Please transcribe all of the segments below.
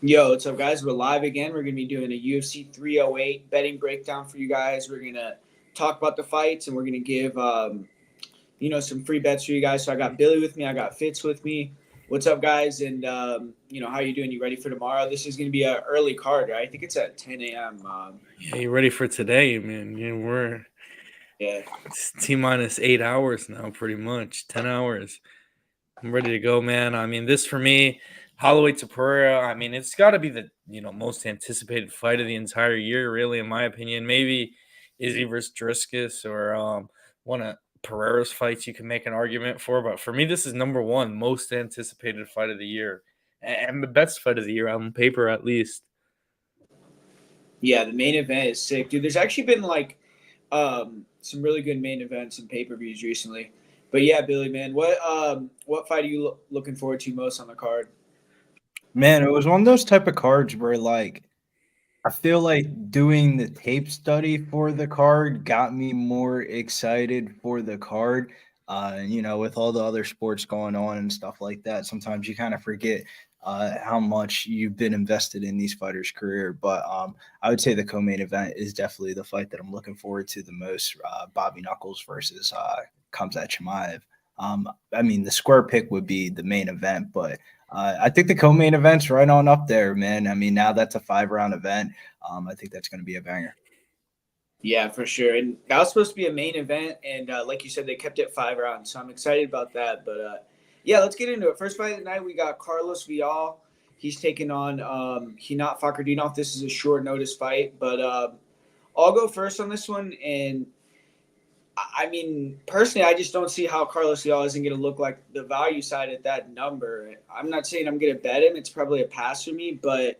Yo, what's up, guys? We're live again. We're going to be doing a UFC 308 betting breakdown for you guys. We're going to talk about the fights and we're going to give, some free bets for you guys. So I got Billy with me. I got Fitz with me. What's up, guys? And, how you doing? You ready for tomorrow? This is going to be an early card, right? I think it's at 10 a.m. Yeah, you ready for today, man? We're Yeah. it's T minus 8 hours now, pretty much 10 hours. I'm ready to go, man. I mean, this for me, Holloway Topuria. I mean, it's got to be the most anticipated fight of the entire year, really, in my opinion. Maybe Izzy versus Driscus or one of Pereira's fights you can make an argument for, but for me, this is number one most anticipated fight of the year, and the best fight of the year on paper, at least. Yeah, the main event is sick, dude. There's actually been some really good main events and pay-per-views recently. But yeah, Billy, man, what fight are you looking forward to most on the card? Man, it was one of those type of cards where I feel like doing the tape study for the card got me more excited for the card. With all the other sports going on and stuff like that, sometimes you kind of forget how much you've been invested in these fighters' career. But I would say the co-main event is definitely the fight that I'm looking forward to the most. Bobby Knuckles versus Khamzat Chimaev. I mean, the square pick would be the main event, but I think the co-main event's right on up there, man. I mean, now that's a 5 round event. I think that's going to be a banger. Yeah, for sure. And that was supposed to be a main event, and like you said, they kept it 5 rounds, so I'm excited about that. But yeah, let's get into it. First fight of the night, we got Carlos Vial. He's taking on Hinat Fakhretdinov. This is a short notice fight, but I'll go first on this one. And I mean, personally, I just don't see how Carlos Leal isn't going to look like the value side at that number. I'm not saying I'm going to bet him. It's probably a pass for me, but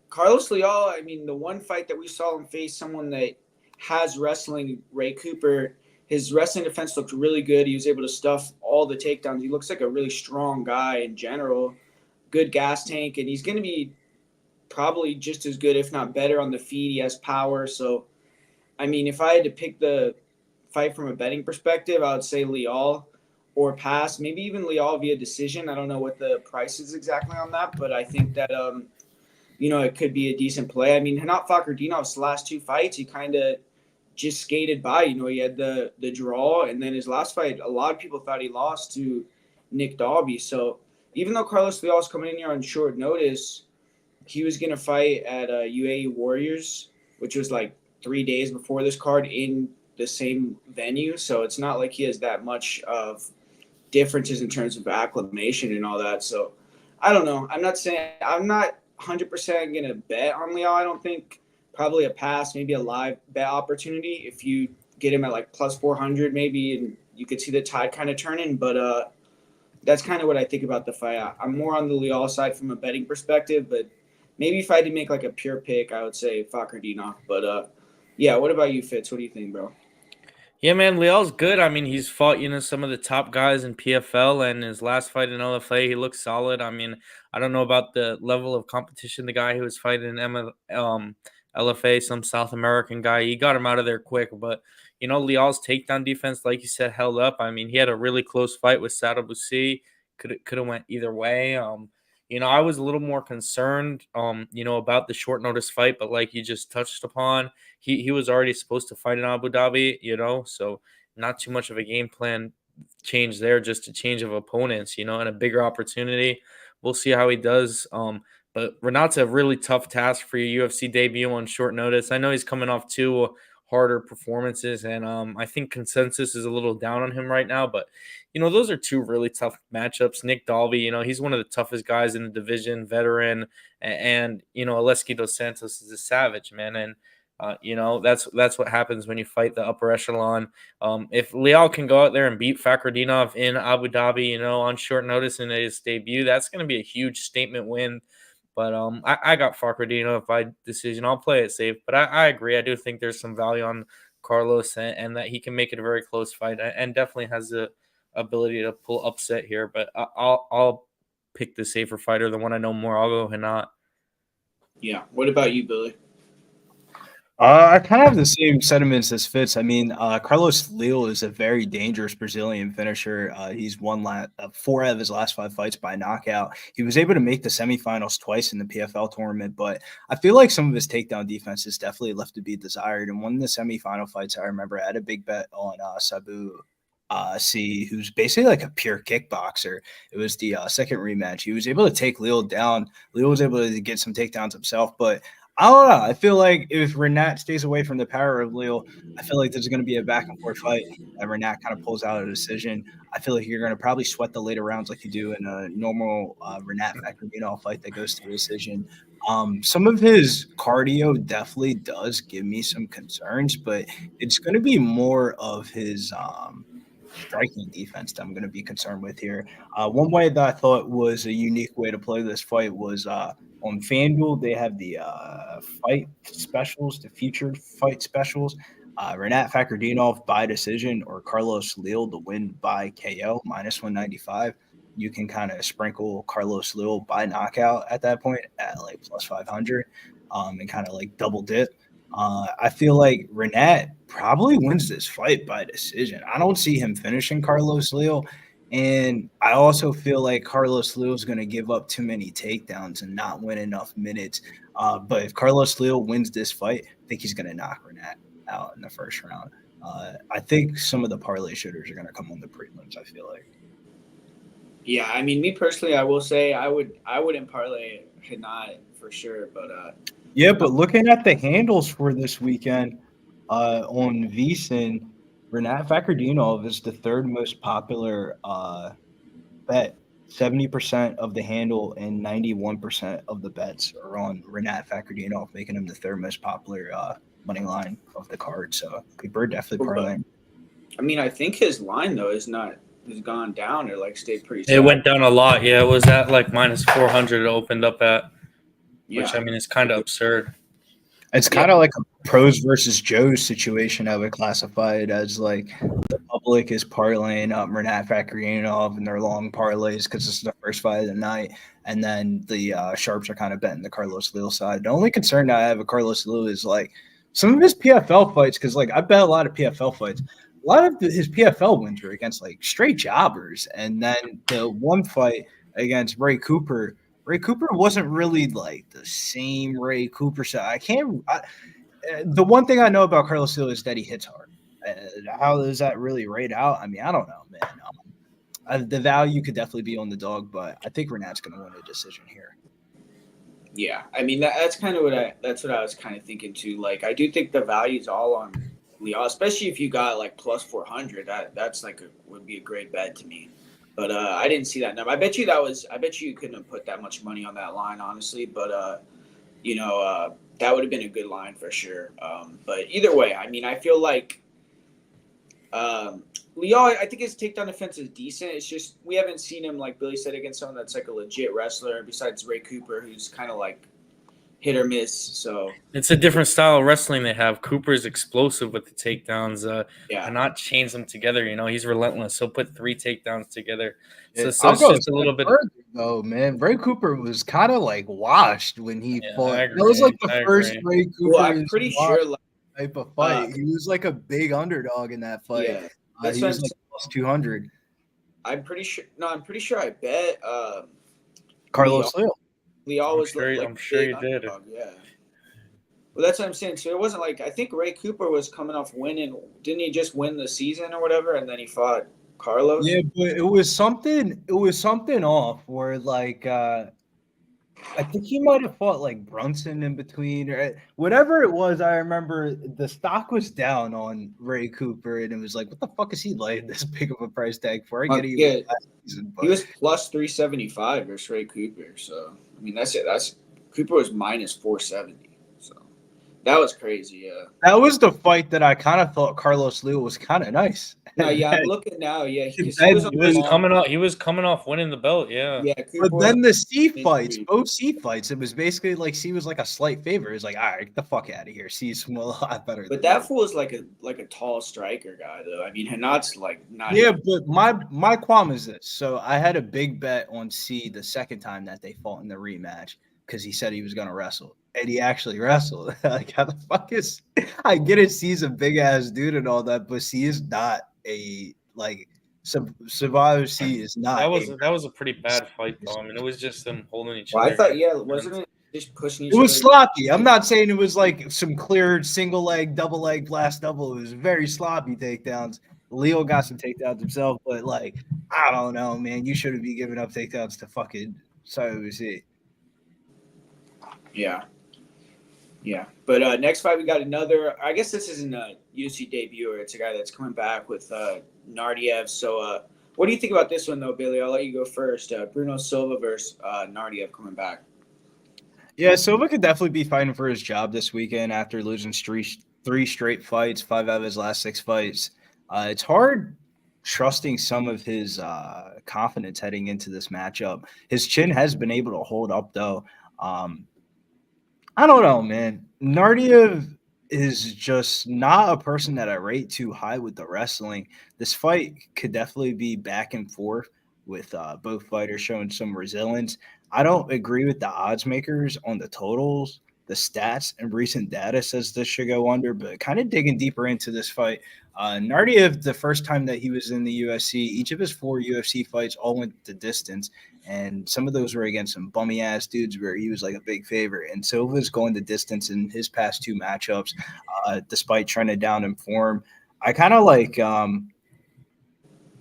Carlos Leal, I mean, the one fight that we saw him face someone that has wrestling, Ray Cooper, his wrestling defense looked really good. He was able to stuff all the takedowns. He looks like a really strong guy in general, good gas tank, and he's going to be probably just as good, if not better, on the feet. He has power. So, I mean, if I had to pick the fight from a betting perspective, I would say Leal or pass, maybe even Leal via decision. I don't know what the price is exactly on that, but I think that it could be a decent play. I mean, Hanat Fakhretdinov's last two fights, he kind of just skated by. He had the draw, and then his last fight, a lot of people thought he lost to Nick Dalby. So even though Carlos Leal is coming in here on short notice, he was going to fight at UAE Warriors, which was like 3 days before this card in the same venue. So it's not like he has that much of differences in terms of acclimation and all that. So I don't know. I'm not 100% going to bet on Leal. I don't think. Probably a pass, maybe a live bet opportunity if you get him at like plus 400 maybe, and you could see the tide kind of turning. But that's kind of what I think about the fight. I'm more on the Leal side from a betting perspective, but maybe if I had to make like a pure pick, I would say Fakhretdinov. But yeah, what about you, Fitz? What do you think, bro? Yeah, man, Leal's good. I mean, he's fought, some of the top guys in PFL, and his last fight in LFA, he looks solid. I mean, I don't know about the level of competition. The guy who was fighting in LFA, some South American guy, he got him out of there quick. But, Leal's takedown defense, like you said, held up. I mean, he had a really close fight with Sadabusi. Could have went either way. I was a little more concerned, about the short notice fight, but like you just touched upon, he was already supposed to fight in Abu Dhabi, so not too much of a game plan change there, just a change of opponents, and a bigger opportunity. We'll see how he does. But Renat's a really tough task for your UFC debut on short notice. I know he's coming off two harder performances, and I think consensus is a little down on him right now, but those are two really tough matchups. Nick Dalby, he's one of the toughest guys in the division, veteran, and Aleski dos Santos is a savage, man. And that's what happens when you fight the upper echelon. If Leal can go out there and beat Fakhretdinov in Abu Dhabi, on short notice in his debut, that's going to be a huge statement win. But I got Fakhretdinov by decision. I'll play it safe, but I agree. I do think there's some value on Carlos, and that he can make it a very close fight, and definitely has the ability to pull upset here. But I'll pick the safer fighter, the one I know more. I'll go Hanat. Yeah. What about you, Billy? I kind of have the same sentiments as Fitz. I mean, Carlos Leal is a very dangerous Brazilian finisher. He's won 4 out of his last 5 fights by knockout. He was able to make the semifinals twice in the PFL tournament, but I feel like some of his takedown defense is definitely left to be desired. And one of the semifinal fights, I remember I had a big bet on Sabu C, who's basically like a pure kickboxer. It was the second rematch. He was able to take Leal down. Leal was able to get some takedowns himself, but I don't know. I feel like if Renat stays away from the power of Leal, I feel like there's going to be a back and forth fight, and Renat kind of pulls out a decision. I feel like you're going to probably sweat the later rounds like you do in a normal Renat Magomedov fight that goes to a decision. Some of his cardio definitely does give me some concerns, but it's going to be more of his striking defense that I'm going to be concerned with here. One way that I thought was a unique way to play this fight was on FanDuel. They have the fight specials, the featured fight specials. Renat Fakardinov by decision or Carlos Leal to win by KO -195. You can kind of sprinkle Carlos Leal by knockout at that point at like +500 and kind of like double dip. I feel like Renat probably wins this fight by decision. I don't see him finishing Carlos Leal. And I also feel like Carlos Leal is going to give up too many takedowns and not win enough minutes. But if Carlos Leal wins this fight, I think he's going to knock Renat out in the first round. I think some of the parlay shooters are going to come on the prelims, I feel like. Yeah, I mean, me personally, I will say I wouldn't parlay Renat for sure, but yeah, but looking at the handles for this weekend on VSiN, Renat Fakardinov is the 3rd most popular bet. 70% of the handle and 91% of the bets are on Renat Fakardinov, making him the 3rd most popular money line of the card. So people are definitely parlaying. I mean, I think his line though has gone down or like stayed pretty It went down a lot. Yeah, it was at like -400 it opened up at, which I mean is kind of absurd. It's kind of like a pros versus Joes situation. I would classify it as like the public is parlaying up Renat Fakardinov and their long parlays because this is the first fight of the night, and then the sharps are kind of betting the Carlos Leal side. The only concern that I have with Carlos Leal is like some of his PFL fights, because like I bet a lot of PFL fights. A lot of his PFL wins were against like straight jobbers, and then the one fight against Ray Cooper wasn't really like the same Ray Cooper. So the one thing I know about Carlos Silva is that he hits hard. How does that really rate out? I mean, I don't know, man. The value could definitely be on the dog, but I think Renat's going to win a decision here. Yeah, I mean that's kind of what I was kind of thinking too. Like I do think the value's all on Leal, especially if you got like +400. That's like would be a great bet to me. But I didn't see that number. I bet you you couldn't have put that much money on that line, honestly. But that would have been a good line for sure. But either way, I mean, I feel like Leal, I think his takedown defense is decent. It's just we haven't seen him, like Billy said, against someone that's like a legit wrestler besides Ray Cooper, who's kind of like hit or miss. So it's a different style of wrestling they have. Cooper's explosive with the takedowns. Cannot chains them together. You know, he's relentless. He'll put 3 takedowns together. So it's just a little bit. Though, man, Ray Cooper was kind of like washed when he fought. That was like the first Ray Cooper. Well, I'm pretty sure type of fight. He was like a big underdog in that fight. Yeah, he was like +200. I'm pretty sure. No, I'm pretty sure I bet Carlos Leal. Leal was I'm sure you did. Yeah. Well, that's what I'm saying. So it wasn't like I think Ray Cooper was coming off winning. Didn't he just win the season or whatever, and then he fought Carlos? Yeah, but it was something off where like I think he might have fought like Brunson in between or whatever it was. I remember the stock was down on Ray Cooper, and it was like, what the fuck is he laying this big of a price tag for? He was +375 versus Ray Cooper. So I mean, that's it. Cooper was -470. So that was crazy. Yeah, that was the fight that I kind of thought Carlos Leal was kind of nice. No, yeah, I'm looking now. Yeah, he was coming off winning the belt. Yeah, Cooper, but then the C fights, both C fights, it was basically like C was like a slight favor. It was like, all right, get the fuck out of here. C's a lot better. But that fool is like a tall striker guy, though. I mean, Hanat's like not. Yeah, but my qualm is this. So I had a big bet on C the second time that they fought in the rematch because he said he was gonna wrestle, and he actually wrestled. Like, how the fuck is? I get it. He's a big ass dude and all that, but he is not a like. Survivor C is not That was a pretty bad fight though. I mean, it was just them holding each Well, I other. thought, yeah, wasn't it just pushing each It other? was sloppy. I'm not saying it was like some clear single leg, double leg, blast double. It was very sloppy takedowns. Leal got some takedowns himself, but like, I don't know, man. You shouldn't be giving up takedowns to fucking C. Yeah. Yeah. But next fight, we got another. I guess this isn't a UFC debut. It's a guy that's coming back with Nardiev. So, what do you think about this one, though, Billy? I'll let you go first. Bruno Silva versus Nardiev coming back. Yeah, Silva could definitely be fighting for his job this weekend after losing three straight fights, 5 out of his last 6 fights. It's hard trusting some of his confidence heading into this matchup. His chin has been able to hold up, though. I don't know, man. Nardiev is just not a person that I rate too high with the wrestling. This fight could definitely be back and forth with both fighters showing some resilience. I don't agree with the odds makers on the totals. The stats and recent data says this should go under, but kind of digging deeper into this fight, Nardiev, the first time that he was in the UFC, each of his 4 UFC fights all went the distance, and some of those were against some bummy ass dudes where he was like a big favorite. And Silva's going the distance in his past 2 matchups, despite trying to down in form. I kind of like.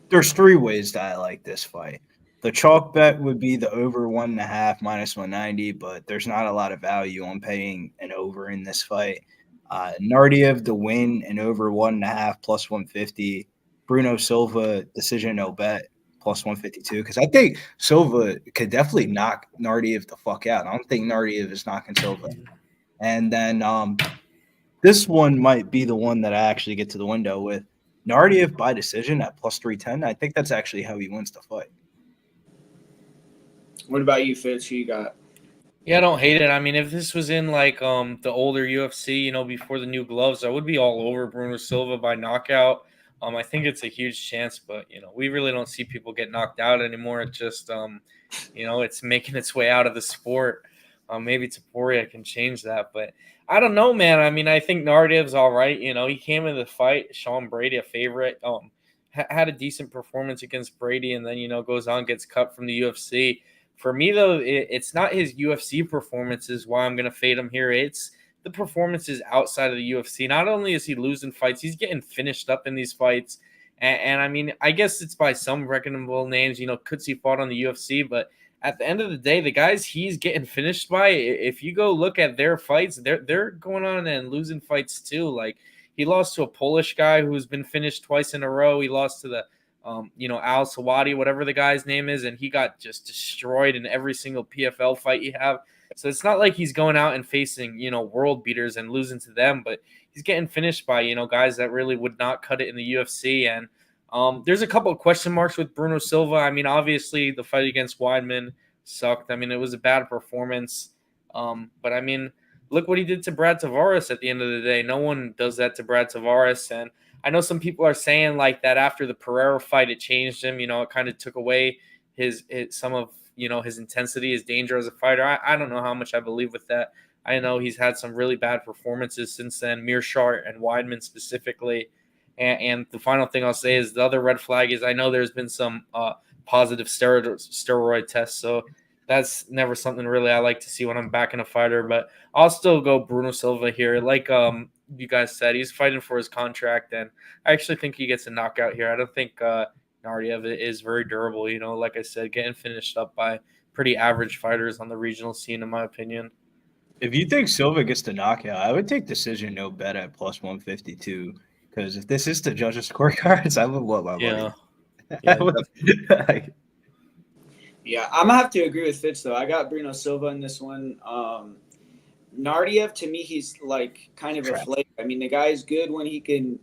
There's 3 ways that I like this fight. The chalk bet would be the over 1.5 minus 190, but there's not a lot of value on paying an over in this fight. Nardiev the win and over 1.5 plus 150. Bruno Silva decision no bet plus 152, because I think Silva could definitely knock Nardiev the fuck out. I don't think Nardiev is knocking Silva. And then this one might be the one that I actually get to the window with. Nardiev by decision at plus 310. I think that's actually how he wins the fight. What about you, Fitz? Who you got? Yeah, I don't hate it. I mean, if this was in like the older UFC, before the new gloves, I would be all over Bruno Silva by knockout. I think it's a huge chance, but we really don't see people get knocked out anymore. It just it's making its way out of the sport. Maybe Topuria can change that, but I don't know, man. I mean, I think Nardiev's all right. He came in the fight, Sean Brady, a favorite. Had a decent performance against Brady, and then goes on, gets cut from the UFC. For me, though, it's not his UFC performances why I'm going to fade him here. It's the performances outside of the UFC. Not only is he losing fights, he's getting finished up in these fights. And I mean, I guess it's by some reckonable names. Coetzee fought on the UFC, but at the end of the day, the guys he's getting finished by, if you go look at their fights, they're going on and losing fights too. Like, he lost to a Polish guy who's been finished twice in a row. He lost to the Al Sawadi, whatever the guy's name is, and he got just destroyed in every single PFL fight he have. So it's not like he's going out and facing, world beaters and losing to them, but he's getting finished by, guys that really would not cut it in the UFC. And there's a couple of question marks with Bruno Silva. I mean, obviously the fight against Weidman sucked. I mean, it was a bad performance. But I mean, look what he did to Brad Tavares at the end of the day. No one does that to Brad Tavares. And I know some people are saying like that after the Ferreira fight, it changed him. It kind of took away some of his intensity, his danger as a fighter. I don't know how much I believe with that. I know he's had some really bad performances since then, Mearshart and Weidman specifically. And the final thing I'll say is the other red flag is I know there's been some positive steroid tests, so that's never something really I like to see when I'm backing a fighter. But I'll still go Bruno Silva here. Like you guys said, he's fighting for his contract, and I actually think he gets a knockout here. I don't think Nardiev is very durable. Like I said, getting finished up by pretty average fighters on the regional scene, in my opinion. If you think Silva gets the knockout, I would take decision no bet at plus 152. Because if this is the judges' scorecards, I would want my money. Yeah, I'm gonna have to agree with Fitz though. I got Bruno Silva in this one. Nardiev, to me, he's like kind of a flake. I mean, the guy's good when he can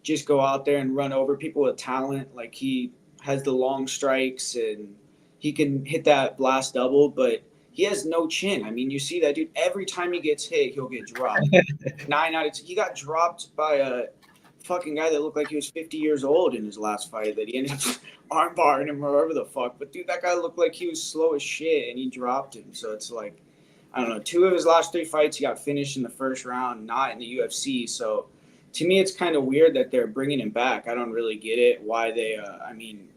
just go out there and run over people with talent. Like, he has the long strikes and he can hit that blast double, but he has no chin. I mean, you see that dude every time he gets hit, he'll get dropped. 9 out of 10. He got dropped by a fucking guy that looked like he was 50 years old in his last fight that he ended up armbarring him or whatever the fuck. But dude, that guy looked like he was slow as shit and he dropped him. So it's like, I don't know, 2 of his last 3 fights, he got finished in the first round, not in the UFC. So to me, it's kind of weird that they're bringing him back. I don't really get it. Why they? I mean,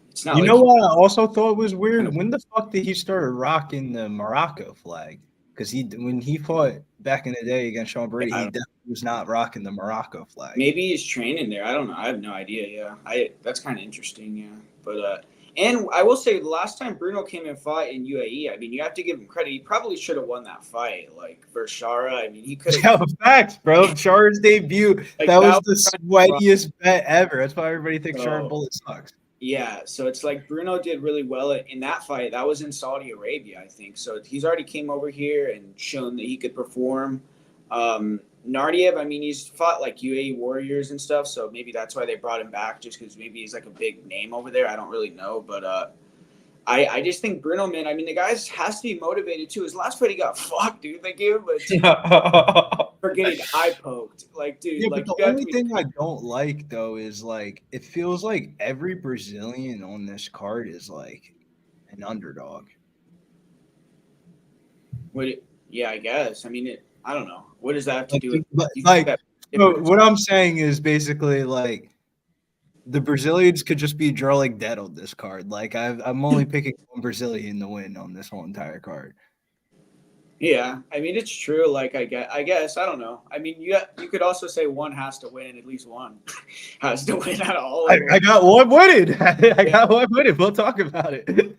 it's not. You like know what I also thought was weird? Kind of, When the fuck did he start rocking the Morocco flag? Because when he fought back in the day against Sean Brady, he definitely was not rocking the Morocco flag. maybe he's training there. I don't know. I have no idea. Yeah, that's kind of interesting. Yeah, but and I will say the last time Bruno came and fought in UAE, I mean, you have to give him credit. He probably should have won that fight, like versus Chara. I mean, he could have. Yeah, facts, bro. Chara's debut, Like, that was the sweatiest bet ever. That's why everybody thinks Chara Bullet sucks. Yeah, so it's like Bruno did really well in that fight. That was in Saudi Arabia, I think. So he's already came over here and shown that he could perform. Nardiev, I mean, he's fought like UAE Warriors and stuff, so maybe that's why they brought him back, just because maybe he's like a big name over there. I don't really know, but I just think Bruno, man, I mean, the guy has to be motivated too. His last fight, he got fucked, dude. They gave him for getting eye poked. Like, dude. Yeah, like, but the only thing I don't like, though, is like it feels like every Brazilian on this card is like an underdog. Yeah, I guess. I mean, I don't know. What does that have to do with? But what I'm saying is basically like the Brazilians could just be drawing dead on this card. Like I'm only picking one Brazilian to win on this whole entire card. Yeah, I mean it's true. Like I guess I don't know. I mean you could also say one has to win. At least one has to win out of all. I got one winning. I got one winning. We'll talk about it.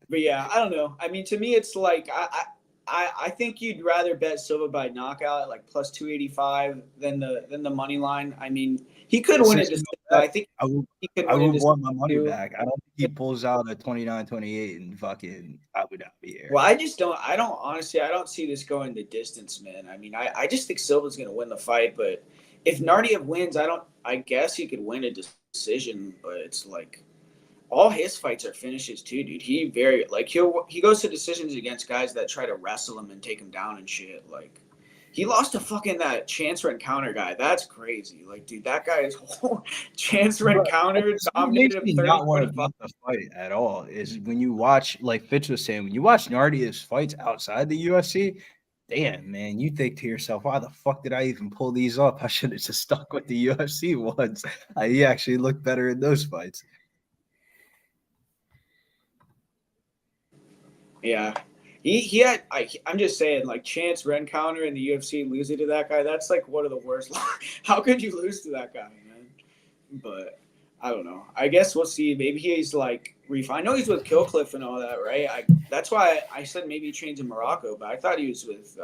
But yeah, I don't know. I mean, to me, it's like I think you'd rather bet Silva by knockout at like plus 285 than the money line. I mean, he could win it. I think he could. I would want my money back. I don't think he pulls out a 29-28 and fucking Abu Dhabi here. Well, I don't honestly. I don't see this going the distance, man. I mean, I just think Silva's going to win the fight. But if Nardiev wins, I guess he could win a decision. But it's like all his fights are finishes too, dude. He goes to decisions against guys that try to wrestle him and him down and shit. Like he lost to fucking that chance run counter guy. That's crazy. Like, dude, that guy is chance run counter dominated him 30, not want to beat the fight at all is when you watch, like Fitz was saying, when you watch Nardi's fights outside the UFC, damn, man, you think to yourself, why the fuck did I even pull these up? I should have just stuck with the UFC ones. He actually looked better in those fights. Yeah. He had I'm just saying, like, chance Rencounter in the UFC losing to that guy, that's like one of the worst. How could you lose to that guy, man? But I don't know. I guess we'll see. Maybe he's like I know he's with Killcliff and all that, right? That's why I said maybe he trains in Morocco, but I thought he was with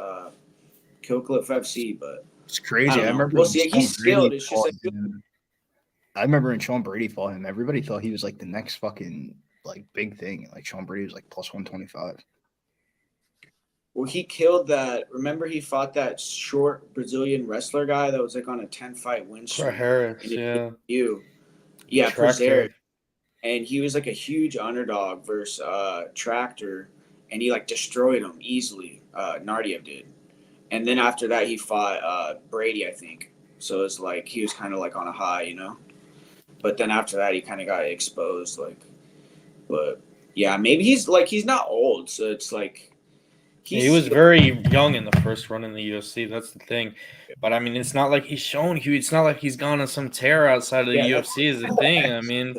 Killcliff FC, but it's crazy. I remember we'll see. He's skilled. It's just like I remember when Sean Brady fought him, everybody thought he was like the next fucking like big thing. Like Sean Brady was like plus 125. Well, he killed that. Remember, he fought that short Brazilian wrestler guy that was like on a 10-fight win streak. Ferreira, yeah, Ferreira, and he was like a huge underdog versus Tractor, and he like destroyed him easily. Nardiev did, and then after that he fought Brady, I think. So it's like he was kind of like on a high, you know. But then after that he kind of got exposed, like. But yeah, maybe he's not old, so it's like. He was very young in the first run in the UFC. That's the thing. But, I mean, it's not like he's shown huge. It's not like he's gone on some tear outside of the UFC is the thing. I mean.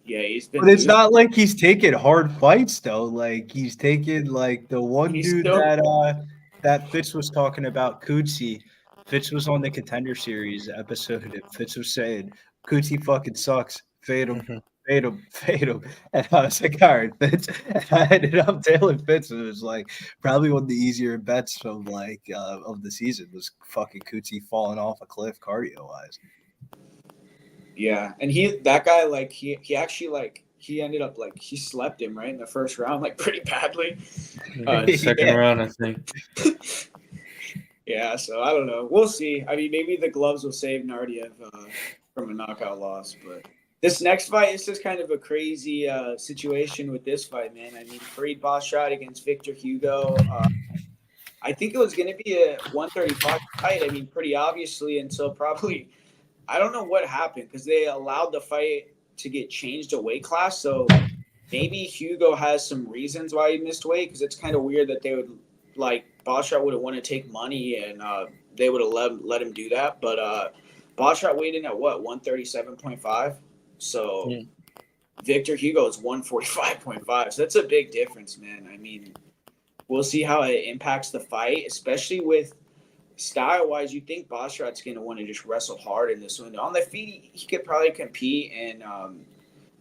Yeah, he's been. But it's not like he's taking hard fights, though. Like, he's taking, like, the one dude that Fitz was talking about, Cootsie. Fitz was on the Contender Series episode, and Fitz was saying, Cootsie fucking sucks. Fade him. Fade him. And I was like, all right, Fitz. And I ended up tailing Fitz. It was like probably one of the easier bets from of the season was fucking Cootsie falling off a cliff cardio wise. Yeah. And that guy, like he actually like he ended up like he slept him right in the first round, like pretty badly. Second round, I think. Yeah, so I don't know. We'll see. I mean, maybe the gloves will save Nardiev from a knockout loss, but this next fight is just kind of a crazy situation with this fight, man. I mean, Farid Basharat against Victor Hugo. I think it was going to be a 135 fight. I mean, pretty obviously until probably – I don't know what happened because they allowed the fight to get changed a weight class. So maybe Hugo has some reasons why he missed weight, because it's kind of weird that they would like Basharat would have wanted to take money and they would have let him do that. But Basharat weighed in at what 137.5, so Yeah. Victor Hugo is 145.5. So that's a big difference, man. I mean, we'll see how it impacts the fight, especially with style wise. You think Basharat's going to want to just wrestle hard in this one. On the feet, he could probably compete and,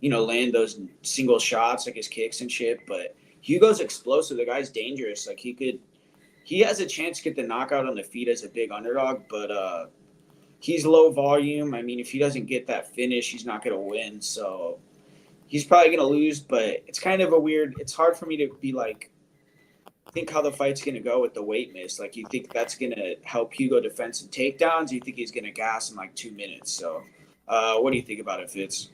land those single shots like his kicks and shit. But Hugo's explosive. The guy's dangerous. Like he has a chance to get the knockout on the feet as a big underdog, but he's low volume. I mean, if he doesn't get that finish, he's not going to win. So he's probably going to lose, but it's kind of it's hard for me to be like, think how the fight's going to go with the weight miss. Like, you think that's going to help Hugo defend some takedowns? You think he's going to gas in like 2 minutes? So what do you think about it, Fitz?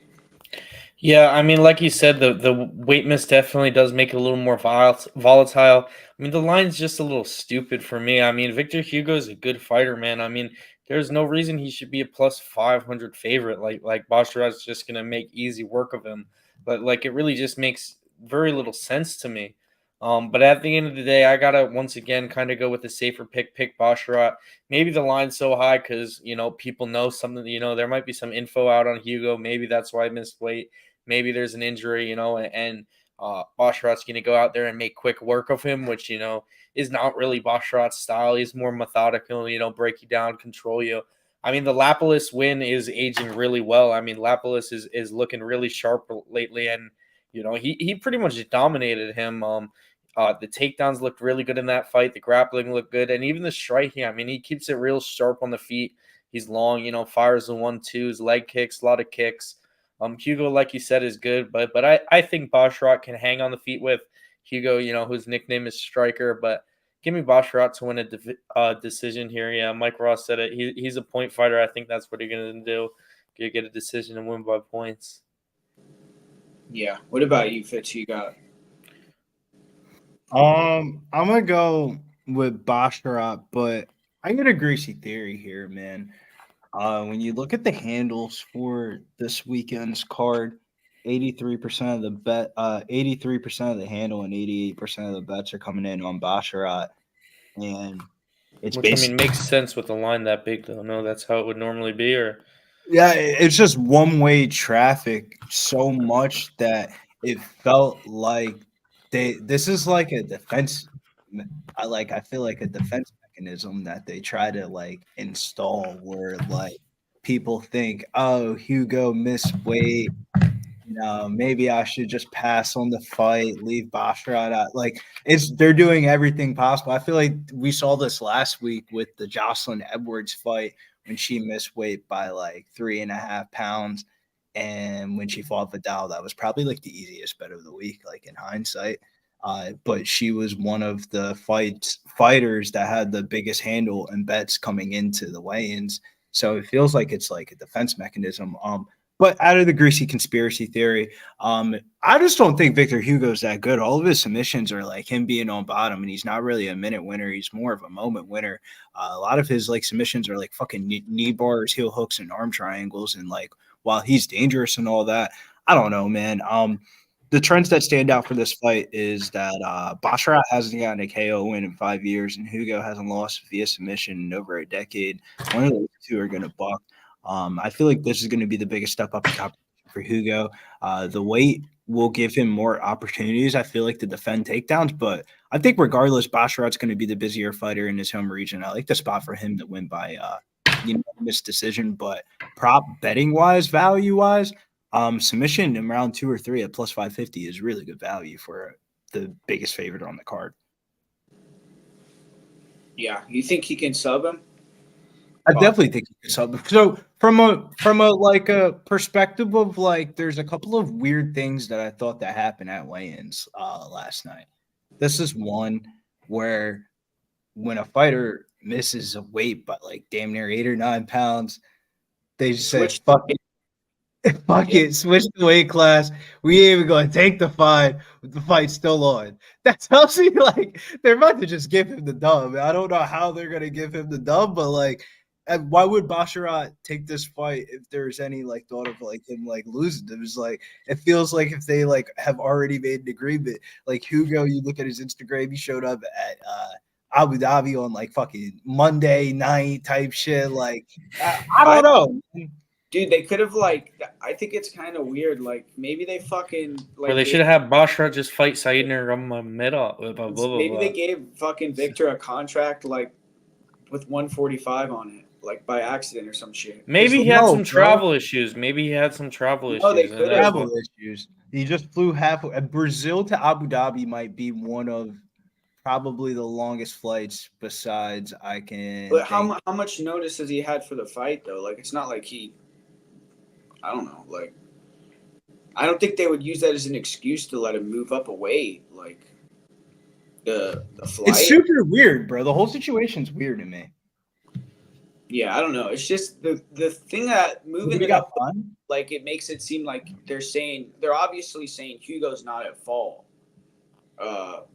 Yeah, I mean, like you said, the weight miss definitely does make it a little more volatile. I mean, the line's just a little stupid for me. I mean, Victor Hugo is a good fighter, man. I mean, there's no reason he should be a plus 500 favorite. Like Basharat's just gonna make easy work of him. But like, it really just makes very little sense to me. But at the end of the day, I gotta once again kind of go with the safer pick Basharat. Maybe the line's so high because people know something. There might be some info out on Hugo. Maybe that's why I missed weight. Maybe there's an injury, and Basharat's going to go out there and make quick work of him, which, is not really Basharat's style. He's more methodical, break you down, control you. I mean, the Lapalus win is aging really well. I mean, Lapalus is looking really sharp lately, and, he pretty much dominated him. The takedowns looked really good in that fight. The grappling looked good, and even the striking. I mean, he keeps it real sharp on the feet. He's long, fires the 1-2s, leg kicks, a lot of kicks. Hugo, like you said, is good, but I think Basharat can hang on the feet with Hugo, whose nickname is Striker. But give me Basharat to win a decision here. Yeah, Mike Ross said it. He's a point fighter. I think that's what he's going to do. Get a decision and win by points. Yeah. What about you, Fitz? You got? I'm gonna go with Basharat, but I got a greasy theory here, man. When you look at the handles for this weekend's card, 83% of the bet, 83% of the handle and 88% of the bets are coming in on Basharat, and it's Which, I mean, makes sense with a line that big, though. No, that's how it would normally be, or yeah, it's just one-way traffic so much that it felt like this is like a defense. I feel like a defense mechanism that they try to like install where like people think, oh, Hugo missed weight. Maybe I should just pass on the fight, leave Basharat out. Like they're doing everything possible. I feel like we saw this last week with the Jocelyn Edwards fight when she missed weight by like 3.5 pounds. And when she fought Vidal, that was probably like the easiest bet of the week, like in hindsight. But she was one of the fighters that had the biggest handle and bets coming into the weigh-ins. So it feels like it's like a defense mechanism. But out of the greasy conspiracy theory, I just don't think Victor Hugo's that good. All of his submissions are like him being on bottom, and he's not really a minute winner. He's more of a moment winner. A lot of his like submissions are like fucking knee bars, heel hooks, and arm triangles. And like while he's dangerous and all that, I don't know, man. The trends that stand out for this fight is that Basharat hasn't gotten a KO win in 5 years, and Hugo hasn't lost via submission in over a decade. One of those two are going to buck. I feel like this is going to be the biggest step up in competition for Hugo. The weight will give him more opportunities, I feel like, to defend takedowns. But I think regardless, Basharat's going to be the busier fighter in his home region. I like the spot for him to win by unanimous decision. But prop betting-wise, value-wise, submission in round 2 or 3 at plus 550 is really good value for the biggest favorite on the card. Yeah. You think he can sub him? I definitely think he can sub. So from a like a perspective of like, there's a couple of weird things that I thought that happened at weigh-ins last night. This is one where when a fighter misses a weight by like damn near 8 or 9 pounds, they just say, fuck it, switch the weight class. We ain't even going to take the fight. The fight's still on. That tells me like they're about to just give him the dub. I don't know how they're going to give him the dub, but like why would Basharat take this fight if there's any like thought of like him like losing? It was like it feels like if they like have already made an agreement. Like Hugo, you look at his Instagram, he showed up at Abu Dhabi on like fucking Monday night type shit. Like I don't know. Dude, they could have like. I think it's kind of weird. Like maybe they fucking like. Or they should have Basharat just fight Said Nurmagomedov. Maybe they gave fucking Victor a contract like with 145 on it, like by accident or some shit. Maybe he had some travel issues. Maybe he had some travel issues. They could have travel issues. He just flew halfway. Brazil to Abu Dhabi might be one of probably the longest flights besides I can. But how much notice has he had for the fight though? Like it's not like he. I don't know. Like I don't think they would use that as an excuse to let him move up a weight. Like the flight. It's super weird, bro. The whole situation's weird to me. Yeah, I don't know. It's just the thing that moving it up, like it makes it seem like they're obviously saying Hugo's not at fault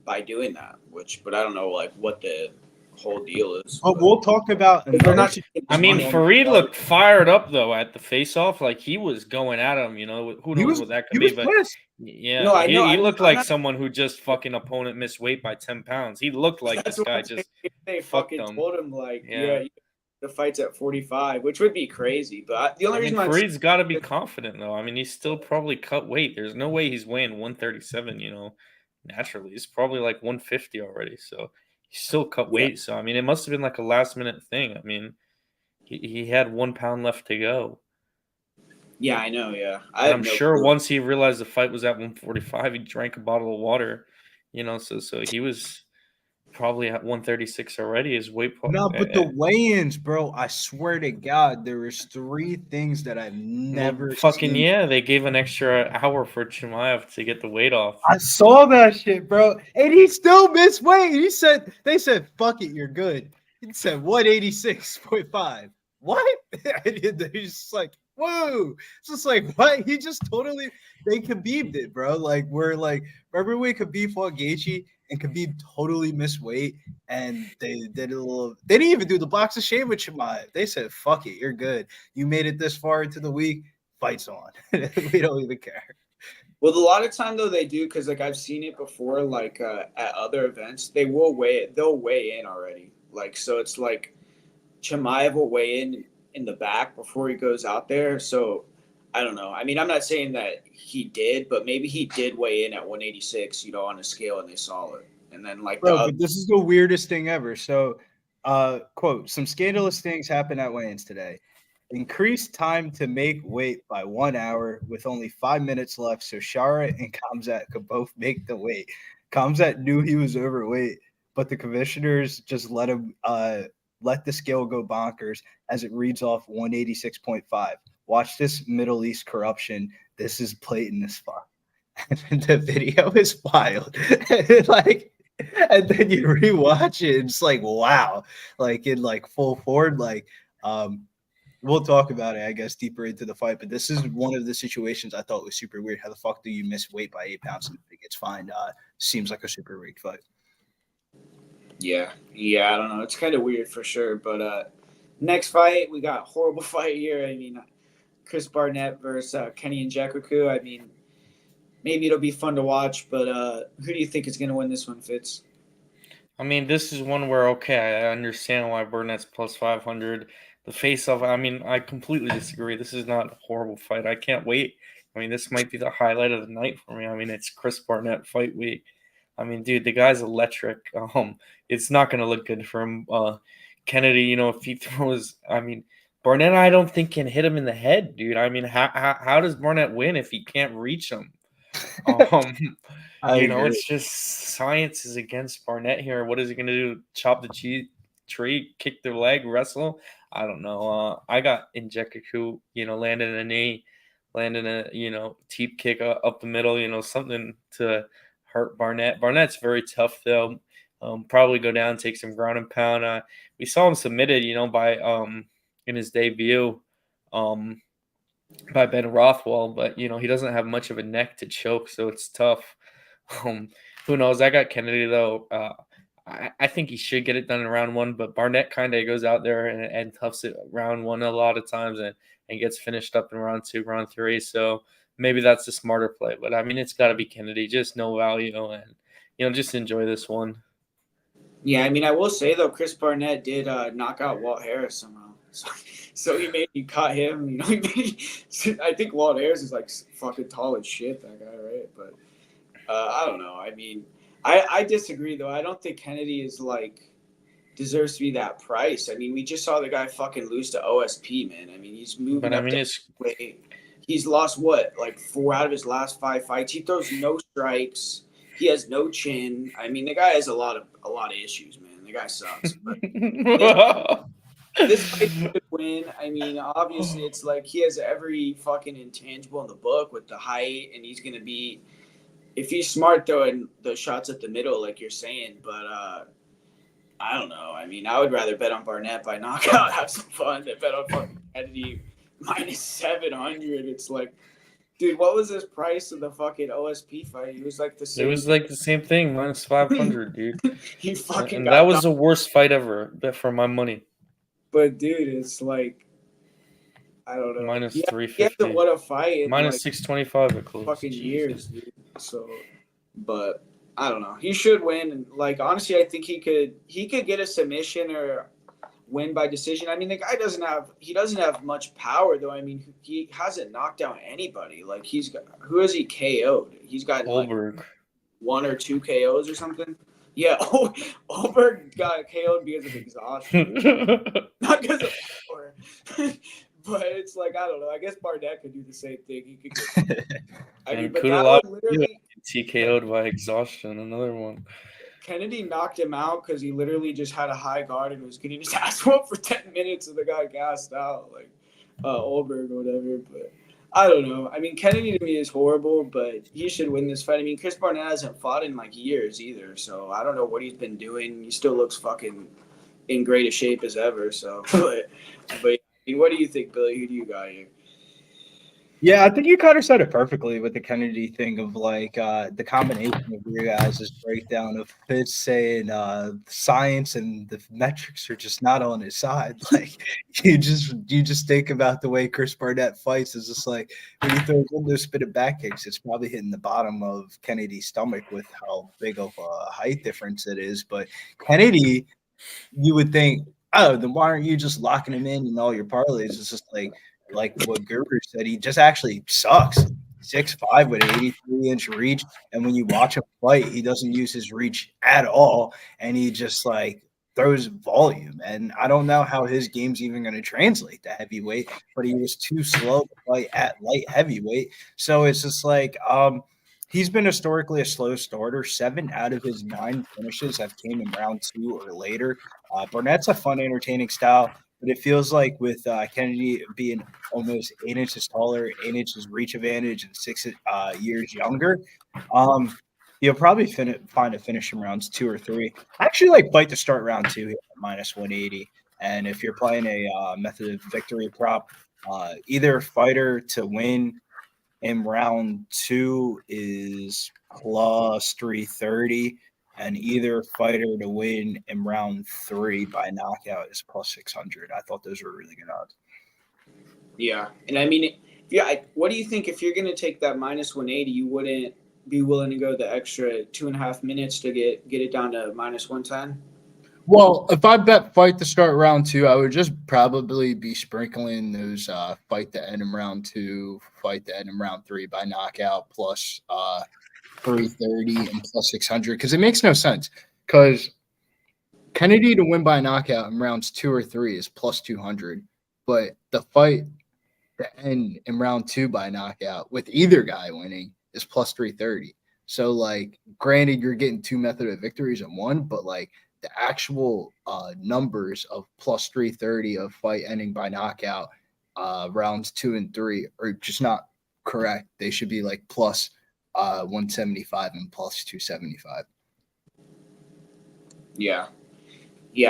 by doing that. But I don't know like what the whole deal is. Oh, we'll talk about. I mean, Farid looked fired up though at the face-off. Like he was going at him. You know, who knows what that could be? But yeah, no, he looked like someone who just fucking opponent missed weight by 10 pounds. He looked like this guy just. They fucking told him like, yeah, the fight's at 45, which would be crazy. But the only reason Farid's got to be confident though. I mean, he's still probably cut weight. There's no way he's weighing 137. You know, naturally, he's probably like 150 already. So. He still cut weight, so I mean, it must have been like a last-minute thing. I mean, he had 1 pound left to go. Yeah, I know. Yeah, I'm sure once he realized the fight was at 145, he drank a bottle of water. You know, so he was probably at 136 already. His weight. No, but the weigh-ins, bro. I swear to God, there was 3 things that I've never fucking seen. They gave an extra hour for Chimaev to get the weight off. I saw that shit, bro, and he still missed weight. They said, "Fuck it, you're good." He said 186.5. What? He's just like, whoa! It's just like what? He just totally they Khabib'd it, bro. Like we're like, remember when Khabib fought Gaethje and Khabib totally missed weight, and they did a little. They didn't even do the box of shame with Chimaev. They said, "Fuck it, you're good. You made it this far into the week. Fights on. We don't even care." Well, a lot of time though they do because like I've seen it before. Like at other events, they will weigh it. They'll weigh in already. Like so, it's like Chimaev will weigh in the back before he goes out there. So I don't know. I mean, I'm not saying that he did, but maybe he did weigh in at 186, you know, on a scale, and they saw it. And then like, but this is the weirdest thing ever. So, quote: some scandalous things happen at weigh-ins today. Increased time to make weight by 1 hour with only 5 minutes left, so Chara and Khamzat could both make the weight. Khamzat knew he was overweight, but the commissioners just let him let the scale go bonkers as it reads off 186.5. Watch this Middle East corruption. This is blatant as fuck. And the video is wild. And then you rewatch it, it's like, wow. Like in like full forward, like we'll talk about it, I guess, deeper into the fight. But this is one of the situations I thought was super weird. How the fuck do you miss weight by 8 pounds and it gets fined? Seems like a super rigged fight. Yeah, I don't know. It's kind of weird for sure. But next fight, we got a horrible fight here. I mean, Chris Barnett versus Kenny Nzechukwu. I mean, maybe it'll be fun to watch, but who do you think is going to win this one, Fitz? I mean, this is one where, okay, I understand why Barnett's plus 500. The face-off, I mean, I completely disagree. This is not a horrible fight. I can't wait. I mean, this might be the highlight of the night for me. I mean, it's Chris Barnett fight week. I mean, dude, the guy's electric. It's not going to look good for him. Kennedy, you know, if he throws, I mean, Barnett, I don't think can hit him in the head, dude. I mean, how does Barnett win if he can't reach him? You know, it's just science is against Barnett here. What is he going to do? Chop the tree, kick their leg, wrestle? I don't know. I got Nzechukwu, you know, landing a knee, landing a, you know, teep kick up the middle, you know, something to hurt Barnett. Barnett's very tough, though. Probably go down, take some ground and pound. We saw him submitted, you know, by in his debut by Ben Rothwell, but, you know, he doesn't have much of a neck to choke, so it's tough. Who knows? I got Kennedy, though. I think he should get it done in round 1, but Barnett kind of goes out there and toughs it round 1 a lot of times and gets finished up in round 2, round 3. So maybe that's the smarter play. But I mean, it's got to be Kennedy, just no value, and just enjoy this one. Yeah, I mean, I will say though, Chris Barnett did knock out Walt Harris somehow. So he caught him. I think Walt Harris is like fucking tall as shit. That guy, right? But I don't know. I mean, I disagree though. I don't think Kennedy is like deserves to be that price. I mean, we just saw the guy fucking lose to OSP, man. I mean, he's moving. But I mean, it's weight. He's lost what, like 4 out of his last 5 fights. He throws no strikes. He has no chin. I mean, the guy has a lot of issues, man. The guy sucks. But this fight could win. I mean, obviously, it's like he has every fucking intangible in the book with the height, and he's gonna be, if he's smart, throwing those shots at the middle, like you're saying. But I don't know. I mean, I would rather bet on Barnett by knockout, have some fun, than bet on fucking Kennedy minus 700. It's like, dude, what was his price of the fucking OSP fight? It was like the same. It was like the same thing, minus 500, dude. He fucking. And that was the worst fight ever, bet for my money. But dude, it's like, I don't know. Minus 350. He hasn't won a fight in minus like 625 at close. Fucking years, dude. So, but I don't know. He should win. And like honestly, I think he could get a submission or win by decision. I mean, the guy doesn't have much power though. I mean, he hasn't knocked down anybody. Like who has he KO'd? He's got Olberg. Like 1 or 2 KOs or something. Yeah, Olberg got KO'd because of exhaustion, not because of power. But it's like, I don't know. I guess Barnett could do the same thing. He could get, I mean, but that was literally TKO'd by exhaustion. Another one. Kennedy knocked him out because he literally just had a high guard and was getting his ass whooped for 10 minutes, and the guy gassed out, like Olberg or whatever. But I don't know. I mean, Kennedy to me is horrible, but he should win this fight. I mean, Chris Barnett hasn't fought in like years either, so I don't know what he's been doing. He still looks fucking in great a shape as ever. So, but I mean, what do you think, Billy? Who do you got here? Yeah, I think you kind of said it perfectly with the Kennedy thing of like the combination of your guys' breakdown of Fitz saying science and the metrics are just not on his side. Like you just think about the way Chris Barnett fights. It's just like when he throws those spinning back kicks, it's probably hitting the bottom of Kennedy's stomach with how big of a height difference it is. But Kennedy, you would think, oh, then why aren't you just locking him in all your parlays? It's just like what Guru said, he just actually sucks. 6'5" with an 83-inch reach, and when you watch him fight, he doesn't use his reach at all, and he just like throws volume. And I don't know how his game's even going to translate to heavyweight, but he was too slow to fight at light heavyweight. So it's just like he's been historically a slow starter. 7 out of his 9 finishes have came in round 2 or later. Barnett's a fun, entertaining style. But it feels like with Kennedy being almost 8 inches taller, 8 inches reach advantage, and 6 years younger, you'll probably find a finish in rounds 2 or 3. I actually like fight to start round 2 here at minus 180. And if you're playing a method of victory prop, either fighter to win in round 2 is plus 330. And either fighter to win in round 3 by knockout is plus 600. I thought those were really good odds. Yeah, and I mean, what do you think if you're going to take that minus 180? You wouldn't be willing to go the extra 2.5 minutes to get it down to minus 110? Well, if I bet fight to start round 2, I would just probably be sprinkling those fight to end in round 2, fight to end in round 3 by knockout plus 330 and plus 600, because it makes no sense. Because Kennedy to win by knockout in rounds 2 or 3 is plus 200, but the fight to end in round 2 by knockout with either guy winning is plus 330. So, like, granted, you're getting 2 method of victories in one, but like the actual numbers of plus 330 of fight ending by knockout rounds 2 and 3 are just not correct. They should be like plus 175 and plus 275. Yeah,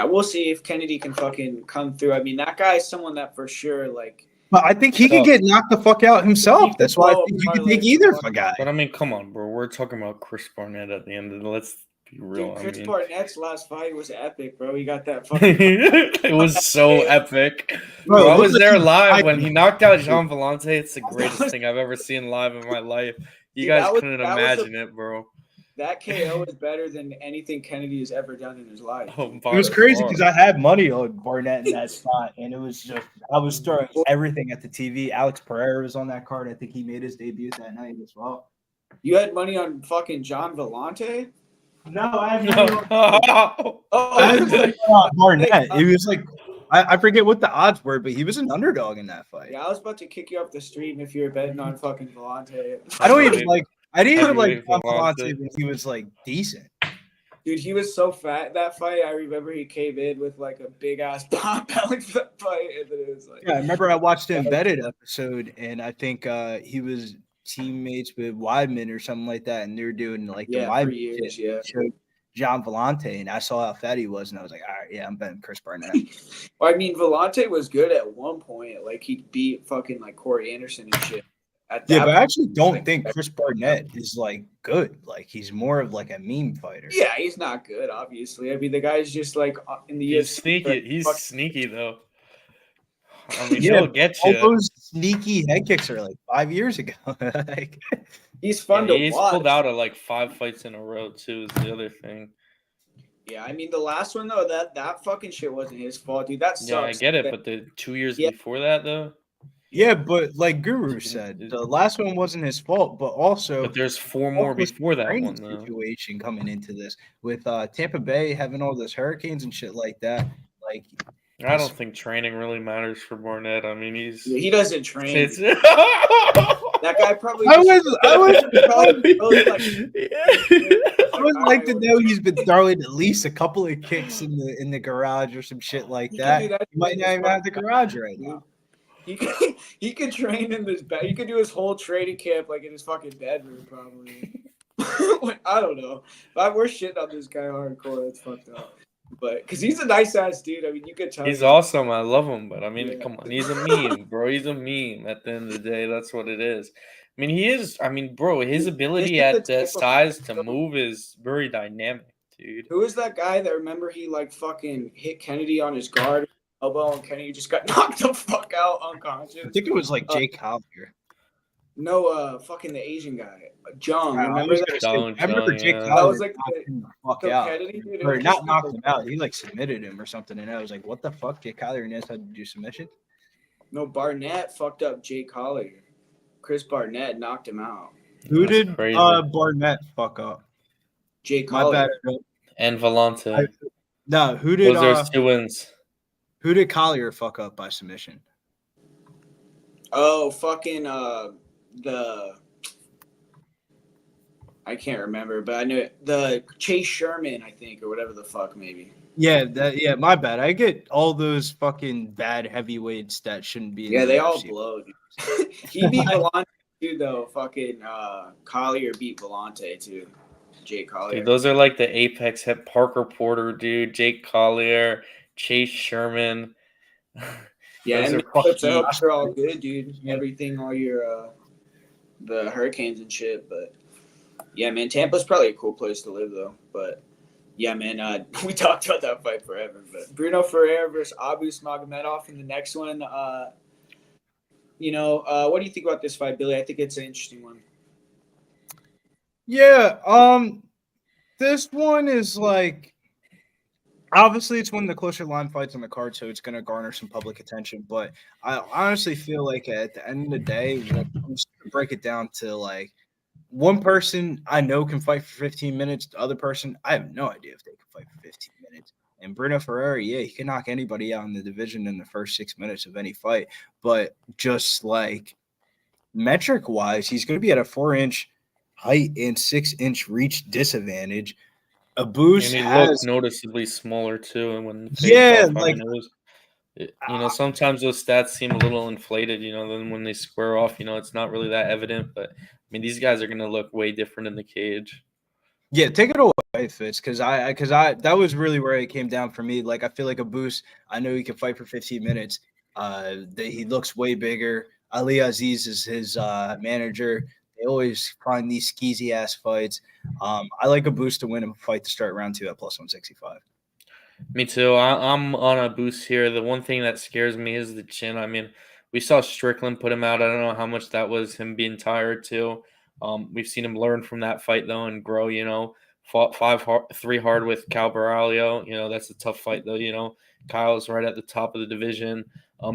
we'll see if Kennedy can fucking come through. I mean, that guy is someone that for sure, like. But I think he could get knocked the fuck out himself. That's why I think you can take either guy. But I mean, come on, bro. We're talking about Chris Barnett at the end of the. Let's Be real. Dude, Chris I mean, Barnett's last fight was epic, bro. He got that fucking. it was so epic. Bro, Bro, I it looked was like there he live died when in he the knocked out fight. Jean Vellante. It's the That greatest was- thing I've ever seen live in my life. You Dude, guys that was- couldn't that was imagine it, bro. That KO is better than anything Kennedy has ever done in his life. Oh, It was by crazy far. because I had money on Barnett in that spot, and it was just I was throwing everything at the TV. Alex Ferreira was on that card. I think he made his debut that night as well. You had money on fucking John Vellante? No, I had money on Oh, I had money on Barnett. It was like I forget what the odds were, but he was an underdog in that fight. Yeah, I was about to kick you off the stream if you were betting on fucking Vellante. I don't even like. I didn't even like Heavyweight John Vellante. Vellante when he was like decent. Dude, he was so fat that fight. I remember he came in with like a big ass pot belly for that fight, and then it was like, Yeah, I remember I watched the Embedded episode, and I think he was teammates with Weidman or something like that, and they were doing like the yeah, for Weidman years, shit. yeah. Showed John Vellante, and I saw how fat he was, and I was like, all right, yeah, I'm betting Chris Barnett. Well, I mean, Vellante was good at one point. Like he beat fucking like Corey Anderson and shit. At Yeah, that but I point, actually don't like, think Chris Barnett is like good. Like he's more of like a meme fighter. yeah, he's not good. Obviously, I mean, the guy's just like in the He's UFC. sneaky. He's Fuck- sneaky though. I mean, Yeah, he'll get all you. those sneaky head kicks are like 5 years ago. Like, He's fun to He's watch. pulled out of like 5 fights in a row too. Is the other thing. Yeah, I mean, the last one though, that fucking shit wasn't his fault, dude. That sucks. Yeah, I get it, but the 2 years Yeah. before that though. yeah, but like Guru said, the last one wasn't his fault, but also But there's 4 more also before that training one though. situation coming into this with Tampa Bay having all those hurricanes and shit like that. Like, I don't think training really matters for Barnett. I mean, he's He doesn't train. it's, That guy probably. I would Probably like to know he's been throwing at least a couple of kicks in the garage or some shit like He that. can do that. He might not even have the garage right now. He could train in this bed. He could do his whole training camp like in his fucking bedroom, probably. I don't know. But we're shitting on this guy hardcore. It's fucked up. But because he's a nice ass dude. I mean, you could tell. he's awesome. I love him, but I mean, Yeah. come on, he's a meme, bro. He's a meme. At the end of the day, that's what it is. I mean, he is. I mean, bro, his ability This is at the that type of- size to move is very dynamic, dude. Who is that guy that remember he like fucking hit Kennedy on his guard elbow and Kennedy just got knocked the fuck out unconscious? I think it was like Jake Collier. No, fucking the Asian guy, Jung. I Remember was that? gonna say, Jung, I remember Jake yeah. Collier That was like knocked him the fuck So out. Kennedy, dude, it Or was not just knocked like- him out. He like submitted him or something, and I was like, "What the fuck?" Jake Collier knows how to do submission. No, Barnett fucked up Jake Collier. Chris Barnett knocked him out. Who That's did crazy. Barnett fuck up? Jake My Collier. bad. And Vellante. No, who did Those are 2 wins. who did Collier fuck up by submission? Oh, fucking the I can't remember, but I knew it. The Chase Sherman, I think, or whatever the fuck, maybe. Yeah, my bad. I get all those fucking bad heavyweights that shouldn't be. In Yeah, the they all UFC. blow. Dude. He beat Vellante too, though. Fucking Collier beat Vellante too. Jake Collier. Dude, those are like the apex hit. Parker Porter, dude. Jake Collier, Chase Sherman. Yeah, Those and are the clips, I fucking hope they're all good, dude. Yeah. Everything, all your the hurricanes and shit. But yeah, man, Tampa's probably a cool place to live, though. But yeah, man, we talked about that fight forever. But Bruno Ferreira versus Abus Magomedov in the next one. What do you think about this fight, Billy? I think it's an interesting one. Yeah, this one is like obviously it's one of the closer line fights on the card, so it's going to garner some public attention. But I honestly feel like at the end of the day, I'm just going to break it down to like one person I know can fight for 15 minutes. The other person, I have no idea if they can fight for 15 minutes. And Bruno Ferreira, yeah, he can knock anybody out in the division in the first 6 minutes of any fight. But just like metric wise, he's going to be at a 4-inch height and 6-inch reach disadvantage. Abus And he has looked noticeably smaller too. And when Yeah, off, like- I mean, it was, sometimes those stats seem a little inflated. Then when they square off, it's not really that evident. But I mean, these guys are gonna look way different in the cage. Yeah, take it away, Fitz, because I that was really where it came down for me. Like I feel like Abus, I know he can fight for 15 minutes. He looks way bigger. Ali Aziz is his manager. They always find these skeezy ass fights. I like Abus to win a fight to start round 2 at plus 165. Me too. I'm on a boost here. The one thing that scares me is the chin. I mean, we saw Strickland put him out. I don't know how much that was him being tired too. We've seen him learn from that fight though and grow. Fought 3 hard with Cal Baralio. That's a tough fight though. Kyle's right at the top of the division.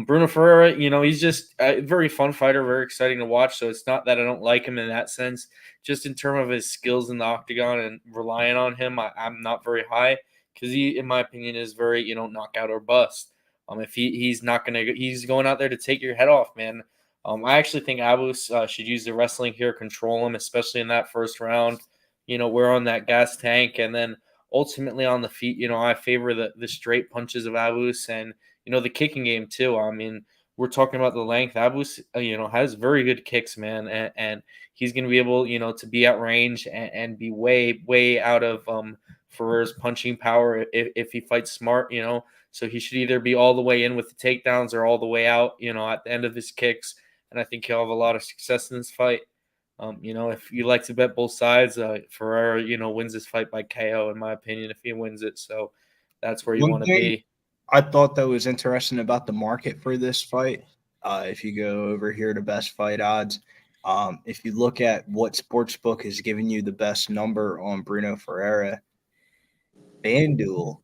Bruno Ferreira, he's just a very fun fighter, very exciting to watch. So it's not that I don't like him in that sense. Just in terms of his skills in the octagon and relying on him, I'm not very high. Because he, in my opinion, is very, knockout or bust. If he's not he's going out there to take your head off, man. I actually think Abus should use the wrestling here, control him, especially in that first round. We're on that gas tank, and then ultimately on the feet, I favor the straight punches of Abus and the kicking game too. I mean, we're talking about the length. Abus, has very good kicks, man, and he's going to be able, to be at range and be way out of Ferreira's punching power if he fights smart, So he should either be all the way in with the takedowns or all the way out, at the end of his kicks. And I think he'll have a lot of success in this fight. If you like to bet both sides, Ferreira, wins this fight by KO, in my opinion, if he wins it. So that's where you want to be. I thought that was interesting about the market for this fight. If you go over here to Best Fight Odds, if you look at what sportsbook is giving you the best number on Bruno Ferreira, FanDuel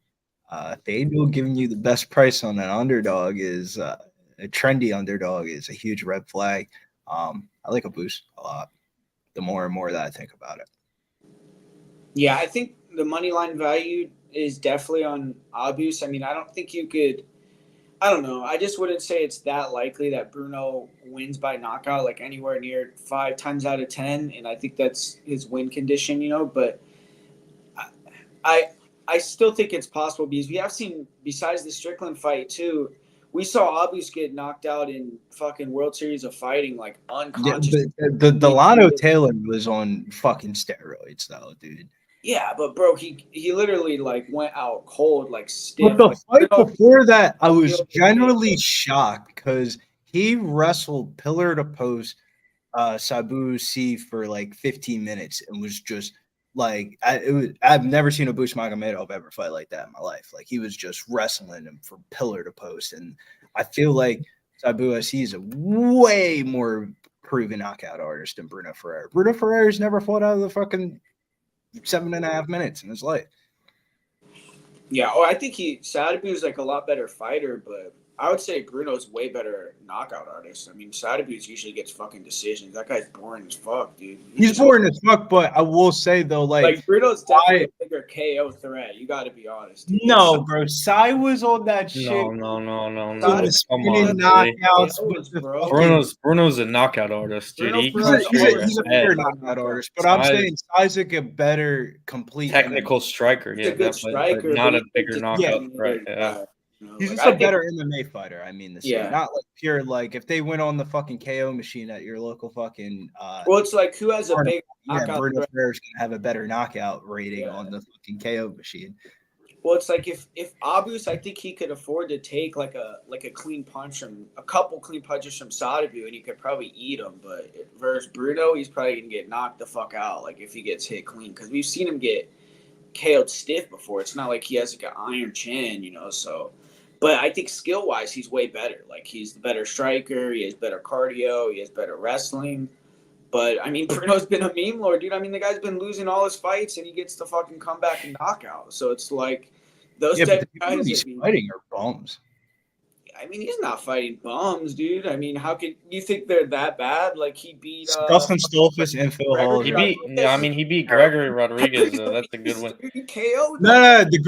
giving you the best price on an underdog is a trendy underdog is a huge red flag. I like Abus a lot. The more and more that I think about it. Yeah, I think the money line value is definitely on Abus. I mean, I don't think you could. I don't know. I just wouldn't say it's that likely that Bruno wins by knockout, like anywhere near 5 times out of 10. And I think that's his win condition, But I still think it's possible because we have seen, besides the Strickland fight too, we saw Abus get knocked out in fucking World Series of Fighting, like unconscious. Yeah, the Delano Taylor was on fucking steroids, though, dude. Yeah, but bro, he literally like went out cold, like But stiff. the fight before that, I was generally shocked because he wrestled pillar to post Sabu C for like 15 minutes and was just like I've never seen Abus Magomedov ever fight like that in my life. Like he was just wrestling him from pillar to post, and I feel like Sabu SC is a way more proven knockout artist than Bruno Ferreira. Bruno Ferreira's never fought out of the fucking 7.5 minutes in his life. Yeah, I think Sadabu is like a lot better fighter, but I would say Bruno's way better knockout artist. I mean, Sadabu usually gets fucking decisions. That guy's boring as fuck, dude. He's boring as fuck, but I will say though, like Bruno's definitely a bigger KO threat. You got to be honest. Dude. No, bro. Sai was on that shit. No. Come on, knockouts. Bruno's a knockout artist, dude. He's a better knockout artist, but I'm saying Sai's like a better complete technical striker. Yeah, a good striker, but not a bigger knockout. Right? Yeah. He's just a better MMA fighter. I mean, not like pure like if they went on the fucking KO machine at your local fucking. Well, it's like who has a big knockout. Bruno Ferreira's gonna have a better knockout rating on the fucking KO machine. Well, it's like if Abus, I think he could afford to take like a clean punch from a couple clean punches from Sadabu, and he could probably eat him. But versus Bruno, he's probably gonna get knocked the fuck out. Like if he gets hit clean, because we've seen him get KO'd stiff before. It's not like he has like an iron chin, So. But I think skill-wise, he's way better. Like, he's the better striker. He has better cardio. He has better wrestling. But, I mean, Bruno's been a meme lord, dude. I mean, the guy's been losing all his fights, and he gets to fucking come back and knockout. So it's like those type of guys. He's fighting are bums. I mean, he's not fighting bums, dude. I mean, how could you think they're that bad? Like he beat Dustin Stolfus and Phil Hall. He beat Gregory Rodriguez. That's a good one. KO. No, the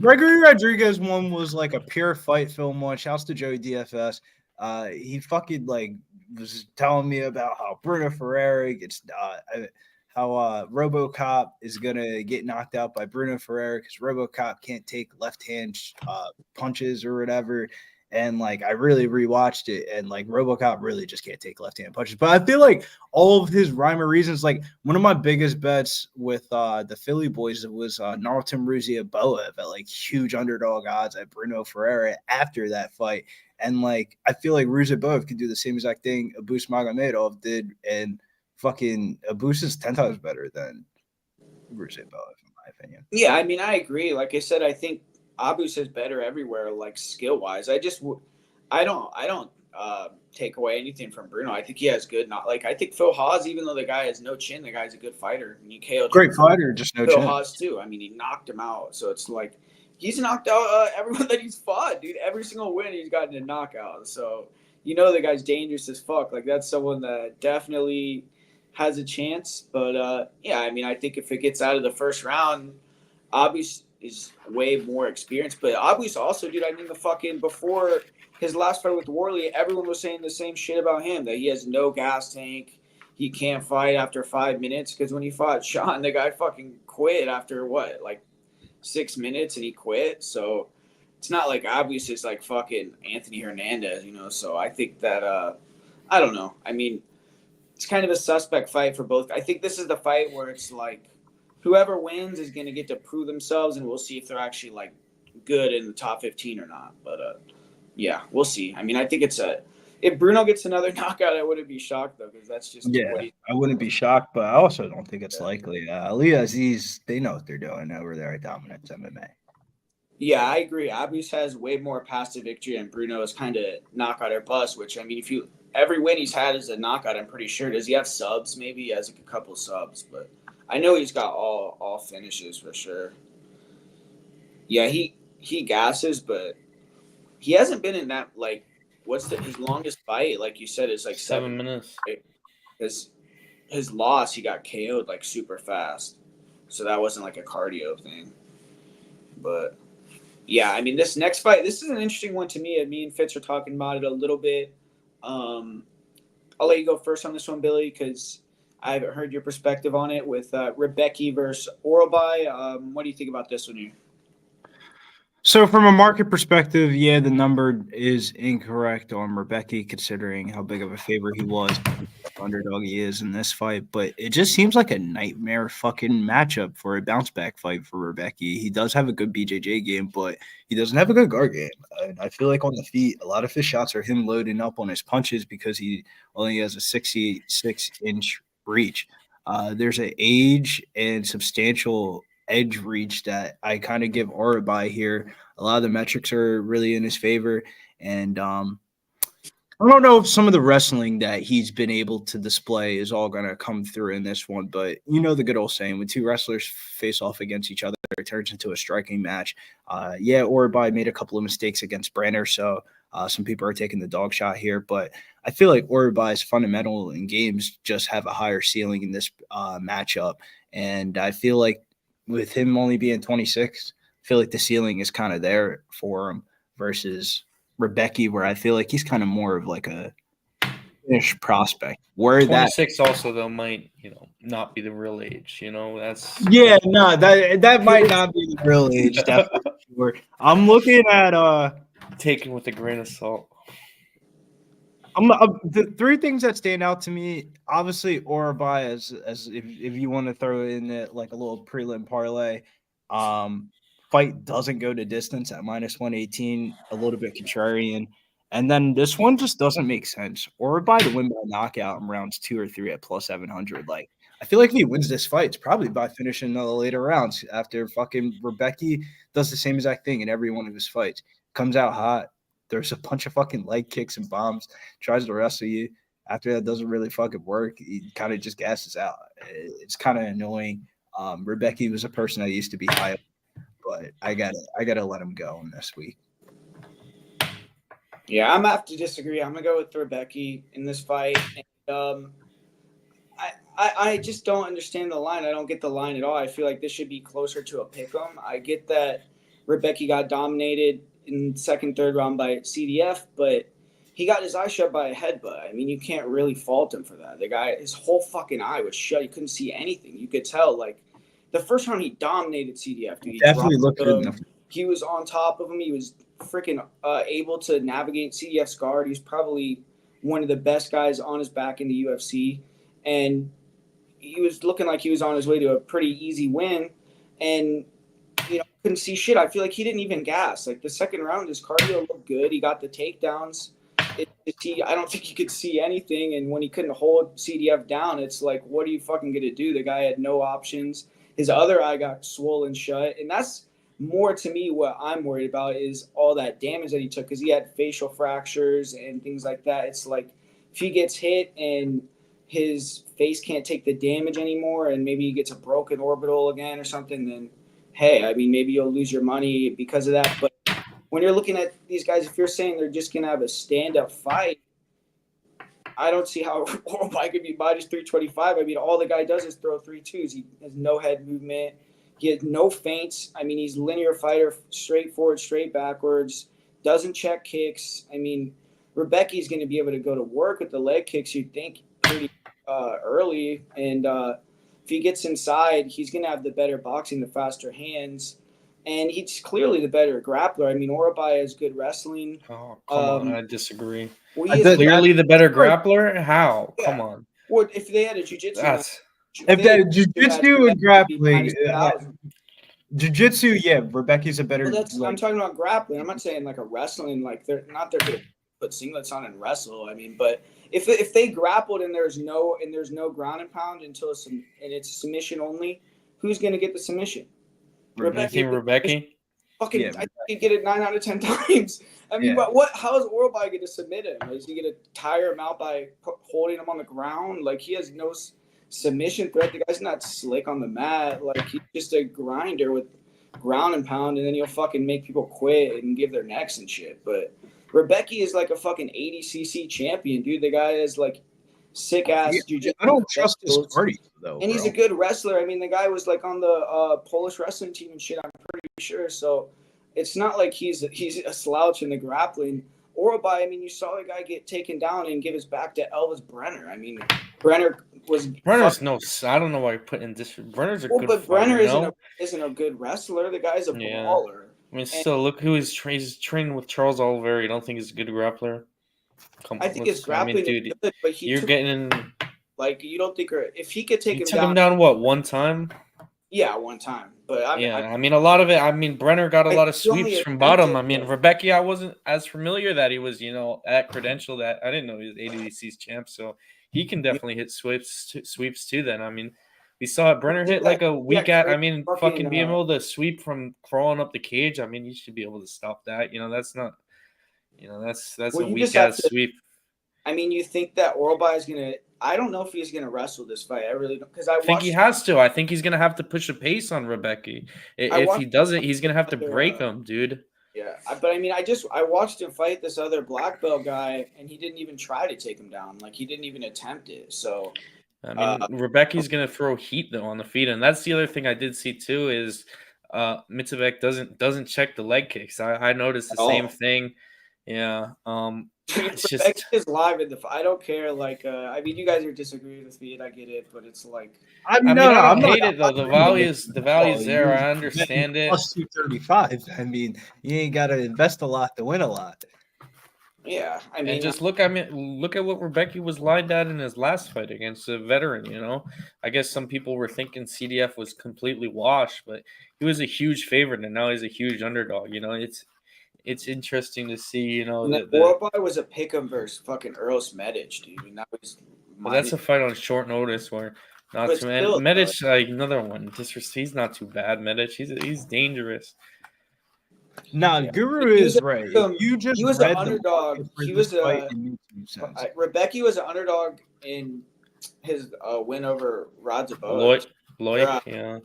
Gregory Rodriguez one was like a pure fight film one. Shouts to Joey DFS. He fucking like was telling me about how Bruno Ferreira gets how RoboCop is gonna get knocked out by Bruno Ferreira because RoboCop can't take left hand punches or whatever. And like I really rewatched it, and like RoboCop really just can't take left hand punches. But I feel like all of his rhyme or reasons, like one of my biggest bets with the Philly boys was Naruto Ruzia Boa at like huge underdog odds at Bruno Ferreira after that fight. And like I feel like Ruzia Boa could do the same exact thing Abus Magomedov did, and fucking Abus is 10 times better than Bruce Abel, in my opinion. Yeah, I mean, I agree. Like I said, I think Abus is better everywhere, like skill wise. I don't take away anything from Bruno. I think he has good. Not like I think Phil Haas, even though the guy has no chin, the guy's a good fighter. And he KO'd Great fighter, just no Phil chin. Haas too. I mean, he knocked him out. So it's like he's knocked out everyone that he's fought, dude. Every single win he's gotten a knockout. So the guy's dangerous as fuck. Like that's someone that definitely has a chance. But yeah, I mean, I think if it gets out of the first round, Abus is way more experienced. But Abus also, dude, I mean, the fucking before his last fight with Worley, everyone was saying the same shit about him, that he has no gas tank. He can't fight after 5 minutes because when he fought Sean, the guy fucking quit after what, like 6 minutes, and he quit. So it's not like Abus is like fucking Anthony Hernandez, So I think that I don't know. I mean, it's kind of a suspect fight for both. I think this is the fight where it's like whoever wins is going to get to prove themselves, and we'll see if they're actually like good in the top 15 or not. But yeah, we'll see. I mean, I think if Bruno gets another knockout, I wouldn't be shocked though, because that's just I wouldn't be shocked, but I also don't think it's likely. Ali Aziz, they know what they're doing over there at Dominance MMA. Yeah, I agree. Abus has way more path to victory, and Bruno is kind of knockout or bust. Which I mean, every win he's had is a knockout, I'm pretty sure. Does he have subs? Maybe he has like a couple subs, but I know he's got all finishes for sure. Yeah, he gasses, but he hasn't been in that like his longest fight, like you said, is like 7 minutes. Right? His loss, he got KO'd like super fast, so that wasn't like a cardio thing. But yeah, I mean, this next fight, this is an interesting one to me. Me and Fitz are talking about it a little bit. I'll let you go first on this one, Billy, because I haven't heard your perspective on it with Rebecky versus Orabi. What do you think about this one here? So from a market perspective, yeah, the number is incorrect on Rebecky, considering how big of a favorite he was, underdog he is in this fight. But it just seems like a nightmare fucking matchup for a bounce back fight for Rebecky. He does have a good BJJ game, but he doesn't have a good guard game. And I feel like on the feet, a lot of his shots are him loading up on his punches because he only has a 66-inch reach. There's an age and substantial edge reach that I kind of give Orabi here. A lot of the metrics are really in his favor. And I don't know if some of the wrestling that he's been able to display is all going to come through in this one. But the good old saying, when two wrestlers face off against each other, it turns into a striking match. Yeah, Orabi made a couple of mistakes against Brenner, so some people are taking the dog shot here. But I feel like Orabi's fundamental in games just have a higher ceiling in this matchup. And I feel like with him only being 26, I feel like the ceiling is kind of there for him versus Rebecky, where I feel like he's kind of more of like a finished prospect. Where 26 also though might not be the real age. That's that might not be the real age. Definitely. I'm looking at taken with a grain of salt. The three things that stand out to me, obviously Orabi, as if you want to throw in it like a little prelim parlay, fight doesn't go to distance at -118, a little bit contrarian. And then this one just doesn't make sense. Orabi to win by knockout in rounds 2 or 3 at +700. Like, I feel like if he wins this fight, it's probably by finishing the later rounds after fucking Rebecky does the same exact thing in every one of his fights. Comes out hot. There's a bunch of fucking leg kicks and bombs, tries to wrestle you. After that doesn't really fucking work. He kind of just gasses out. It's kind of annoying. Rebecky was a person I used to be high, but I gotta let him go in this week. Yeah, I'm gonna have to disagree. I'm gonna go with Rebecky in this fight. And, I just don't understand the line. I don't get the line at all. I feel like this should be closer to a pick'em. I get that Rebecky got dominated in second, third round by CDF, but he got his eye shut by a headbutt. I mean, you can't really fault him for that. The guy, his whole fucking eye was shut. You couldn't see anything. You could tell, like, the first round he dominated CDF. Dude. He definitely looked good. He was on top of him. He was freaking able to navigate CDF's guard. He's probably one of the best guys on his back in the UFC. And he was looking like he was on his way to a pretty easy win. And couldn't see shit. I feel like he didn't even gas. Like the second round, his cardio looked good. He got the takedowns. I don't think he could see anything. And when he couldn't hold CDF down, it's like, what are you fucking gonna do? The guy had no options. His other eye got swollen shut, and that's more to me what I'm worried about is all that damage that he took because he had facial fractures and things like that. It's like if he gets hit and his face can't take the damage anymore, and maybe he gets a broken orbital again or something, then hey, I mean, maybe you'll lose your money because of that. But when you're looking at these guys, if you're saying they're just gonna have a stand-up fight, I don't see how Orabi could be minus 325. I mean, all the guy does is throw 3-2s. He has no head movement. He has no feints. I mean, he's a linear fighter, straight forward, straight backwards, doesn't check kicks. I mean, Rebecky's going to be able to go to work with the leg kicks, you'd think, pretty early. And if he gets inside, he's going to have the better boxing, the faster hands. And he's clearly the better grappler. I mean, Orabi has good wrestling. Oh, come on. I disagree. Well, Clearly the better grappler? How? Yeah. Come on. Well, if they had a jiu-jitsu match, if that jiu-jitsu and grappling, jiu-jitsu, yeah, Rebecky's a better. Well, I'm talking about grappling. I'm not saying like a wrestling, like they're going to put singlets on and wrestle. I mean, but if they grappled and there's no ground and pound until it's submission only, who's going to get the submission? Rebecky? Fucking, yeah, I think he'd get it 9 out of 10 times. I mean, but how is Orabi going to submit him? Is he going to tire him out by holding him on the ground? Like, he has no submission threat. The guy's not slick on the mat. Like, he's just a grinder with ground and pound, and then he'll fucking make people quit and give their necks and shit. But Rebecky is like a fucking 80cc champion, dude. The guy is like sick ass jiu-jitsu. I don't trust his cardio though. And he's a good wrestler. I mean, the guy was like on the Polish wrestling team and shit, I'm pretty sure. So it's not like he's a slouch in the grappling. Orabi, I mean, you saw the guy get taken down and give his back to Elvis Brenner. I mean, Brenner's no. I don't know why you're putting this. Brenner's a good. But Brenner isn't a good wrestler. The guy's a baller. I mean, still look who he's training with Charles Oliveira. You don't think he's a good grappler? I think his grappling is good, but you're getting like you don't think if he could take him down what, one time? Yeah, one time. But I mean, a lot of it. I mean, Brenner got a lot of sweeps from bottom. I mean, Rebecky, I wasn't as familiar that he was, at credential that I didn't know he was ADC's champ. So he can definitely hit sweeps too. Then I mean, we saw Brenner hit like a weak at. I mean, fucking being able to sweep from crawling up the cage. I mean, you should be able to stop that. That's not. That's a weak ass sweep. I mean, you think that Orabi is gonna? I don't know if he's gonna wrestle this fight. I really don't, because I think he has to. I think he's gonna have to push a pace on Rebecky. If he doesn't, he's gonna have to break him, dude. Yeah, but I mean, I watched him fight this other black belt guy, and he didn't even try to take him down. Like, he didn't even attempt it. So, I mean, Rebecky's gonna throw heat though on the feet, and that's the other thing I did see too is Mitzvek doesn't check the leg kicks. I noticed the same thing. Yeah. It's just is live in the. I don't care. Like, I mean, you guys are disagreeing with me, and I get it, but it's like. I don't hate it though. The value's there. I understand it. Plus 235. I mean, you ain't got to invest a lot to win a lot. Yeah, I mean, and just look at what Rebecky was lined at in his last fight against a veteran. I guess some people were thinking CDF was completely washed, but he was a huge favorite, and now he's a huge underdog. It's interesting to see, Orabi was a pick'em versus fucking Earls Medic, dude. And that was that's a fight on short notice where not too many. Medic, another one. He's not too bad. Medic, he's dangerous. Nah, Guru is right. He was an underdog. Rebecky was an underdog in his win over Radzabov. Lloyd, yeah.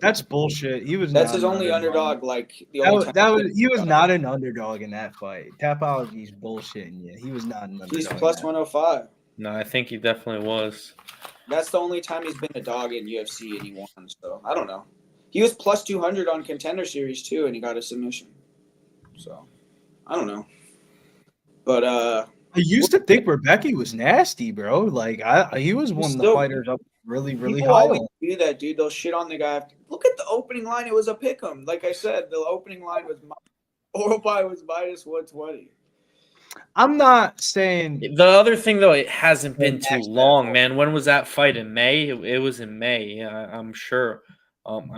That's bullshit. That's his only underdog. Like he was not an underdog in that fight. Tapology's bullshitting you. He was not an underdog. He's plus 105. No, I think he definitely was. That's the only time he's been a dog in UFC and he won. So I don't know. He was plus 200 on Contender Series too, and he got a submission. So I don't know. But I used to think Rebecky was nasty, bro. Like he was one of the fighters up really high. Always do that, dude. They'll shit on the guy. Look at the opening line. It was a pick'em. Like I said, the opening line was Orabi was minus 120. I'm not saying the other thing though. It hasn't been too long, man. When was that fight in May? It was in May. Yeah, I'm sure. I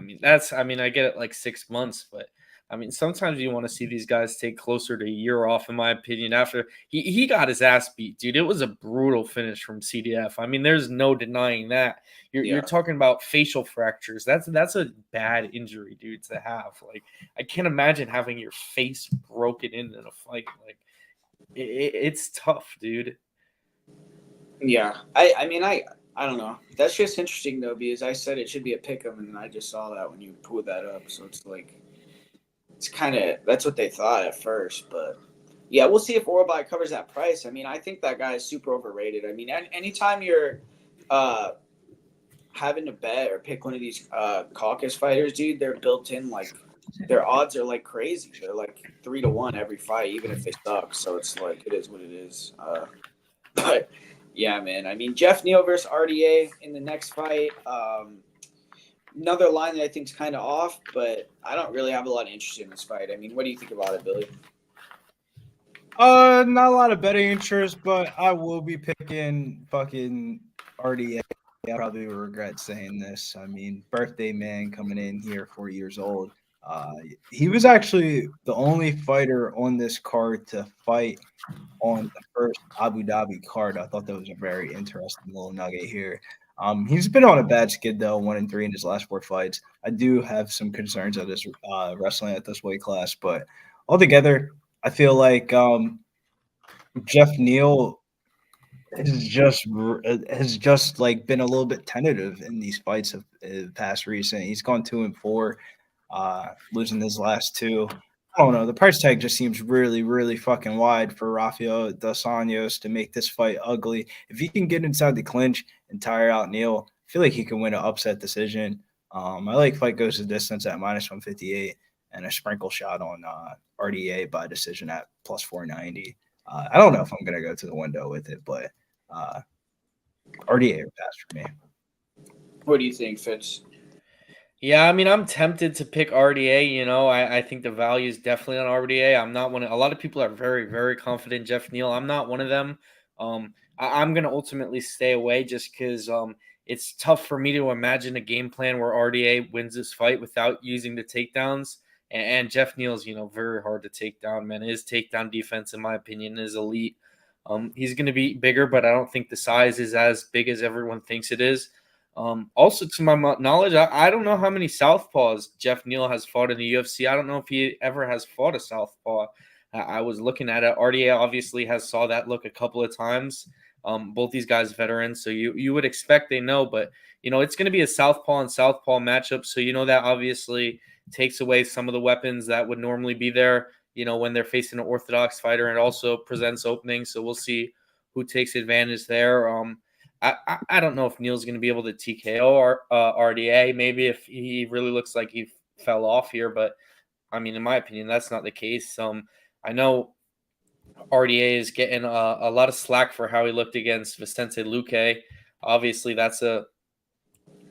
get it like 6 months, but I mean, sometimes you want to see these guys take closer to a year off, in my opinion. After he got his ass beat, dude. It was a brutal finish from CDF. I mean, there's no denying that. You're talking about facial fractures. That's a bad injury, dude, to have. Like, I can't imagine having your face broken in a fight. Like, it's tough, dude. Yeah, I don't know. That's just interesting though, because I said it should be a pick'em, and I just saw that when you pulled that up. So it's like it's kind of that's what they thought at first, but yeah, we'll see if Orabi covers that price. I mean, I think that guy is super overrated. I mean, anytime you're uh, having to bet or pick one of these caucus fighters, dude, they're built in like their odds are like crazy. They're like 3-1 every fight, even if they suck. So it's like it is what it is. But yeah, man. I mean, Jeff Neal versus RDA in the next fight. Another line that I think is kind of off, but I don't really have a lot of interest in this fight. I mean, what do you think about it, Billy? Not a lot of betting interest, but I will be picking fucking RDA. I probably will regret saying this. I mean, birthday man coming in here, 40 years old. He was actually the only fighter on this card to fight on the first Abu Dhabi card. I thought that was a very interesting little nugget here. He's been on a bad skid though, 1-3 in his last 4 fights. I do have some concerns at his wrestling at this weight class, but altogether, I feel like Jeff Neal has just like been a little bit tentative in these fights of past recent. He's gone 2-4, losing his last 2. I don't know. The price tag just seems really, really fucking wide for Rafael dos Anjos to make this fight ugly. If he can get inside the clinch and tire out Neal, I feel like he can win an upset decision. I like fight goes the distance at -158 and a sprinkle shot on RDA by decision at +490. I don't know if I'm going to go to the window with it, but RDA or pass for me. What do you think, Fitz? Yeah, I mean, I'm tempted to pick RDA. You know, I think the value is definitely on RDA. I'm not one of, a lot of people are very, very confident Jeff Neal. I'm not one of them. I'm going to ultimately stay away just because it's tough for me to imagine a game plan where RDA wins this fight without using the takedowns. And Jeff Neal's, you know, very hard to take down, man. His takedown defense, in my opinion, is elite. He's going to be bigger, but I don't think the size is as big as everyone thinks it is. Also, to my knowledge, I don't know how many southpaws Jeff Neal has fought in the UFC. I don't know if he ever has fought a southpaw. I was looking at it. RDA obviously has saw that look a couple of times. Both these guys veterans, so you would expect they know, but you know it's going to be a southpaw and southpaw matchup. So you know that obviously takes away some of the weapons that would normally be there. You know when they're facing an orthodox fighter, and also presents openings. So we'll see who takes advantage there. I don't know if Neal's going to be able to TKO RDA. Maybe if he really looks like he fell off here, but I mean, in my opinion, that's not the case. I know RDA is getting a lot of slack for how he looked against Vicente Luque. Obviously, that's a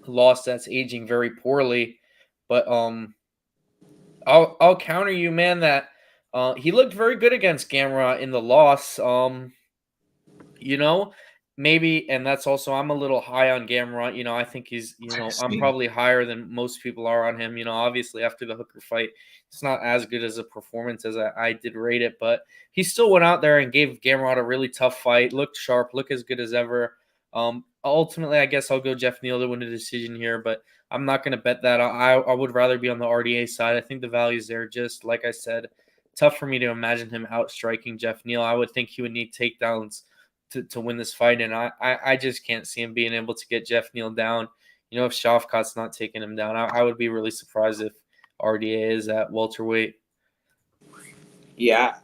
loss that's aging very poorly, but I'll counter you, man. That he looked very good against Gamrot in the loss. You know, maybe, and that's also I'm a little high on Gamrot. You know, I think he's, you know, I'm probably higher than most people are on him. You know, obviously after the Hooker fight, it's not as good as a performance as I did rate it, but he still went out there and gave Gamrot a really tough fight. Looked sharp, looked as good as ever. Ultimately, I guess I'll go Jeff Neal to win the decision here, but I'm not going to bet that. I would rather be on the RDA side. I think the value's there. Just like I said, tough for me to imagine him outstriking Jeff Neal. I would think he would need takedowns to win this fight, and I just can't see him being able to get Jeff Neal down. You know, if Shavkat's not taking him down, I would be really surprised if RDA is at welterweight. Yeah,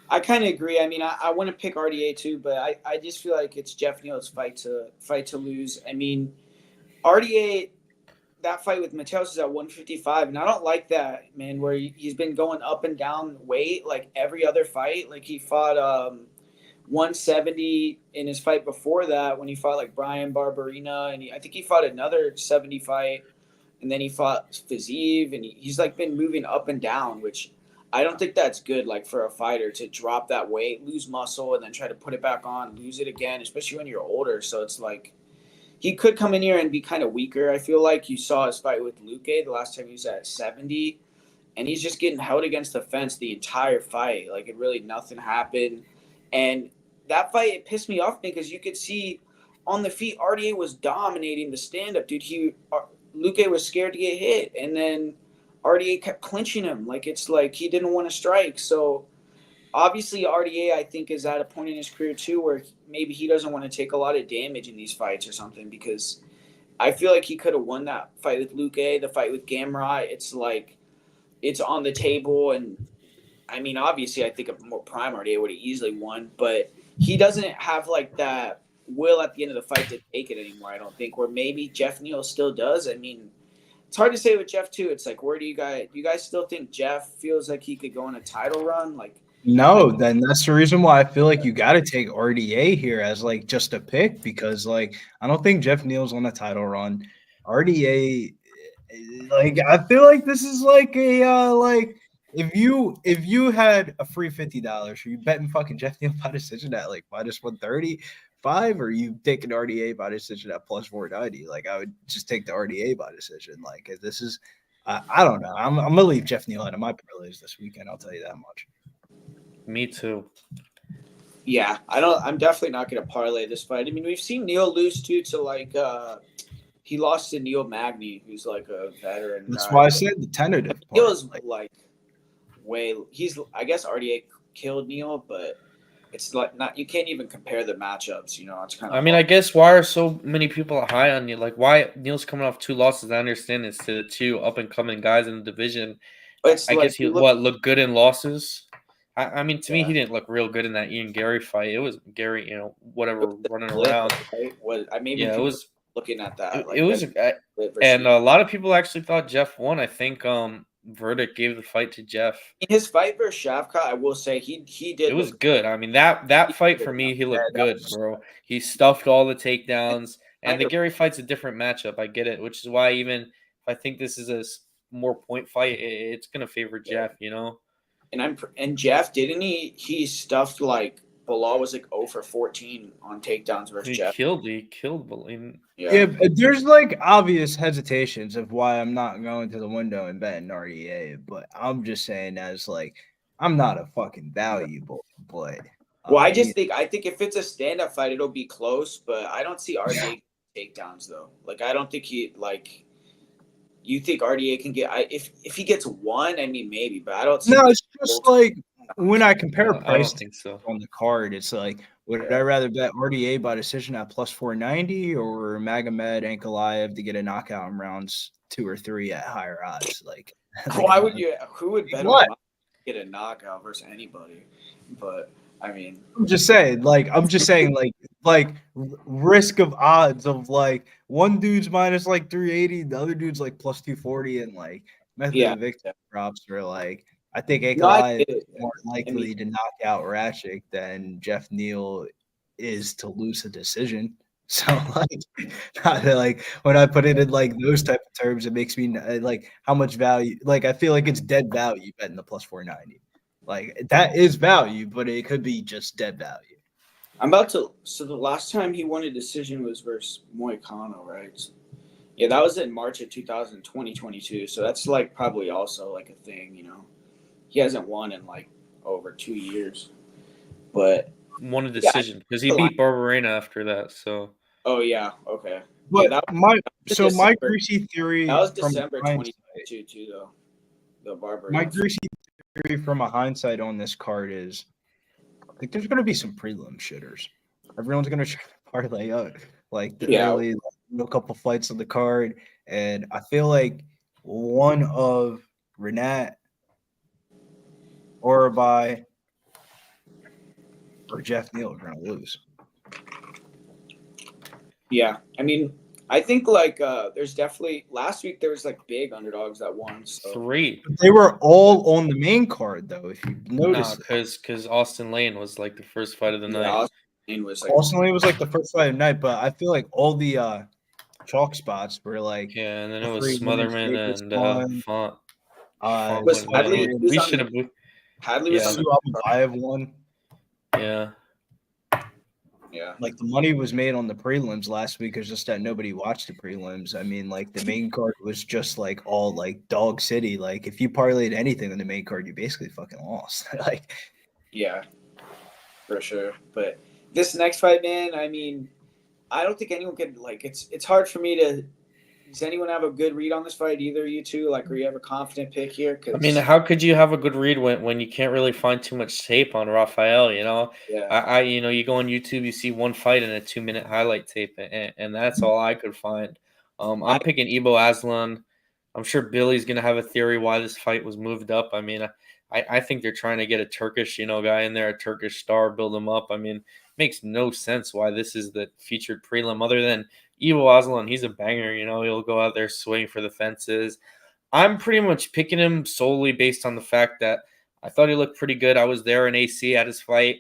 I kind of agree. I mean, I want to pick RDA too, but I just feel like it's Jeff Neal's fight to lose. I mean, RDA, that fight with Mateos is at 155, and I don't like that, man, where he's been going up and down weight like every other fight. Like he fought 170 in his fight before that when he fought like Brian Barberina, and I think he fought another 70 fight, and then he fought Khizriev, and he's like been moving up and down, which I don't think that's good, like for a fighter to drop that weight, lose muscle, and then try to put it back on, lose it again, especially when you're older. So it's like he could come in here and be kind of weaker. I feel like you saw his fight with Luque the last time he was at 70, and he's just getting held against the fence the entire fight. Like, nothing happened. And that fight, it pissed me off because you could see on the feet, RDA was dominating the stand-up, dude. Luque was scared to get hit, and then RDA kept clinching him. Like, it's like he didn't want to strike. So obviously RDA, I think, is at a point in his career too where maybe he doesn't want to take a lot of damage in these fights or something, because I feel like he could have won that fight with Luque, the fight with Gamrot. It's like it's on the table, and I mean, obviously, I think a more prime RDA would have easily won, but he doesn't have like that will at the end of the fight to take it anymore. I don't think. Where maybe Jeff Neal still does. I mean, it's hard to say with Jeff too. It's like, where do you guys still think Jeff feels like he could go on a title run? Like, no, then that's the reason why I feel like you got to take RDA here as like just a pick, because like I don't think Jeff Neal's on a title run. RDA, like I feel like this is like a like if you had a free $50, are you betting fucking Jeff Neal by decision at like -135, or you taking RDA by decision at +490? Like I would just take the RDA by decision. Like this is, I don't know. I'm gonna leave Jeff Neal out of my parlays this weekend. I'll tell you that much. Me too. Yeah, I'm definitely not going to parlay this fight. I mean, we've seen Neal lose too to like he lost to Neil Magny, who's like a veteran. That's why I said the tentative. Neal's like way. I guess RDA killed Neal, but it's like not. You can't even compare the matchups. It's kind of. I mean, I guess why are so many people high on Neal? Like, why Neal's coming off 2 losses? I understand it's to the 2 up and coming guys in the division. I guess he looked good in losses. I mean, to me, he didn't look real good in that Ian Gary fight. It was Gary, whatever, running around. Right? It was looking at that. It was, and a lot of people actually thought Jeff won. I think Verdict gave the fight to Jeff. His fight versus Shavkat, I will say he did. It was good. I mean, that fight for me, he looked good, bro. He stuffed all the takedowns, and the Gary fight's a different matchup. I get it, which is why even if I think this is a more point fight, it's gonna favor Jeff, And Jeff, didn't he stuffed like Bilal was like 0 for 14 on takedowns versus Jeff. He killed Bilal. Yeah, there's like obvious hesitations of why I'm not going to the window and betting RDA, but I'm just saying as like I'm not a fucking valuable, but I think if it's a stand-up fight, it'll be close, but I don't see RDA takedowns though. Like I don't think he like. You think RDA can get if he gets one? I mean, maybe, but I don't. No, it's just like when I compare price I don't think so. on the card, it's like would I rather bet RDA by decision at +490 or Magomed Ankalaev to get a knockout in rounds 2 or 3 at higher odds? Like, why would you? Who would bet on get a knockout versus anybody? But I mean, I'm just saying, like risk of odds of like one dude's minus like 380, the other dude's like +240, and like method of victory props are like I think Ankalaev is more likely to knock out Rakic than Jeff Neal is to lose a decision. So like when I put it in like those type of terms, it makes me like how much value. Like I feel like it's dead value betting the +490. Like that is value, but it could be just dead value. So the last time he won a decision was versus Moicano, right? Yeah, that was in March of 2022. So that's like probably also like a thing, He hasn't won in like over 2 years, but won a decision because he beat Barberena after that. So. Oh yeah, okay. But yeah, my greasy theory that was December 2022 too, though. The Barberena. My greasy theory from a hindsight on this card is, like, there's going to be some prelim shitters. Everyone's going to try to parlay out like the early a couple fights on the card, and I feel like one of Renat, Orabi, or Jeff Neal are going to lose. Yeah, I mean, I think like there's definitely last week there was like big underdogs that won. So. 3. They were all on the main card though. If you noticed, because Austin Lane was like the first fight of the night. Austin Lane was like the first fight of the night, but I feel like all the chalk spots were like and then it was Smotherman and Font. Was Hadley? We should have. Hadley was I have one. Yeah. Yeah. Like, the money was made on the prelims last week. It's just that nobody watched the prelims. I mean, like, the main card was just, like, all, like, dog city. Like, if you parlayed anything on the main card, you basically fucking lost. Like, Yeah, for sure. But this next fight, man, I mean, I don't think anyone can, like, it's hard for me to. Does anyone have a good read on this fight? Either you two, like, or you have a confident pick here? I mean, Because how could you have a good read when you can't really find too much tape on Rafael? yeah, You go on YouTube, you see one fight and a 2-minute highlight tape, and that's all I could find. I I'm picking Ibo Aslan. I'm sure Billy's gonna have a theory why this fight was moved up. I mean, I think they're trying to get a Turkish, guy in there, a Turkish star, build him up. I mean, makes no sense why this is the featured prelim other than Ibo Aslan. He's a banger, he'll go out there swing for the fences. I'm pretty much picking him solely based on the fact that I thought he looked pretty good. I was there in AC at his fight.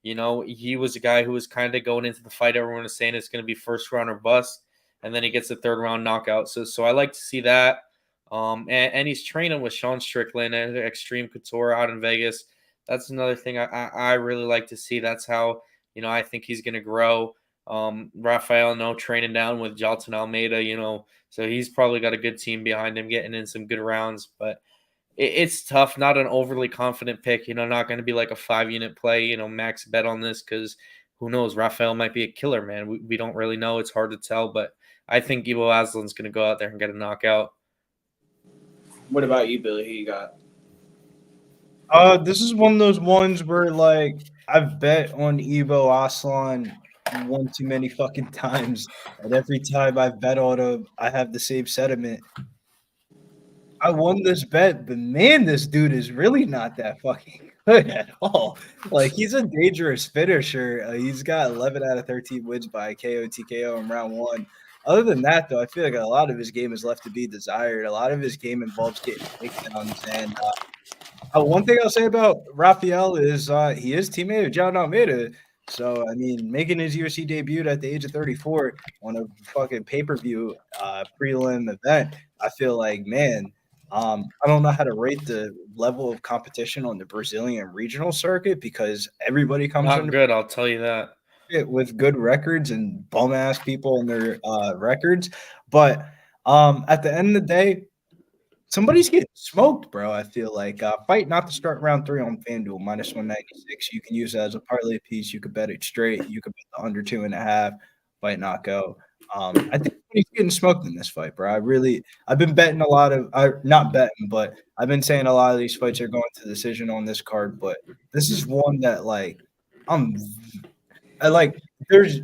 He was a guy who was kind of going into the fight. Everyone was saying it's going to be first round or bust, and then he gets a third round knockout. So I like to see that. And he's training with Sean Strickland and Extreme Couture out in Vegas. That's another thing I really like to see. That's how I think he's going to grow. Rafael, no, training down with Jalton Almeida, so he's probably got a good team behind him, getting in some good rounds. But it's tough. Not an overly confident pick. Not going to be like a 5-unit play. Max bet on this because who knows? Rafael might be a killer, man. We don't really know. It's hard to tell. But I think Ibo Aslan's going to go out there and get a knockout. what about you, Billy? Who you got? this is one of those ones where, like, I've bet on Ibo Aslan one too many fucking times, and every time I bet on him, I have the same sentiment. I won this bet, but man, this dude is really not that fucking good at all. Like, he's a dangerous finisher. He's got 11 out of 13 wins by KO TKO in round one. Other than that, though, I feel like a lot of his game is left to be desired. A lot of his game involves getting takedowns. And one thing I'll say about Rafael is he is teammate of John Almeida. So, I mean, making his UFC debut at the age of 34 on a fucking pay-per-view prelim event, I feel like, man, I don't know how to rate the level of competition on the Brazilian regional circuit because everybody comes Not into good, I'll tell you that. it with good records and bum-ass people on their records. But at the end of the day, somebody's getting smoked, bro. I feel like fight not to start round 3 on FanDuel minus 196. You can use that as a parlay piece. You could bet it straight. You could bet the under 2.5. Fight not go. I think he's getting smoked in this fight, bro. I've been betting a lot of, not betting, but I've been saying a lot of these fights are going to decision on this card. But this is one that, like, there's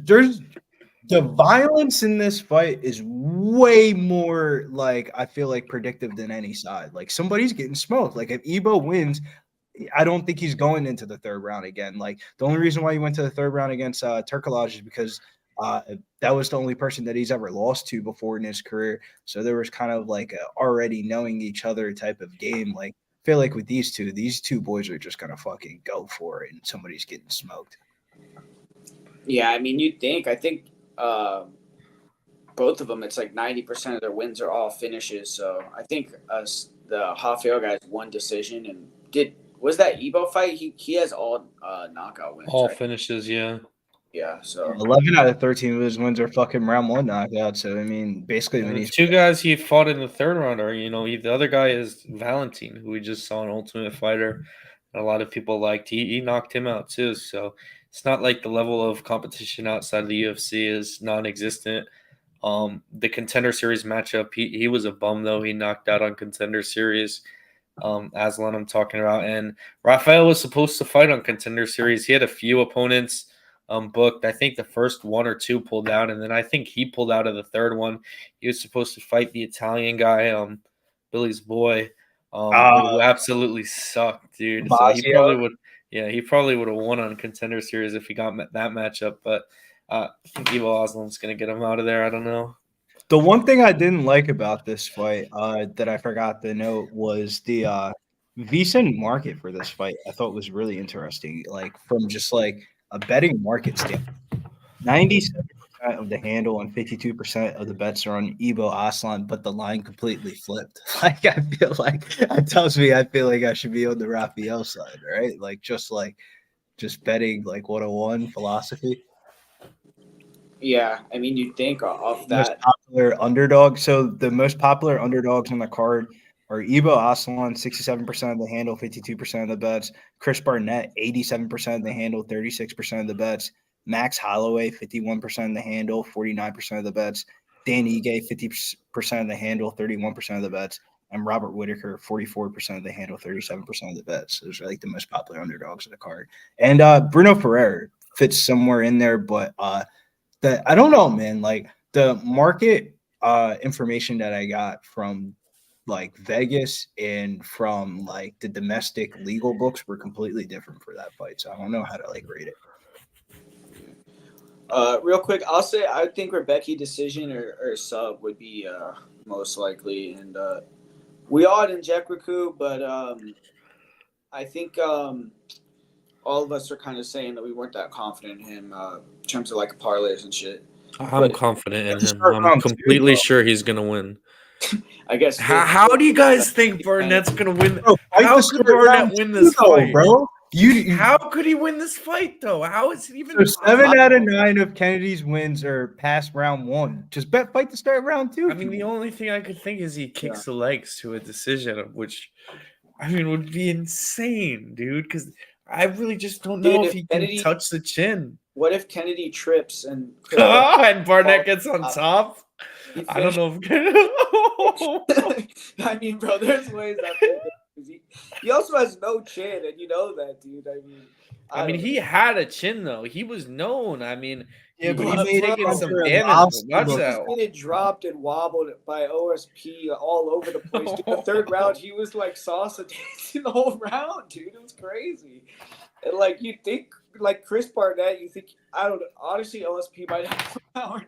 the violence in this fight is way more, like, I feel like, predictive than any side. Like, somebody's getting smoked. Like, if Ibo wins, I don't think he's going into the third round again. Like, the only reason why he went to the third round against Turkalaj is because that was the only person that he's ever lost to before in his career. So there was kind of like a already knowing each other type of game. Like, I feel like with these two boys are just gonna fucking go for it, and somebody's getting smoked. Yeah, I mean, you'd think. I think both of them, it's like 90% of their wins are all finishes. So I think the Rafael guys one decision and was that Ibo fight? He has all knockout wins. All right? finishes, yeah. Yeah. So 11 out of 13 of his wins are fucking round 1 knockouts. So, I mean, basically, And when the he's two guys he fought in the third round are, the other guy is Valentin, who we just saw an Ultimate Fighter. A lot of people liked. He knocked him out too. So it's not like the level of competition outside of the UFC is non-existent. The Contender Series matchup, he was a bum though. He knocked out on Contender Series. Aslan I'm talking about, and Rafael was supposed to fight on Contender Series. He had a few opponents booked. I think the first 1 or 2 pulled out, and then I think he pulled out of the third one. He was supposed to fight the Italian guy, Billy's boy, who absolutely sucked, dude. So he probably would, he probably would have won on Contender Series if he got that matchup. But I think Ibo Aslan's gonna get him out of there. I don't know. The one thing I didn't like about this fight that I forgot to note was the VSiN market for this fight. I thought was really interesting. Like, from just like a betting market standpoint, 97% of the handle and 52% of the bets are on Ibo Aslan, but the line completely flipped. Like, I feel like that tells me I feel like I should be on the Rafael side, right? Like, just betting like 101 philosophy. Yeah, I mean, you'd think off Most that. popular underdog. So the most popular underdogs on the card are Ebo Aslan, 67% of the handle, 52% of the bets. Chris Barnett, 87% of the handle, 36% of the bets. Max Holloway, 51% of the handle, 49% of the bets. Dan Egay, 50% of the handle, 31% of the bets. And Robert Whittaker, 44% of the handle, 37% of the bets. Those are like the most popular underdogs of the card. And Bruno Ferreira fits somewhere in there, but that I don't know, man. Like the market information that I got from like Vegas and from like the domestic legal books were completely different for that fight. So I don't know how to like rate it. Real quick, I'll say I think Rebecky decision or sub would be most likely, and we all had Nzechukwu, but I think all of us are kind of saying that we weren't that confident in him in terms of like parlays and shit. I'm But confident in That's a him. start I'm round two, completely bro. sure he's gonna win. I guess How do you guys think Barnett's gonna win? Bro, fight How the could start Barnett round win two, this though, fight? bro. You How could he win this fight though? How is it even so 7 out of possible? 9 of Kennedy's wins are past round one. Just bet fight the start round two. I mean, the only thing I could think is he kicks the legs to a decision, which I mean would be insane, dude. Because I really just don't know Dude, if he can touch the chin. What if Kennedy trips and And Barnett gets on top? I don't know if I mean, bro, there's ways that he also has no chin, and you know that, dude. I mean, he had a chin though. He was known. I mean, Yeah, but he he was made taking it some under a damage. loss. Watch was that. getting dropped and wobbled by OSP all over the place. Dude, the third round, he was like salsa dancing the whole round, dude. It was crazy. And like you think, like Chris Barnett, you think I don't know. Honestly, OSP might have more power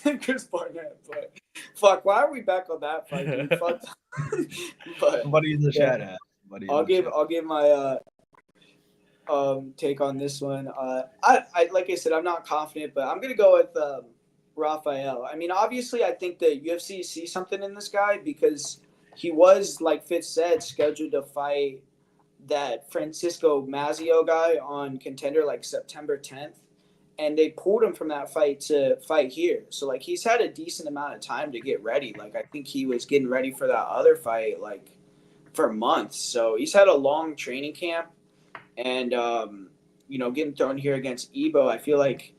than Chris Barnett, but fuck, why are we back on that fight, dude? Fuck. But Somebody in the chat has. I'll give my take on this one. I like I said, I'm not confident, but I'm gonna go with Rafael. I mean, obviously, I think the UFC sees something in this guy because he was, like Fitz said, scheduled to fight that Francisco Mazzio guy on Contender like September 10th, and they pulled him from that fight to fight here. So like he's had a decent amount of time to get ready. Like I think he was getting ready for that other fight like for months. So he's had a long training camp. And, getting thrown here against Ebo, I feel like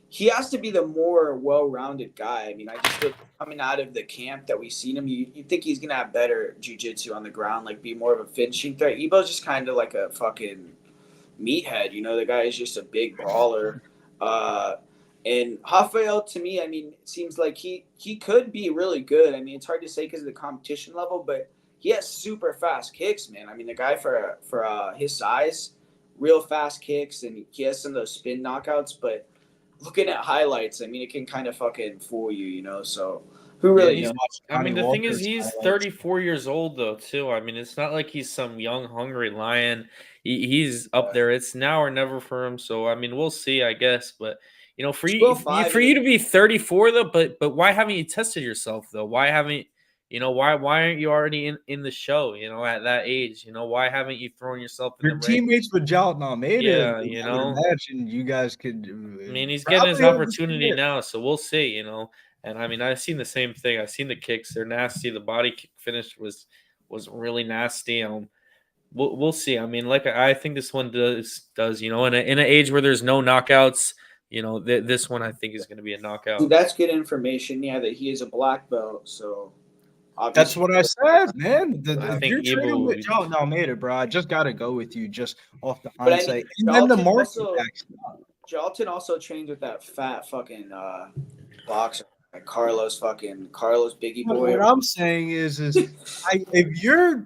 he has to be the more well-rounded guy. I mean, I just feel coming out of the camp that we've seen him, you think he's going to have better jiu-jitsu on the ground, like be more of a finishing threat. Ebo's just kind of like a fucking meathead. The guy is just a big brawler. And Rafael, to me, I mean, it seems like he could be really good. I mean, it's hard to say because of the competition level, but he has super fast kicks, man. I mean, the guy for his size, real fast kicks, and he has some of those spin knockouts. But looking at highlights, I mean, it can kind of fucking fool you, So who really knows? I mean, the thing is, he's 34 years old though, too. I mean, it's not like he's some young, hungry lion. He's up there. It's now or never for him. So I mean, we'll see, I guess. But for you to be 34 though, but why haven't you tested yourself though? Why haven't why aren't you already in the show? At that age, why haven't you thrown yourself in the ring? Teammates with Jalton Almeida. Yeah, I would imagine you guys could. I mean, he's getting his opportunity now, so we'll see. And I mean, I've seen the same thing. I've seen the kicks; they're nasty. The body kick finish was really nasty. We'll see. I mean, like I think this one does in an age where there's no knockouts. This one I think is going to be a knockout. Dude, that's good information. Yeah, that he is a black belt. So that's what I said, man. If you're training with Jalton Almeida, bro, I just got to go with you just off the hindsight. And then the market Jalton also trained with that fat fucking boxer. Like Carlos Biggie Boy. What I'm saying is if you're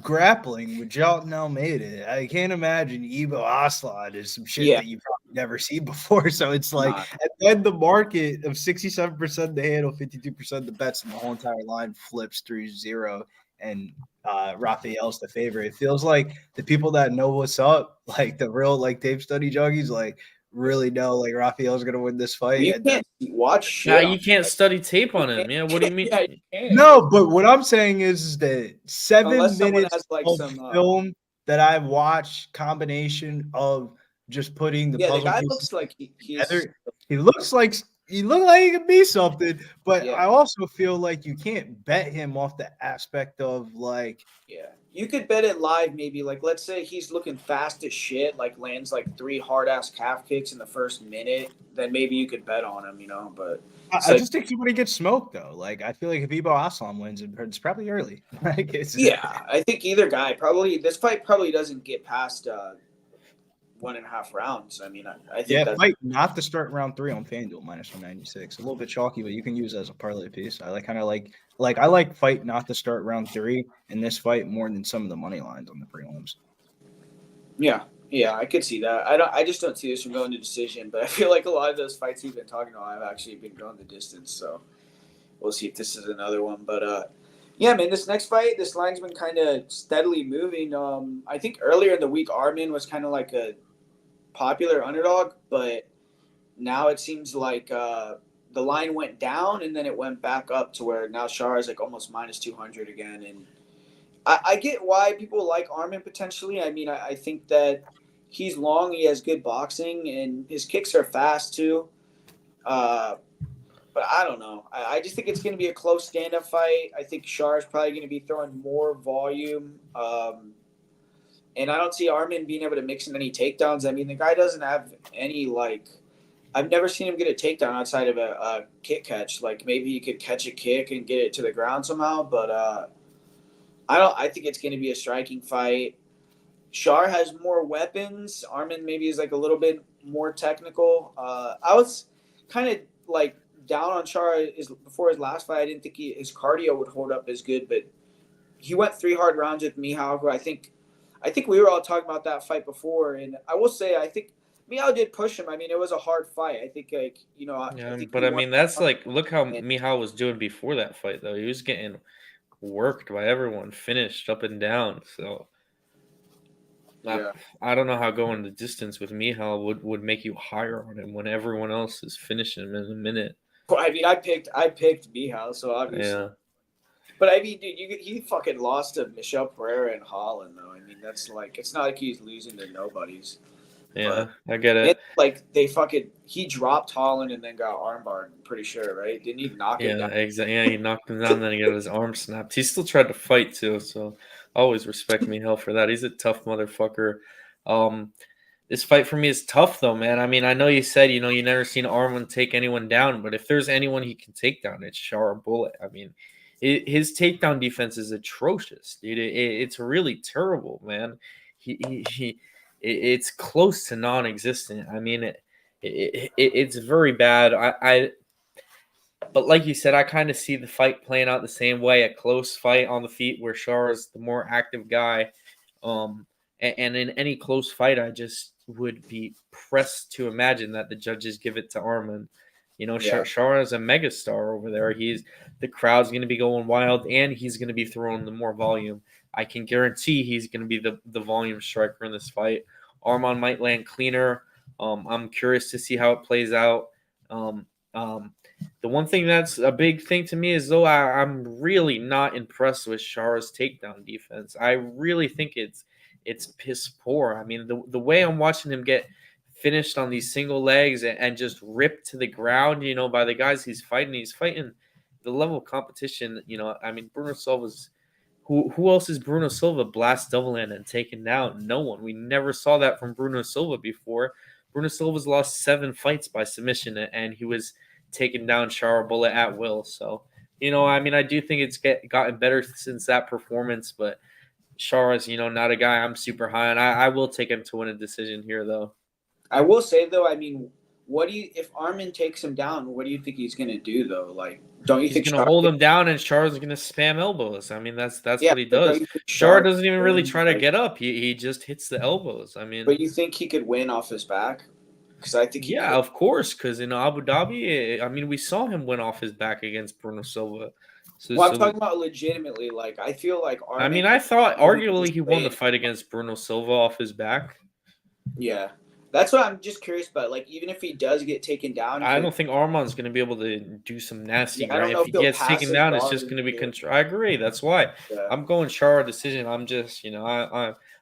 grappling with Jalton Almeida, I can't imagine Ebo Aslan is some shit that you've probably never seen before. So it's like, and then the market of 67% the handle, 52% the bets, and the whole entire line flips 3-0, and Rafael's the favorite. It feels like the people that know what's up, like the real like tape study junkies, like really know like Rafael's gonna win this fight. You can't watch. Yeah, you can't study tape on him. Yeah, what do you mean? No, but what I'm saying is that 7 minutes of film that I've watched, combination of just putting the puzzle the guy pieces looks like together. He looks like he looked like he could be something, but Yeah. I also feel like you can't bet him off the aspect of like Yeah. You could bet it live maybe. Like, let's say he's looking fast as shit, like lands like 3 hard ass calf kicks in the first minute, then maybe you could bet on him, But it's I like, just think somebody gets smoked though. Like I feel like if Ibo Aslam wins, it's probably early. Like it's yeah, I think either guy probably, this fight probably doesn't get past 1.5 rounds. I think yeah, that's, fight not to start round 3 on FanDuel -196. A little bit chalky, but you can use it as a parlay piece. I like fight not to start round 3 in this fight more than some of the money lines on the prelims. yeah. Yeah, I could see that. I just don't see this from going to decision, but I feel like a lot of those fights we've been talking about have actually been going the distance. So we'll see if this is another one. But yeah, man, this next fight, this line's been kind of steadily moving. I think earlier in the week, Armin was kind of like a popular underdog, but now it seems like the line went down and then it went back up to where now Chara is like almost -200 again. And I get why people like Armin potentially. I think that he's long, he has good boxing, and his kicks are fast too. But I don't know. I just think it's going to be a close stand-up fight. I think Chara's probably going to be throwing more volume. And I don't see Armin being able to mix in any takedowns. The guy doesn't have any, like, I've never seen him get a takedown outside of a kick catch. Like, maybe he could catch a kick and get it to the ground somehow. But I think it's going to be a striking fight. Char has more weapons. Armin maybe is like a little bit more technical. I was kind of like down on Chara before his last fight. I didn't think his cardio would hold up as good, but he went 3 hard rounds with Michal, who I think we were all talking about that fight before, and I will say I think Michal did push him. it was a hard fight. I think Yeah, I think but he I won. mean that's like look how Michal was doing before that fight though. He was getting worked by everyone, finished up and down. So Yeah. I don't know how going the distance with Michal would make you higher on him when everyone else is finishing him in a minute. Well, I picked Michal, so obviously. Yeah. But dude, he fucking lost to Michelle Pereira in Holland, though. That's like, it's not like he's losing to nobodies. Yeah, But I get it. like he dropped Holland and then got armbarred. I'm pretty sure, right? Didn't he knock it Yeah, down? exactly. Yeah, he knocked him down, then he got his arm snapped. He still tried to fight too, so always respect Michal for that. He's a tough motherfucker. Um, this fight for me is tough though, man. I know you said you never seen Armin take anyone down, but if there's anyone he can take down, it's Chara Bullet. His takedown defense is atrocious, dude. It's really terrible, man. It's close to non-existent. It's very bad. But like you said, I kind of see the fight playing out the same way, a close fight on the feet where Chara's the more active guy. And in any close fight, I just would be pressed to imagine that the judges give it to Armin. Yeah. Chara is a megastar over there. The crowd's going to be going wild, and he's going to be throwing the more volume. I can guarantee he's going to be the volume striker in this fight. Arman might land cleaner. I'm curious to see how it plays out. The one thing that's a big thing to me is though I'm really not impressed with Chara's takedown defense. I really think it's piss poor. The way I'm watching him get finished on these single legs and just ripped to the ground, by the guys he's fighting the level of competition. Bruno Silva's who else is Bruno Silva blast double hand and taken down? No one. We never saw that from Bruno Silva before. Bruno Silva's lost 7 fights by submission, and he was taking down Chara Bullet at will. So, I do think it's gotten better since that performance, but Chara's, not a guy I'm super high on. I will take him to win a decision here, though. I will say though, if Armin takes him down, what do you think he's gonna do though? Like, don't you He's think going to hold him down, and Chara's going to spam elbows. That's Yeah, what he but don't does. you think Chara doesn't even really win, try to get up. He just hits the elbows. But you think he could win off his back? Because I think he Yeah, could. of course. Because in Abu Dhabi, we saw him win off his back against Bruno Silva. Well, I'm talking about legitimately. Like, I feel like Armin. I thought arguably he won the way. fight against Bruno Silva off his back. Yeah, that's what I'm just curious about. Like, even if he does get taken down, I don't think Arman's going to be able to do some nasty. Yeah, I don't know if if he he'll gets pass taken his down, it's guard just going to be too. control. I agree. That's why Yeah. I'm going Chara decision. I'm just,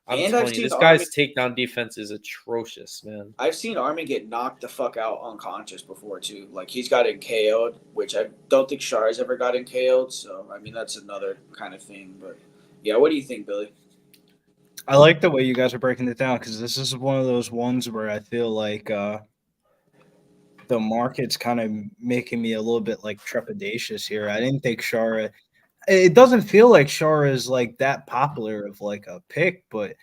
I'm And I've telling you, seen this Armin. guy's takedown defense is atrocious, man. I've seen Armin get knocked the fuck out unconscious before too. Like he's gotten KO'd, which I don't think Chara's ever gotten KO'd. So I mean that's another kind of thing. But yeah, what do you think, Billy? I like the way you guys are breaking it down because this is one of those ones where I feel like the market's kind of making me a little bit like trepidatious here. I didn't think Chara. It doesn't feel like Chara is like that popular of like a pick, but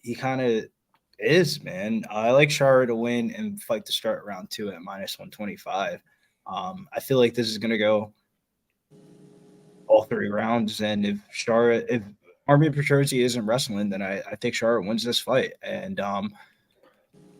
he kind of is, man. I like Chara to win and fight to start round 2 at -125. I feel like this is gonna go all 3 rounds, and if Armin Petrosyan isn't wrestling, then I think Chara wins this fight, and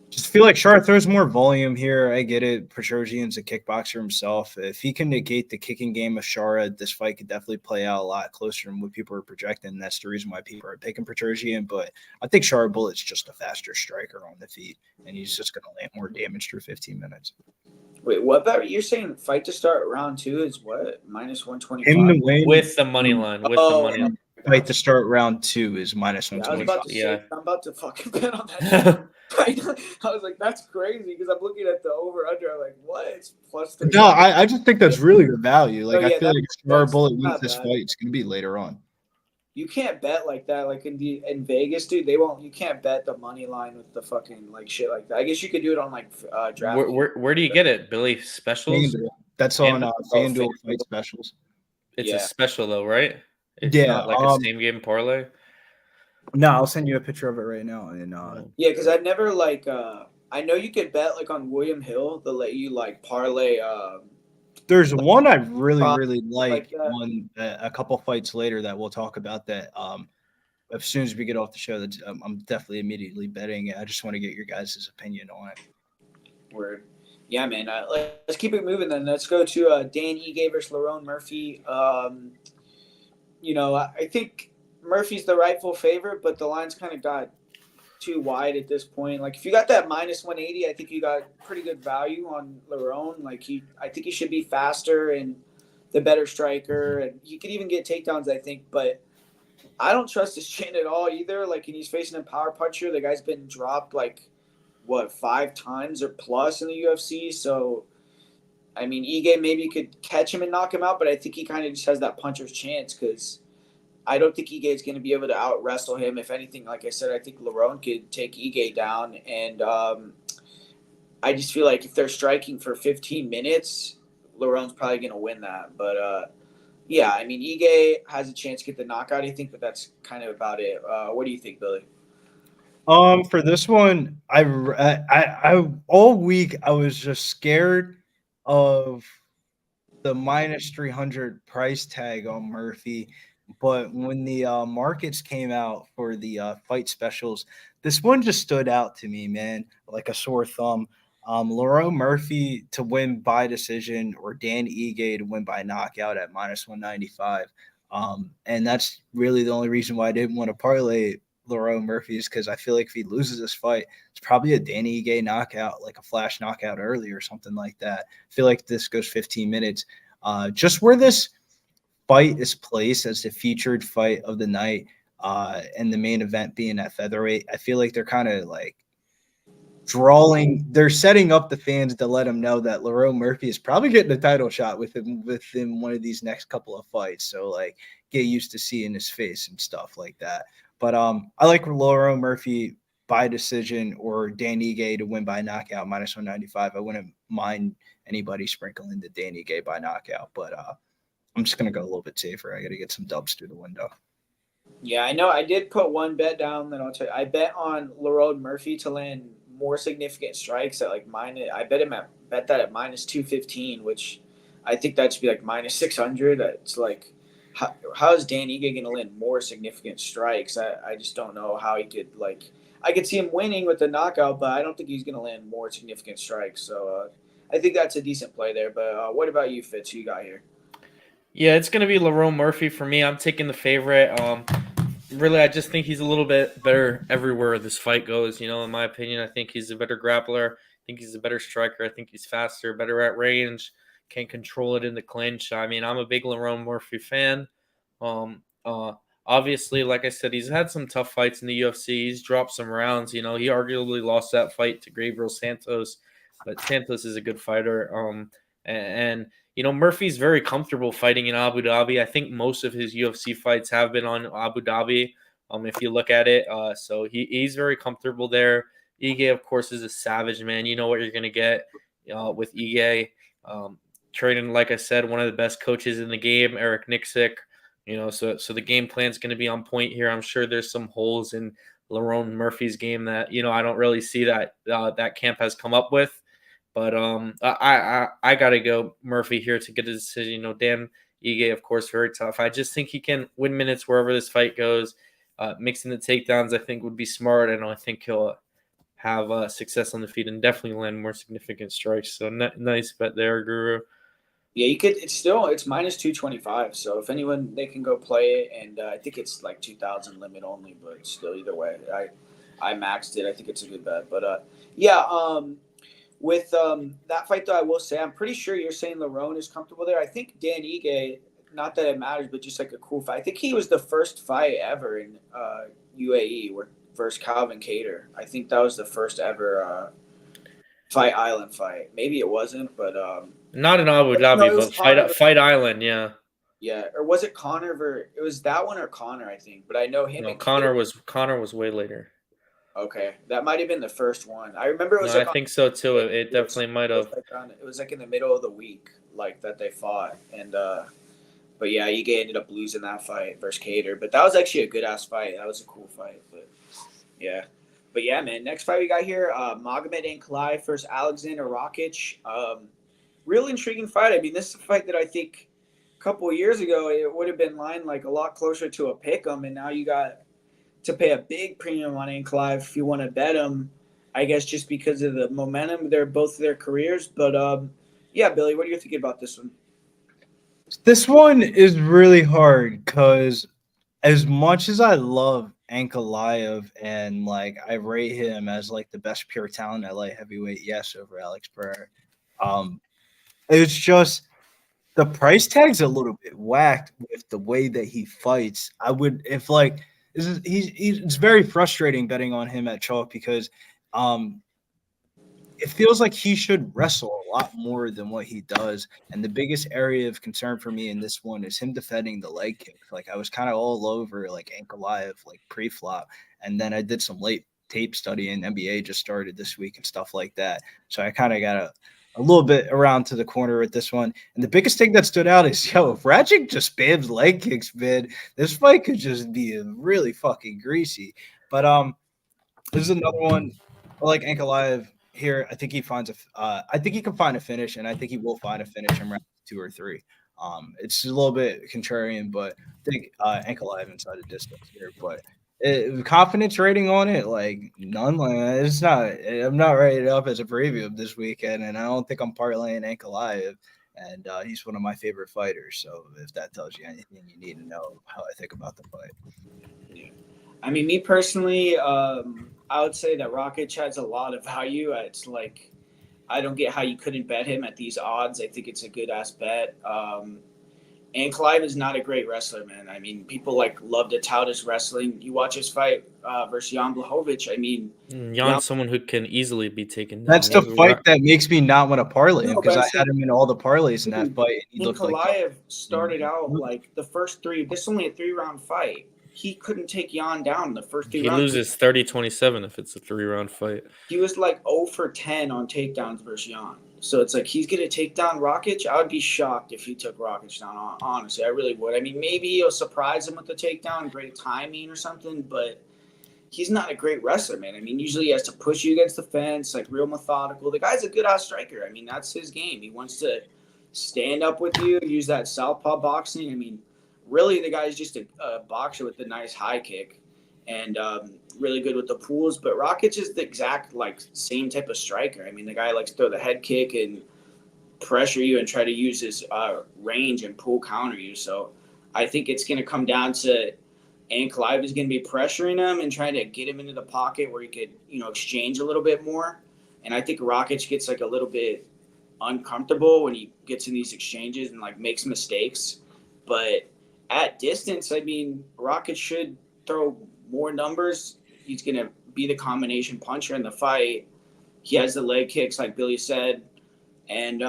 just feel like Chara throws more volume here. I get it. Petrosyan's a kickboxer himself. If he can negate the kicking game of Chara, this fight could definitely play out a lot closer than what people are projecting. That's the reason why people are picking Petrosyan. But I think Chara Bullet's just a faster striker on the feet, and he's just going to land more damage through 15 minutes. Wait, what about you're saying fight to start round 2 is what -125? Him to win With the money line. With the money line. fight to start round 2 is Yeah, I was -125. about to say Yeah. I'm about to fucking bet on that. I was like, that's crazy because I'm looking at the over under. I'm like, what? It's +3. No, I just think that's really good value. Like, Oh, yeah, I feel like if Chara that's Bullet wins not this bad. fight, it's going to be later on. You can't bet like that. Like in Vegas, dude, they won't. You can't bet the money line with the fucking like shit like that. I guess you could do it on like draft. Where do you get it, Billy? Specials? FanDuel. That's on FanDuel FanDuel. fight specials. It's Yeah. a special though, right? It's Yeah, not like a same game parlay. No, I'll send you a picture of it right now. And Yeah, because I've never like I know you could bet like on William Hill. They'll let you like parlay. there's one I really like like that. on a couple fights later that we'll talk about that. As soon as we get off the show, that I'm definitely immediately betting it. I just want to get your guys' opinion on it. Word. Yeah, man. Let's keep it moving then. Let's go to Dan Egay versus Lerone Murphy. You know, I think Murphy's the rightful favorite, but the line's kind of got too wide at this point. Like, if you got that -180, I think you got pretty good value on Lerone. Like, I think he should be faster and the better striker, and he could even get takedowns, I think. But I don't trust his chin at all either. Like, and he's facing a power puncher. The guy's been dropped like 5 times or plus in the UFC. So, I mean, Egay maybe could catch him and knock him out, but I think he kind of just has that puncher's chance because I don't think Egay is going to be able to out wrestle him. If anything, like I said, I think Lerone could take Egay down, and I just feel like if they're striking for 15 minutes, Lerone's probably going to win that. But yeah, I mean, Egay has a chance to get the knockout, I think, but that's kind of about it. What do you think, Billy? For this one, I all week I was just scared of the -300 price tag on Murphy, but when the markets came out for the fight specials, this one just stood out to me, man, like a sore thumb. Lerone Murphy to win by decision or Dan Egay to win by knockout at -195. And that's really the only reason why I didn't want to parlay Lerone Murphy is because I feel like if he loses this fight, it's probably a Danny Egay knockout, like a flash knockout early or something like that. I feel like this goes 15 minutes. Just where this fight is placed as the featured fight of the night and the main event being at featherweight, I feel like they're kind of like they're setting up the fans to let them know that Lerone Murphy is probably getting a title shot within one of these next couple of fights. So like get used to seeing his face and stuff like that. But I like Lerone Murphy by decision or Dan Egay to win by knockout -195. I wouldn't mind anybody sprinkling the Dan Egay by knockout, but I'm just gonna go a little bit safer. I got to get some dubs through the window. Yeah, I know. I did put one bet down that I'll tell you. I bet on Lerone Murphy to land more significant strikes at like minus. I bet that at -215, which I think that should be like -600. It's like, how is Dan Egay going to land more significant strikes? I just don't know how he could like. I could see him winning with the knockout, but I don't think he's going to land more significant strikes. So I think that's a decent play there. But what about you, Fitz? Who you got here? Yeah, it's gonna be Lerone Murphy for me. I'm taking the favorite. Really, I just think he's a little bit better everywhere this fight goes. You know, in my opinion, I think he's a better grappler. I think he's a better striker. I think he's faster, better at range, can control it in the clinch. I mean, I'm a big Lerone Murphy fan. I obviously, like I said, he's had some tough fights in the UFC. He's dropped some rounds. He arguably lost that fight to Gabriel Santos, but Santos is a good fighter. And Murphy's very comfortable fighting in Abu Dhabi. I think most of his UFC fights have been on Abu Dhabi. If you look at it, so he's very comfortable there. Egay, of course, is a savage, man. You know what you're gonna get with Egay. Training, like I said, one of the best coaches in the game, Eric Nixick. So the game plan's going to be on point here. I'm sure there's some holes in Lerone Murphy's game that I don't really see that that camp has come up with. But I gotta go Murphy here to get a decision. Dan Egay, of course, very tough. I just think he can win minutes wherever this fight goes. Mixing the takedowns, I think, would be smart, and I think he'll have success on the feet and definitely land more significant strikes. So nice bet there, Guru. Yeah, you could. It's minus 225. So if anyone, they can go play it, and I think it's like 2,000 limit only. But still, either way, I maxed it. I think it's a good bet. But with that fight though, I will say I'm pretty sure you're saying Lerone is comfortable there. I think Dan Egay, not that it matters, but just like a cool fight. I think he was the first fight ever in UAE versus Calvin Kattar. I think that was the first ever Fight Island fight. Maybe it wasn't, but not in Abu Dhabi, but Fight Island, yeah. Yeah, or was it Connor? It was that one or Connor, I think. But I know him. No, Connor was way later. Okay, that might have been the first one. I remember it was. I think so too. It definitely might have. It was like in the middle of the week, like that they fought, and but yeah, Egay ended up losing that fight versus Kattar. But that was actually a good ass fight. That was a cool fight. But yeah. But yeah, man, next fight we got here, Magomedov Ankalaev versus Alexander Rakic. Real intriguing fight. I mean, this is a fight that I think a couple of years ago it would have been lined like a lot closer to a pick'em, and now you got to pay a big premium on Ankalaev if you want to bet him. I guess just because of the momentum, they're both their careers. But yeah, Billy, what are you thinking about this one? This one is really hard because as much as I love Ankalaev and like I rate him as like the best pure talent at light heavyweight, yes, over Alex Pereira. It's just the price tag's a little bit whacked with the way that he fights. I would if like it's very frustrating betting on him at chalk because it feels like he should wrestle a lot more than what he does. And the biggest area of concern for me in this one is him defending the leg kicks. Like I was kind of all over like Ankalaev, like pre-flop. And then I did some late tape study and NBA just started this week and stuff like that. So I kind of got a little bit around to the corner with this one. And the biggest thing that stood out is, if Rakic just spams leg kicks, man, this fight could just be really fucking greasy. But this is another one. I like Ankalaev here. I think he finds I think he can find a finish, and I think he will find a finish in round 2 or 3. It's a little bit contrarian, but I think Ankalaev inside the distance here. But confidence rating on it, like none. Like it's not. I'm not rated up as a preview this weekend, and I don't think I'm parlaying Ankalaev. And he's one of my favorite fighters. So if that tells you anything you need to know how I think about the fight. Yeah. I mean, me personally, I would say that Rakic has a lot of value. It's like I don't get how you couldn't bet him at these odds. I think it's a good ass bet. Ankalaev is not a great wrestler, man. I mean, people love to tout his wrestling. You watch his fight versus Jan Blachowicz. I mean, Jan's someone who can easily be taken down. That's the fight that makes me not want to parlay him because I had him in all the parlays in that fight. Ankalaev started out like the first 3. This is only a 3-round fight. He couldn't take Jan down in the first 3 rounds. He loses 30-27 if it's a 3-round fight. He was like 0 for 10 on takedowns versus Jan. So it's like he's going to take down Rakic. I would be shocked if he took Rakic down, honestly. I really would. I mean, maybe he'll surprise him with the takedown, great timing or something, but he's not a great wrestler, man. I mean, usually he has to push you against the fence, like real methodical. The guy's a good-ass striker. I mean, that's his game. He wants to stand up with you, use that southpaw boxing. I mean, really, the guy's just a boxer with a nice high kick and really good with the pulls. But Rakic is the exact same type of striker. I mean, the guy likes to throw the head kick and pressure you and try to use his range and pull counter you. So I think it's going to come down to Ankalaev is going to be pressuring him and trying to get him into the pocket where he could, exchange a little bit more. And I think Rakic gets a little bit uncomfortable when he gets in these exchanges and makes mistakes. But at distance, I mean, Rakic should throw more numbers. He's going to be the combination puncher in the fight. He has the leg kicks, like Billy said. And,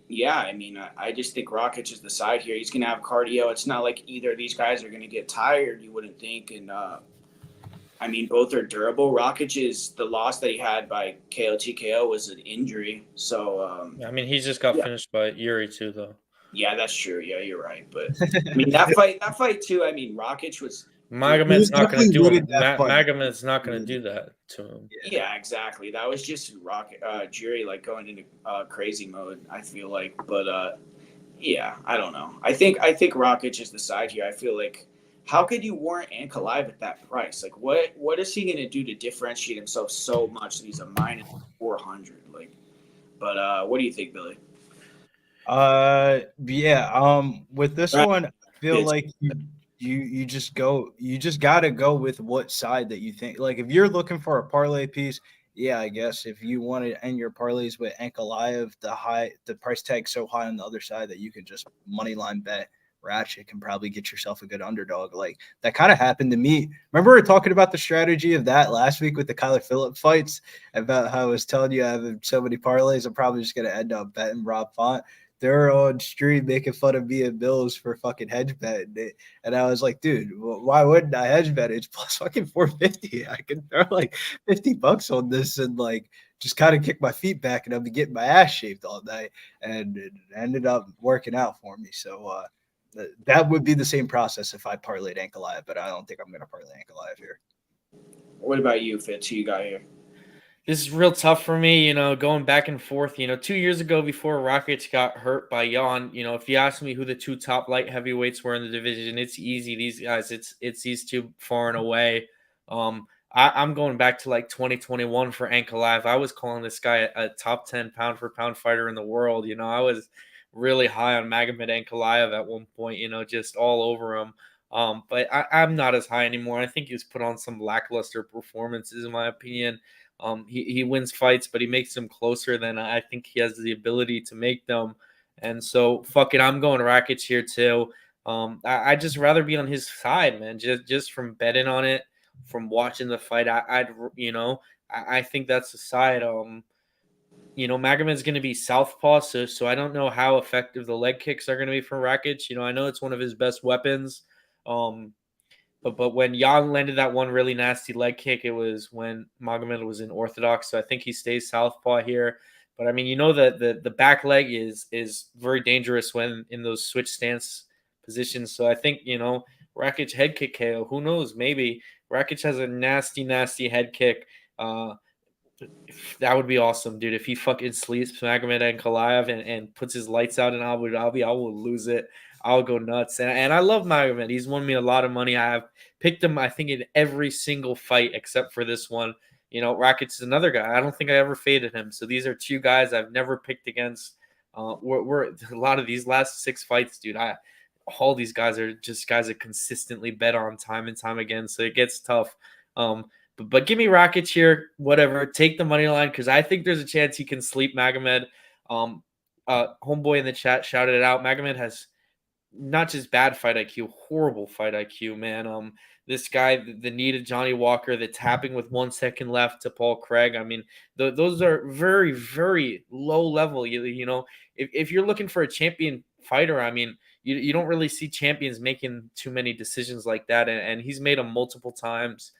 yeah, I mean, I just think Rakic is the side here. He's going to have cardio. It's not like either of these guys are going to get tired, you wouldn't think. And, I mean, both are durable. Rakic is the loss that he had by KO TKO was an injury. So, I mean, he just got finished by Yuri too, though. yeah, that's true. Yeah, you're right. But I mean, that fight too. I mean, Rakic was. Magomed's not going to do it. Magomed's not going to do that to him. Yeah, exactly. That was just Jury like going into crazy mode. I feel like, but yeah, I don't know. I think Rakic is the side here. I feel like, how could you warrant Ankalaev at that price? Like, what is he going to do to differentiate himself so much that he's a minus 400? Like, but what do you think, Billy? Yeah. With this one, I feel like you just gotta go with what side that you think. Like, if you're looking for a parlay piece, yeah, I guess if you want to end your parlays with Ankalaev, the price tag so high on the other side that you can just money line bet Ratchet can probably get yourself a good underdog. Like, that kind of happened to me. Remember we were talking about the strategy of that last week with the Kyler Phillip fights, about how I was telling you I have so many parlays, I'm probably just gonna end up betting Rob Font. They're on stream making fun of me and Bills for fucking hedge betting. And I was like, dude, why wouldn't I hedge bet? It's plus fucking 450. I can throw like $50 on this and like just kind of kick my feet back, and I'll be getting my ass shaved all night. And it ended up working out for me. So that would be the same process if I parlayed Ankalaev, but I don't think I'm going to parlay Ankalaev here. What about you, Fitz? Who you got here? This is real tough for me, going back and forth. 2 years ago, before Rakic got hurt by Jan, if you ask me who the two top light heavyweights were in the division, it's easy. These guys, it's these two far and away. I'm going back to like 2021 for Ankalaev. I was calling this guy a top 10 pound for pound fighter in the world. I was really high on Magomed Ankalaev at one point, just all over him. But I'm not as high anymore. I think he's put on some lackluster performances, in my opinion. He wins fights, but he makes them closer than I think he has the ability to make them. And so, fuck it, I'm going Rakic here too. I just rather be on his side, man. Just from betting on it, from watching the fight, I think that's the side. Magomed's going to be southpaw, so I don't know how effective the leg kicks are going to be for Rakic. I know it's one of his best weapons. But when Jan landed that one really nasty leg kick, it was when Magomed was in orthodox. So I think he stays southpaw here. But I mean, the back leg is very dangerous when in those switch stance positions. So I think, Rakic head kick KO. Who knows? Maybe Rakic has a nasty head kick. That would be awesome, dude. If he fucking sleeps Magomed Ankalaev and puts his lights out in Abu Dhabi, I will lose it. I'll go nuts. And I love Magomed. He's won me a lot of money. I have picked him, I think, in every single fight except for this one. Rakic is another guy. I don't think I ever faded him. So these are two guys I've never picked against. We're a lot of these last 6 fights, dude. All these guys are just guys that consistently bet on time and time again. So it gets tough. But give me Rakic here, whatever. Take the money line because I think there's a chance he can sleep Magomed. Homeboy in the chat shouted it out. Magomed has not just bad fight IQ, horrible fight IQ, man. This guy, the knee to Johnny Walker, the tapping with 1 second left to Paul Craig. I mean, those are very, very low level. If you're looking for a champion fighter, I mean, you don't really see champions making too many decisions like that, and he's made them multiple times.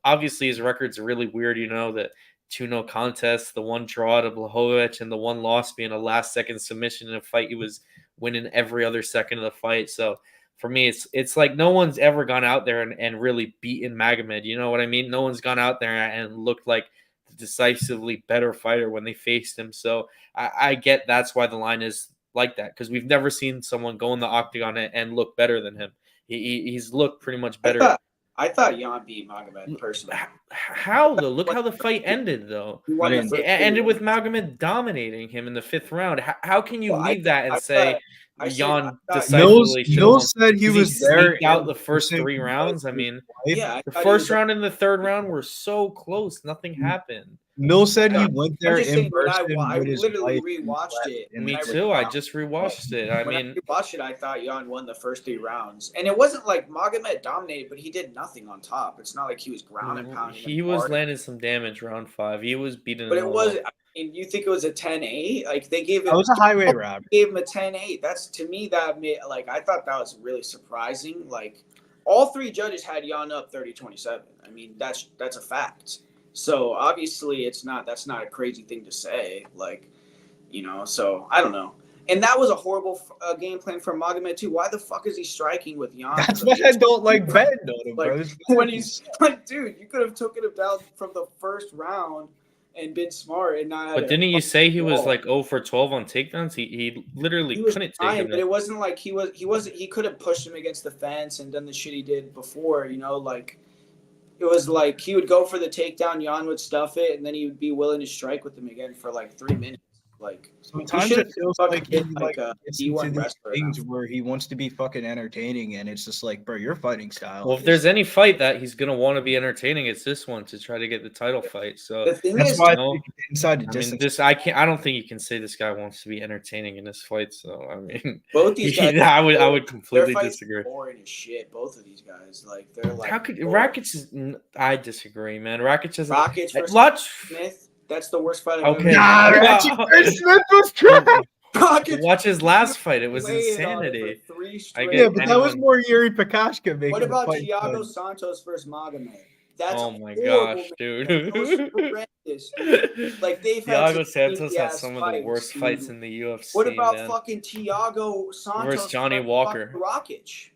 Obviously, his record's really weird. The 2 no contests, the 1 draw to Blachowicz, and the 1 loss being a last-second submission in a fight he was winning every other second of the fight. So for me, it's like no one's ever gone out there and really beaten Magomed. You know what I mean? No one's gone out there and looked like the decisively better fighter when they faced him. So I get that's why the line is like that, because we've never seen someone go in the octagon and look better than him. He's looked pretty much better. I thought Jan beat Magomed personally. How though? Look how the fight ended though. It ended with Magomed dominating him in the 5th round. How can you leave that and say Jan decisively Mills said he was there out the first 3 rounds? I mean, the first round and the 3rd round were so close. Nothing happened. Mill said he went there I'm just in saying, when person I with his literally wife and rewatched slept it. in Me the When too. I round. just rewatched it. I when I mean, rewatched it, I thought Jan won the first 3 rounds, and it wasn't like Magomed dominated, but he did nothing on top. It's not like he was ground and pounding. he them was hard. landing some damage round 5. He was beating But them it all was. up. I mean, you think it was a 10-8? Like they gave That it. was a highway robbery. Gave him a 10-8. That's to me that made like I thought that was really surprising. Like all 3 judges had Jan up 30-27. I mean that's a fact. So obviously that's not a crazy thing to say. Like so I don't know. And that was a horrible game plan for Magomed too. Why the fuck is he striking with Jan? That's why I don't like betting on him, bro. Like when he's like, dude, you could have taken him down from the first round and been smart and not. But didn't you say he was like 0 for 12 on takedowns? He literally was couldn't take trying, him but down. it wasn't like he could have pushed him against the fence and done the shit he did before. Like it was like he would go for the takedown, Jan would stuff it, and then he would be willing to strike with him again for like 3 minutes. Like sometimes he it feels like he like a gets D1 into these wrestler things now. where he wants to be fucking entertaining, and it's just like, bro, your fighting style. Well, if there's any fight that he's gonna want to be entertaining, it's this one to try to get the title fight. So The thing that's is, why I you know, think inside the I mean, distance. I don't think you can say this guy wants to be entertaining in this fight. So I mean, both these guys, I would their completely fights disagree. are boring as shit. Both of these guys, like they're like How could boring. Rakic is? I disagree, man. Rakic is Rakic versus watch. Smith. That's the worst fight I've Okay. ever Nah, Smith was trash. Rakic Watch his last fight. It was laying on it insanity. for 3 I straight get Yeah, but that was anyone- more Yuri Pakashka making What about the fight Thiago fun. Santos versus Magomed? That's Oh my horrible, gosh, man. dude. That was horrendous, dude. Like they've had Thiago some Santos has crazy-ass some of the worst dude. fights in the UFC. What about man. fucking Thiago Santos Versus Johnny versus Walker? Rakic?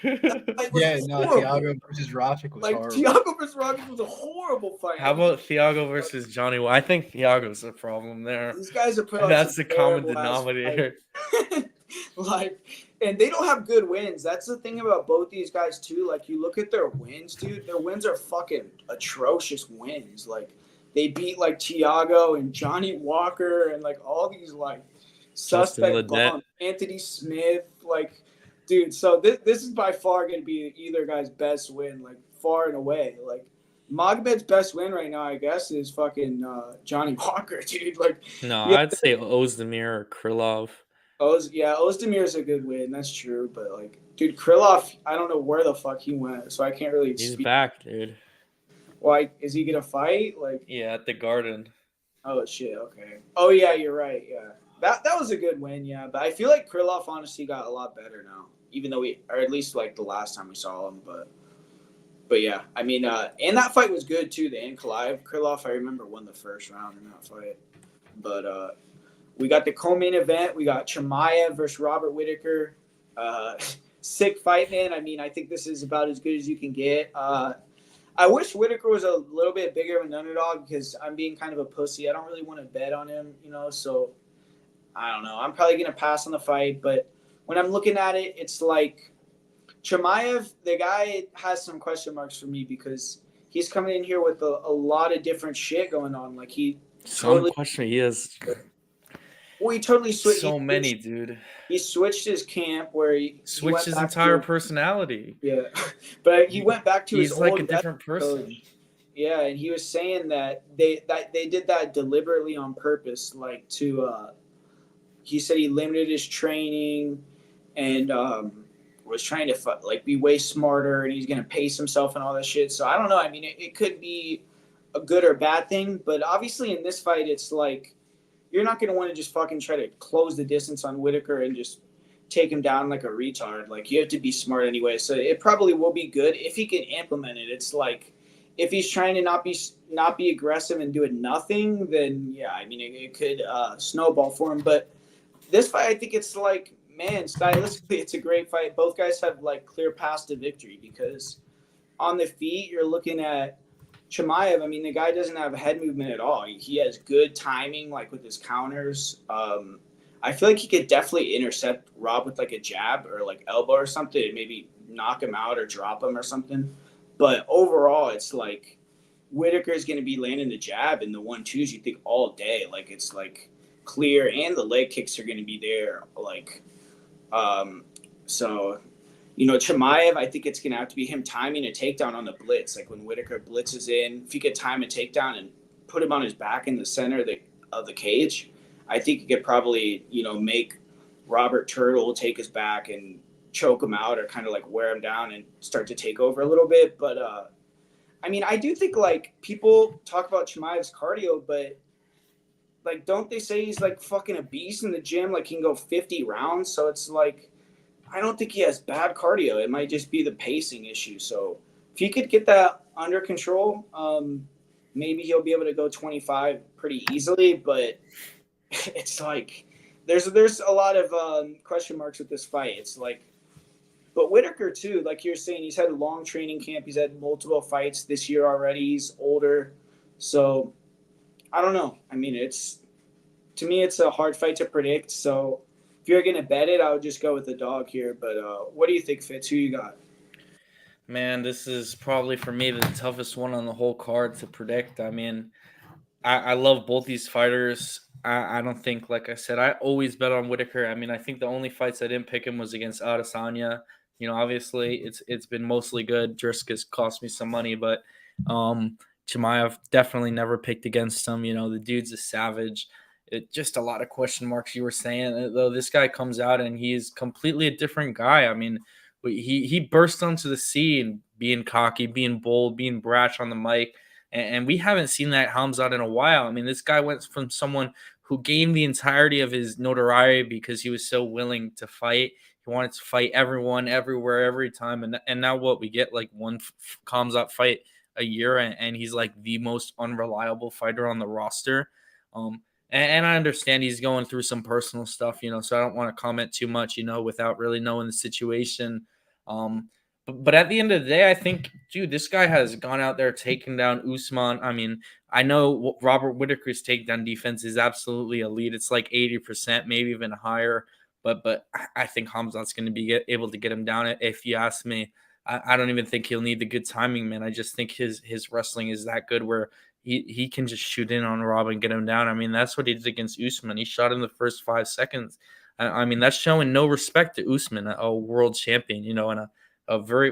That fight was Yeah, no, horrible. Thiago versus Rakic was Like horrible. Thiago versus Rakic was a horrible fight. How about Thiago versus Johnny? I think Thiago's the problem there. These guys are put on That's some the common terrible-ass denominator. fights. Like, and they don't have good wins. That's the thing about both these guys too. Like, you look at their wins, dude. Their wins are fucking atrocious wins. Like, they beat like Thiago and Johnny Walker and like all these like suspect bums. Anthony Smith, like, dude. So this is by far going to be either guy's best win, like far and away. Like, Magomed's best win right now, I guess, is fucking Johnny Walker, dude. Like, No, yeah. I'd say Ozdemir or Krylov. Ozdemir's a good win. That's true. But, like, dude, Krylov, I don't know where the fuck he went, so I can't really He's speak. back, dude. Why, is he going to fight? Like, Yeah, at the Garden. oh, shit, okay. Oh, yeah, you're right, yeah. That was a good win, yeah. But I feel like Krylov honestly got a lot better now, even though or at least, like, the last time we saw him. But yeah, I mean, and that fight was good, too, the Ankalaev. Krylov, I remember, won the first round in that fight. But, we got the co-main event. We got Chimaev versus Robert Whittaker. Sick fight, man. I mean, I think this is about as good as you can get. I wish Whittaker was a little bit bigger of an underdog because I'm being kind of a pussy. I don't really want to bet on him, so I don't know. I'm probably going to pass on the fight. But when I'm looking at it, it's like Chimaev, the guy has some question marks for me because he's coming in here with a lot of different shit going on. Like he totally switched. So many, dude. He switched his camp where he switched his entire personality. Yeah, but he went back to his He's like old a different person. Yeah, and he was saying that they did that deliberately on purpose, like to. He said he limited his training, and was trying to be way smarter, and he's gonna pace himself and all that shit. So I don't know. I mean, it could be a good or bad thing, but obviously in this fight, it's like. You're not going to want to just fucking try to close the distance on Whittaker and just take him down like a retard. Like, you have to be smart anyway. So it probably will be good if he can implement it. It's like if he's trying to not be aggressive and doing nothing, then, yeah, I mean, it could snowball for him. But this fight, I think it's like, man, stylistically, it's a great fight. Both guys have, like, clear paths to victory because on the feet, you're looking at Chimaev, I mean, the guy doesn't have head movement at all. He has good timing, like with his counters. I feel like he could definitely intercept Rob with like a jab or like elbow or something and maybe knock him out or drop him or something. But overall, it's like Whittaker is going to be landing the jab and the 1-2s you think all day. Like it's like clear and the leg kicks are going to be there. Like, so... Chimaev, I think it's going to have to be him timing a takedown on the blitz. Like when Whittaker blitzes in, if he could time a takedown and put him on his back in the center of the cage, I think he could probably, make Robert Turtle take his back and choke him out or kind of like wear him down and start to take over a little bit. But I mean, I do think like people talk about Chimaev's cardio, but like, don't they say he's like fucking a beast in the gym? Like, he can go 50 rounds. So it's like, I don't think he has bad cardio. It might just be the pacing issue. So if he could get that under control, maybe he'll be able to go 25 pretty easily. But it's like there's a lot of question marks with this fight. It's like, but Whittaker too, like you're saying, he's had a long training camp. He's had multiple fights this year already. He's older, so I don't know. I mean, to me, it's a hard fight to predict. So if you're gonna bet it, I would just go with the dog here. But what do you think, Fitz? Who you got? Man, this is probably for me the toughest one on the whole card to predict. I mean, I love both these fighters. I don't think, like I said, I always bet on Whittaker. I mean, I think the only fights I didn't pick him was against Adesanya. Obviously it's been mostly good. Driscoll's cost me some money, but Chimaev definitely never picked against him. The dude's a savage. Just a lot of question marks. You were saying, though, this guy comes out and he's completely a different guy. I mean, he burst onto the scene being cocky, being bold, being brash on the mic. And we haven't seen that Hamzat in a while. I mean, this guy went from someone who gained the entirety of his notoriety because he was so willing to fight. He wanted to fight everyone, everywhere, every time. And now what? We get like one Hamzat fight a year, and he's like the most unreliable fighter on the roster. And I understand he's going through some personal stuff, so I don't want to comment too much, without really knowing the situation. But at the end of the day, I think, dude, this guy has gone out there taking down Usman. I mean, I know Robert Whittaker's takedown defense is absolutely elite. It's like 80%, maybe even higher. But I think Hamzat's going to be able to get him down. If you ask me, I don't even think he'll need the good timing, man. I just think his wrestling is that good where he can just shoot in on Rob and get him down. I mean, that's what he did against Usman. He shot in the first 5 seconds. I mean, that's showing no respect to Usman, a world champion, and a very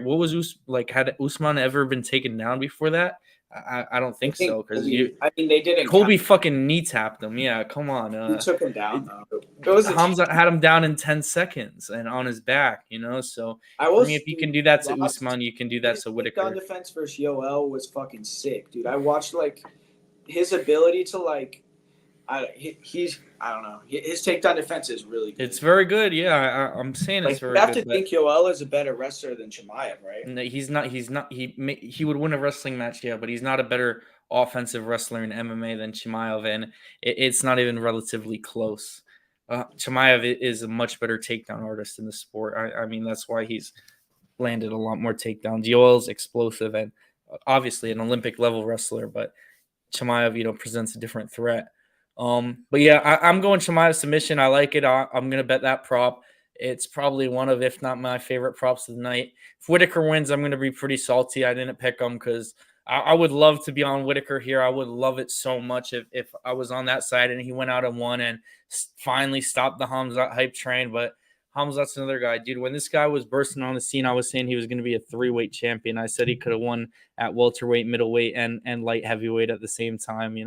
had Usman ever been taken down before that? I don't think so, because they didn't. Colby fucking knee tapped him. Yeah, come on. He took him down. Hamza had him down in 10 seconds and on his back. So if you can do that to Usman, you can do that to Whittaker. Takedown defense versus Yoel was fucking sick, dude. I watched his ability to I don't know. His takedown defense is really good. It's very good. Yeah, I'm saying it's very good. You have to think Yoel is a better wrestler than Chimaev, right? No, he's not. He would win a wrestling match, yeah, but he's not a better offensive wrestler in MMA than Chimaev, and it's not even relatively close. Chimaev is a much better takedown artist in the sport. I mean, that's why he's landed a lot more takedowns. Yoel's explosive and obviously an Olympic level wrestler, but Chimaev, presents a different threat. But yeah, I'm going Chimaev submission. I like it. I'm gonna bet that prop. It's probably one of, if not my favorite props of the night. If Whittaker wins, I'm gonna be pretty salty. I didn't pick him because I would love to be on Whittaker here. I would love it so much if I was on that side and he went out and won and finally stopped the Hamzat hype train. But Hamzat's another guy, dude. When this guy was bursting on the scene, I was saying he was going to be a 3-weight champion. I said he could have won at welterweight, middleweight, and light heavyweight at the same time,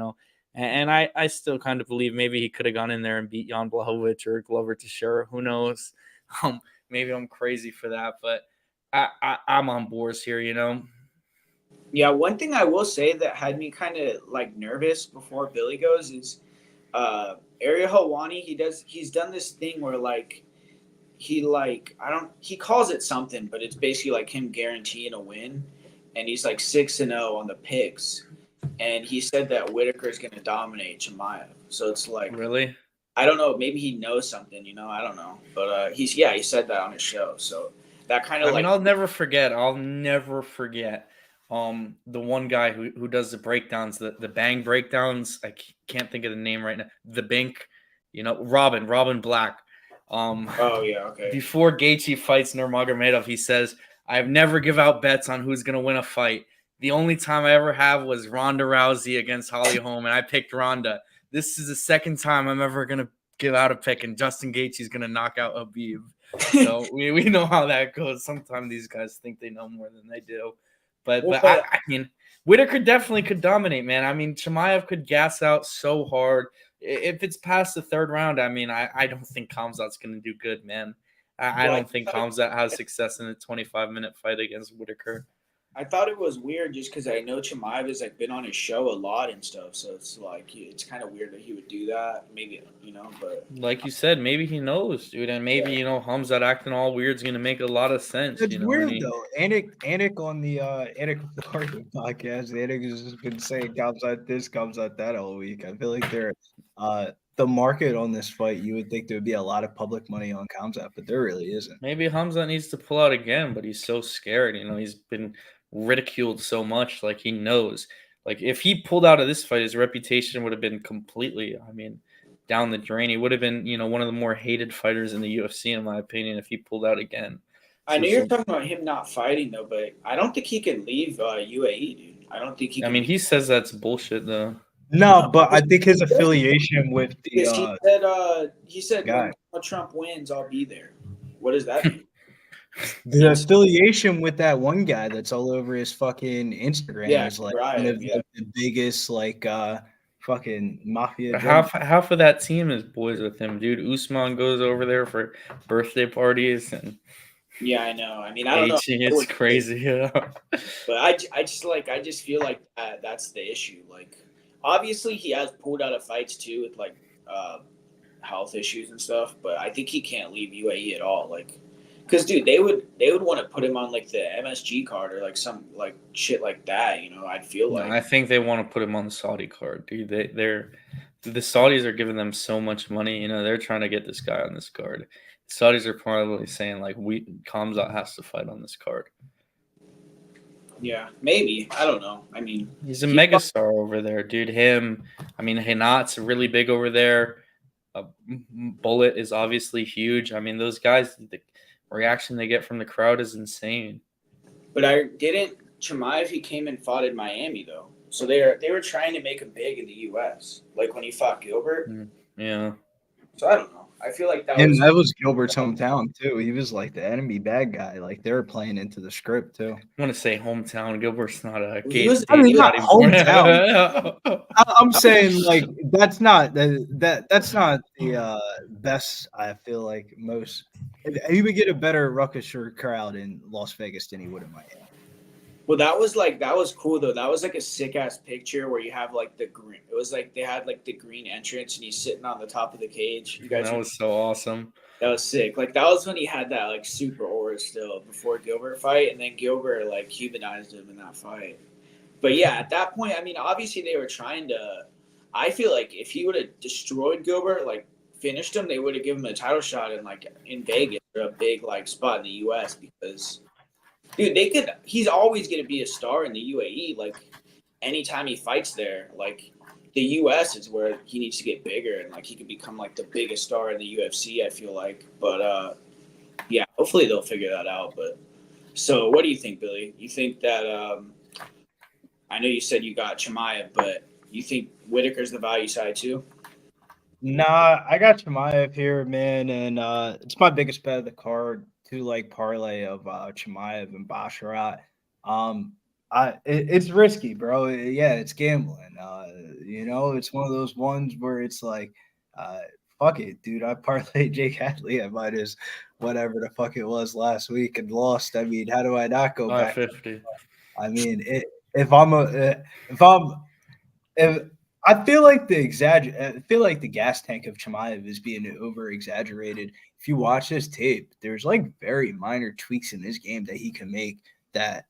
And I still kind of believe maybe he could have gone in there and beat Jan Blachowicz or Glover Teixeira. Who knows? Maybe I'm crazy for that, but I'm on boards here, Yeah, one thing I will say that had me kind of nervous before Billy goes is Ariel Helwani. He's done this thing where he calls it something, but it's basically him guaranteeing a win, and he's 6-0 on the picks. And he said that Whittaker is going to dominate Chimaev. So it's really? I don't know. Maybe he knows something, I don't know. But he said that on his show. So that kind of I'll never forget. The one guy who does the breakdowns, the bang breakdowns. I can't think of the name right now. The Bink, Robin Black. Oh yeah, okay. Before Gaethje fights Nurmagomedov, he says, "I've never give out bets on who's going to win a fight. The only time I ever have was Ronda Rousey against Holly Holm, and I picked Ronda. This is the second time I'm ever going to give out a pick, and Justin Gaethje's going to knock out Habib." So we know how that goes. Sometimes these guys think they know more than they do. But I mean, Whittaker definitely could dominate, man. I mean, Chimaev could gas out so hard. If it's past the third round, I mean, I don't think Khamzat's going to do good, man. I Well, don't think Khamzat has success in a 25-minute fight against Whittaker. I thought it was weird just because I know Chimaev has like been on his show a lot and stuff, so it's like it's kind of weird that he would do that. Maybe but Like you said, maybe he knows, dude, and maybe Khamzat acting all weird is going to make a lot of sense. It's weird and though. Anik on the Anik podcast, Anik has just been saying comes out this, comes out that all week. I feel like they're the market on this fight. You would think there would be a lot of public money on Khamzat, but there really isn't. Maybe Khamzat needs to pull out again, but he's so scared. He's been ridiculed so much. Like he knows. Like if he pulled out of this fight, his reputation would have been completely, down the drain. He would have been, one of the more hated fighters in the UFC, in my opinion, if he pulled out again. I know you're talking about him not fighting though, but I don't think he can leave UAE, dude. I don't think he can. He says that's bullshit though. No, but I think his affiliation with the he said guy. when Trump wins, I'll be there. What does that mean? The affiliation with that one guy that's all over his fucking Instagram is like one of the biggest fucking mafia. Half of that team is boys with him, dude. Usman goes over there for birthday parties and yeah, I know. I mean, I don't know. It's crazy, But I just feel like that's the issue. Like, obviously, he has pulled out of fights too with like health issues and stuff. But I think he can't leave UAE at all. Like, because dude, they would want to put him on like the MSG card or like some like shit like that. I'd feel like. I think they want to put him on the Saudi card, dude. The Saudis are giving them so much money. They're trying to get this guy on this card. Saudis are probably saying like Khamzat has to fight on this card. Yeah, maybe. I don't know. I mean, he's a megastar over there, dude. Hinat's really big over there. Bullet is obviously huge. Those guys, the reaction they get from the crowd is insane. But Chimaev, he came and fought in Miami though. So they were trying to make him big in the US. Like when he fought Gilbert. Yeah. So I don't know. I feel like that was Gilbert's hometown too. He was like the enemy bad guy. Like they were playing into the script too. I want to say hometown. Gilbert's not a not hometown. I'm saying like that's not the best. I feel like most. He would get a better ruckus crowd in Las Vegas than he would in Miami. Well, that was cool though. That was like a sick ass picture where you have like the green. It was like they had like the green entrance and he's sitting on the top of the cage. You guys, that was so awesome. That was sick. Like that was when he had that like super aura still before Gilbert fight, and then Gilbert like humanized him in that fight. But yeah, at that point, obviously they were trying to. I feel like if he would have destroyed Gilbert, like finished him, they would have given him a title shot in Vegas or a big like spot in the US because. Dude, he's always going to be a star in the UAE. Like, anytime he fights there, like, the US is where he needs to get bigger and, like, he could become, like, the biggest star in the UFC, I feel like. But, yeah, hopefully they'll figure that out. But, so what do you think, Billy? You think that, I know you said you got Chimaev, but you think Whittaker's the value side too? Nah, I got Chimaev here, man, and it's my biggest bet of the card. To like parlay of Chimaev and Basharat. It's risky, bro. Yeah, it's gambling. It's one of those ones where it's like, fuck it, dude. I parlayed Jake Hadley at minus whatever the fuck it was last week and lost. How do I not go back? 550. I feel like the gas tank of Chimaev is being over exaggerated. If you watch this tape, there's like very minor tweaks in his game that he can make that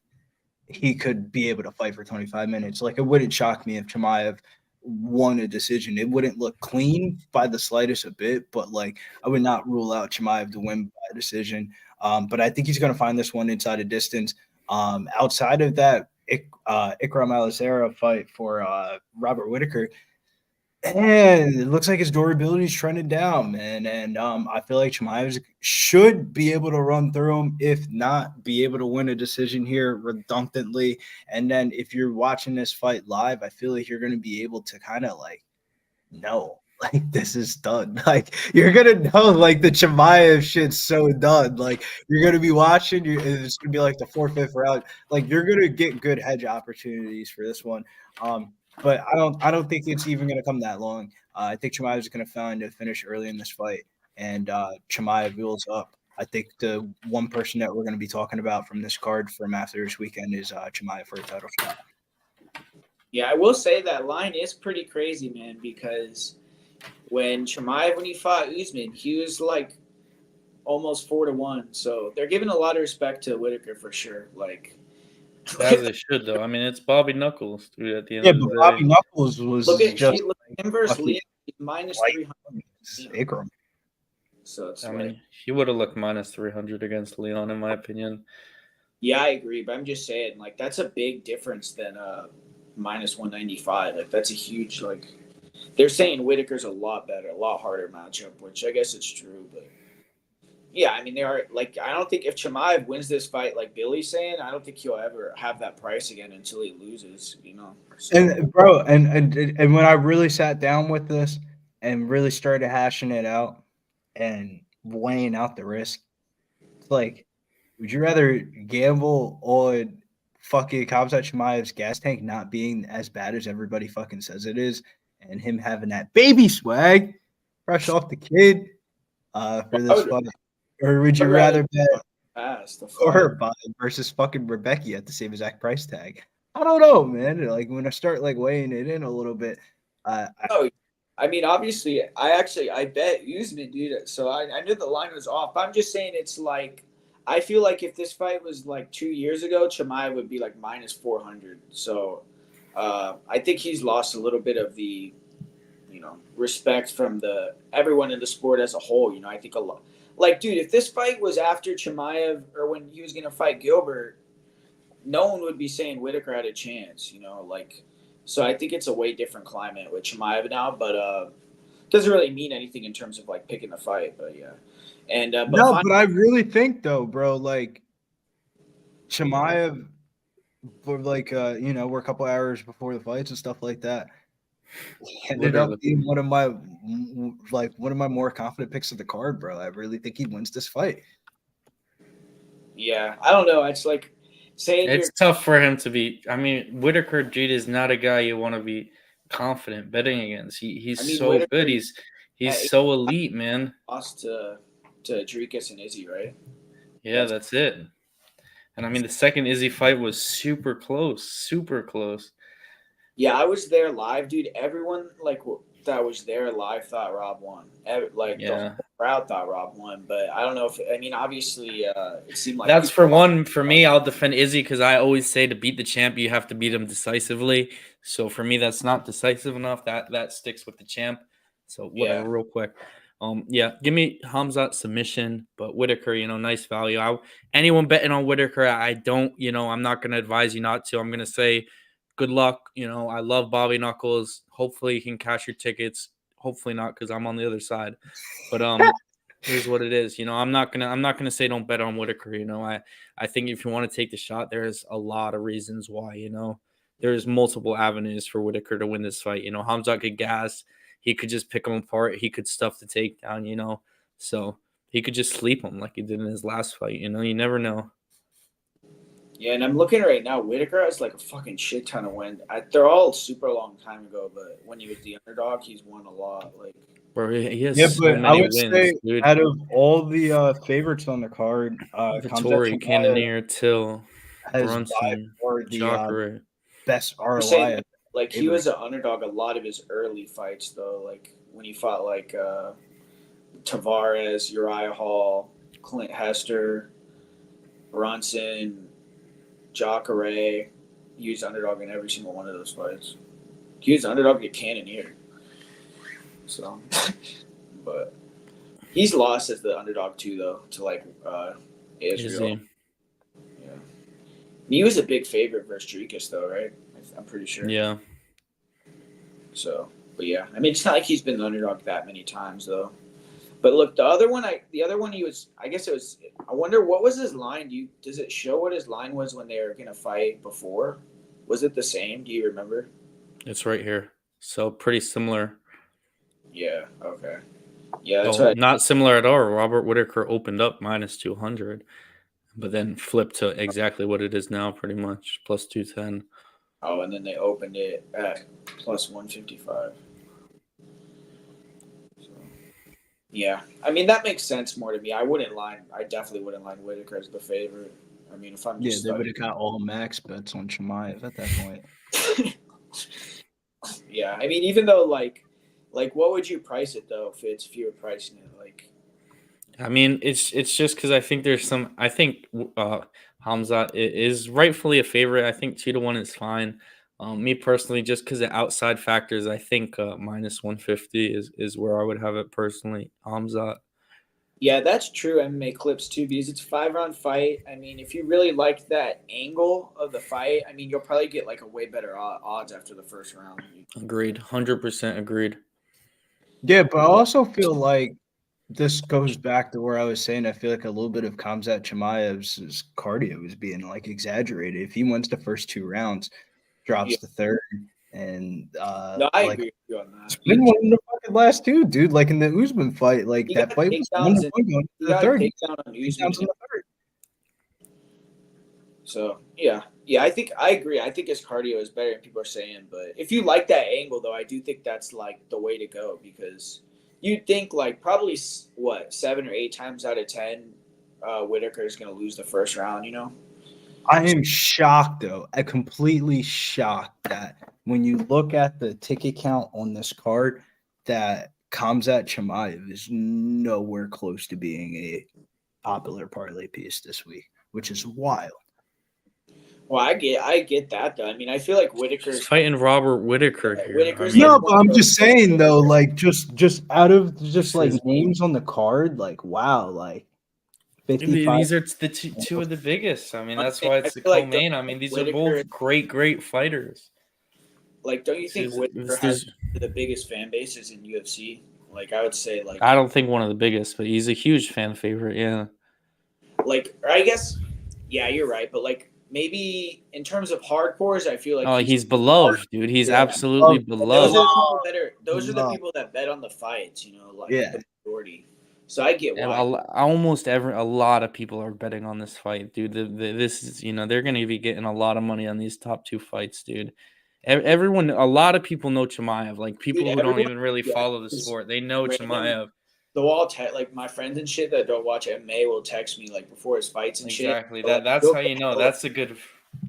he could be able to fight for 25 minutes. Like it wouldn't shock me if Chimaev won a decision. It wouldn't look clean by the slightest a bit, but like I would not rule out Chimaev to win by decision. But I think he's going to find this one inside a distance. Outside of that, Ikram Alisera fight for Robert Whittaker, and it looks like his durability is trending down, man. And I feel like Chimaev should be able to run through him, if not be able to win a decision here redundantly. And then if you're watching this fight live, I feel like you're going to be able to kind of like know like this is done. Like you're gonna know, like the Chimaev shit's so done. Like you're gonna be watching. It's gonna be like the 4th, 5th round. Like you're gonna get good hedge opportunities for this one. But I don't think it's even gonna come that long. I think Chimaev is gonna find a finish early in this fight, and Chimaev wheels up. I think the one person that we're going to be talking about from this card from after this weekend is Chimaev for a title shot. Yeah, I will say that line is pretty crazy, man, because when Chimaev, when he fought Usman, he was like almost 4-1. So they're giving a lot of respect to Whittaker for sure. Like, As they should, though. I mean, it's Bobby Knuckles, dude, at the end Yeah, of but the Bobby day. Knuckles was look at just him versus lucky. Leal, minus Like, 300. Ikram. So it's I like, mean, he would have looked minus 300 against Leon, in my opinion. yeah, I agree, but I'm just saying, like, that's a big difference than minus 195. Like, that's a huge, like, they're saying Whittaker's a lot better, a lot harder matchup, which I guess it's true, but yeah, I mean, they are, like, I don't think if Chimaev wins this fight, like Billy's saying, I don't think he'll ever have that price again until he loses, you know? So, And bro, and when I really sat down with this and really started hashing it out and weighing out the risk, it's like, would you rather gamble on fucking Khamzat Chimaev's gas tank not being as bad as everybody fucking says it is, and him having that baby swag fresh off the kid for this fight? Or would you rather bet fast, Orabi versus fucking Rebecky at the same exact price tag? I don't know, man. Like when I start like weighing it in a little bit, no, I mean, obviously, I bet Usman, dude. So I knew the line was off. I'm just saying it's like, I feel like if this fight was like 2 years ago, Chimaev would be like minus 400. So I think he's lost a little bit of the, respect from the everyone in the sport as a whole. I think a lot. Like, dude, if this fight was after Chimaev or when he was gonna fight Gilbert, no one would be saying Whittaker had a chance. Like. So I think it's a way different climate with Chimaev now, but doesn't really mean anything in terms of like picking the fight. But yeah, and no, but I really think though, bro, like Chimaev for like we're a couple hours before the fights and stuff like that. He ended up being one of my more confident picks of the card, bro. I really think he wins this fight. Yeah, I don't know. It's like saying it's tough for him to be. I mean, Whittaker, dude, is not a guy you want to be confident betting against. He's so Whittaker, good. He's so elite, man. Lost to Dricus and Izzy, right? Yeah, that's it. And I mean, the second Izzy fight was super close, super close. Yeah, I was there live, dude. Everyone that was there live thought Rob won. The whole crowd thought Rob won, but I don't know if obviously it seemed like that's for me. I'll defend Izzy because I always say to beat the champ, you have to beat him decisively. So for me, that's not decisive enough. That sticks with the champ. So whatever, real quick. Give me Khamzat submission, but Whittaker, nice value. Anyone betting on Whittaker, I don't, I'm not going to advise you not to. I'm going to say good luck. I love Bobby Knuckles. Hopefully you can cash your tickets. Hopefully not, because I'm on the other side. But here's what it is. I'm not gonna say don't bet on Whittaker. I think if you want to take the shot, there's a lot of reasons why. There's multiple avenues for Whittaker to win this fight. Khamzat could gas. He could just pick him apart. He could stuff the takedown. So he could just sleep him like he did in his last fight. You never know. Yeah, and I'm looking right now. Whittaker has like a fucking shit ton of wins. They're all super long time ago, but when he was the underdog, he's won a lot. Like, bro, he has so many I would wins, say dude. out of all the favorites on the card, Vittori, Cannonier, Till, Brunson, Jacare. Best ROI. Saying, like he was an underdog a lot of his early fights though. Like when he fought like Tavares, Uriah Hall, Clint Hester, Brunson, Jacare. He was underdog in every single one of those fights. He was underdog to Cannonier. So, but he's lost as the underdog too, though, to like Israel. Yeah, he was a big favorite versus Dricus, though, right? I'm pretty sure. Yeah. So, but yeah, I mean, it's not like he's been the underdog that many times, though. But look, the other one he was. I guess it was. I wonder what was his line. Does it show what his line was when they were gonna fight before? Was it the same? Do you remember? It's right here. So pretty similar. Yeah. Okay. Yeah, that's So right. not similar at all. Robert Whittaker opened up minus 200, but then flipped to exactly what it is now, pretty much plus 210. Oh, and then they opened it at plus 155. So, yeah, I mean that makes sense more to me. I wouldn't line. I definitely wouldn't line Whitaker as the favorite. I mean, if I'm Yeah, just they would have got all max bets on Chimaev at that point. yeah, I mean, even though like what would you price it though if you were pricing it like? I mean, it's just because I think there's some. I think Hamza is rightfully a favorite. I think 2-1 is fine. Me personally, just because of outside factors, I think minus 150 is where I would have it personally. Hamza. Yeah, that's true. MMA clips too because it's a 5 round fight. I mean, if you really like that angle of the fight, I mean, you'll probably get like a way better odds after the first round. Agreed. 100% agreed. Yeah, but I also feel like this goes back to where I was saying I feel like a little bit of Khamzat Chimaev's cardio is being like exaggerated. If he wins the first 2 rounds, Yeah. drops the third, and No, I like agree with you on that. it's been one of the fucking last two, dude. Like in the Usman fight, like He that got fight was takedowns and 1-1 going he to the got a third. takedown on Usman. Takedowns in the third. So yeah, I think I agree. I think his cardio is better than people are saying. But if you like that angle, though, I do think that's like the way to go because you'd think like probably what 7 or 8 times out of 10, Whitaker is going to lose the first round. You know. I am shocked though. I'm completely shocked that when you look at the ticket count on this card, that Khamzat Chimaev is nowhere close to being a popular parlay piece this week, which is wild. Well, I get that though. I mean, I feel like He's Whitaker's fighting Robert Whittaker here. Whitaker's I mean, No, but I'm just saying though, like just out of just like is- names on the card, like wow, like 55. these are the two of the biggest. I mean, that's why it's the I feel like co-main. I mean, these are Whittaker, both great fighters. like, don't you think Whitaker has There's, the biggest fan bases in UFC? Like, I would say, I don't think one of the biggest, but he's a huge fan favorite. Yeah. or I guess, yeah, you're right. But like, maybe in terms of hardcores, I feel like Oh, he's beloved, dude. He's absolutely those beloved. are the people that are. Those are the people that bet on the fights. You know, like Yeah. the majority. So I get And why. a lot of people are betting on this fight, dude. This is, they're going to be getting a lot of money on these top two fights, dude. Everyone, a lot of people know Chimaev. Like people Dude, who don't everyone- even really yeah, follow the it's sport, they know random. Chimaev. They'll all like my friends and shit that don't watch MMA will text me like before his fights and Exactly. shit. So, like, That's he'll how you get know. a- That's a good.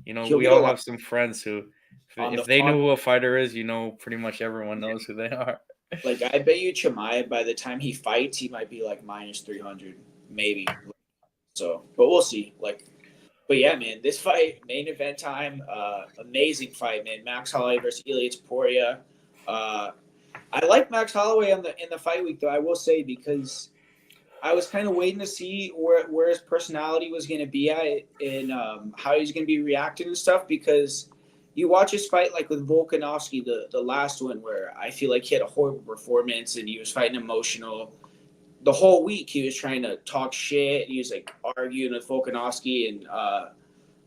he'll We get a all lot have some friends who, on if the they know farm. who a fighter is, pretty much everyone knows who they are. Like I bet you Chimaev by the time he fights, he might be like minus 300, maybe. So, but we'll see. Like, but yeah, man, this fight, main event time, amazing fight, man. Max Holloway versus Ilia Topuria. I like Max Holloway in the fight week though. I will say because I was kind of waiting to see where his personality was going to be at and how he's going to be reacting and stuff because you watch his fight like with Volkanovski, the last one where I feel like he had a horrible performance and he was fighting emotional. The whole week he was trying to talk shit. He was like arguing with Volkanovski and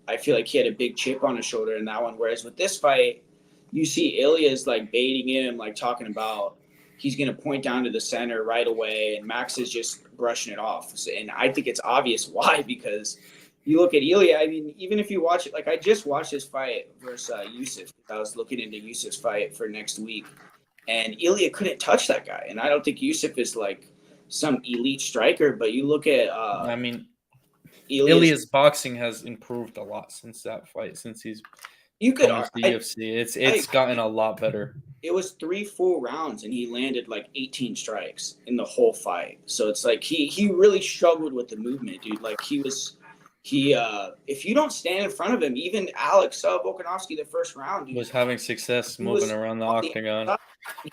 I feel like he had a big chip on his shoulder in that one. Whereas with this fight, you see Ilya's like baiting him, like talking about he's going to point down to the center right away, and Max is just brushing it off. And I think it's obvious why because you look at Ilya. I mean, even if you watch it, like I just watched his fight versus Yusuf. I was looking into Yusuf's fight for next week, and Ilya couldn't touch that guy. And I don't think Yusuf is like some elite striker, but you look at I mean, Ilya's boxing has improved a lot since that fight. Since he's you could come to the UFC, it's gotten a lot better. It was 3 full rounds and he landed like 18 strikes in the whole fight. So it's like he really struggled with the movement, dude. Like if you don't stand in front of him, even Alex Volkanovski the first round, dude, Was having success moving around the octagon.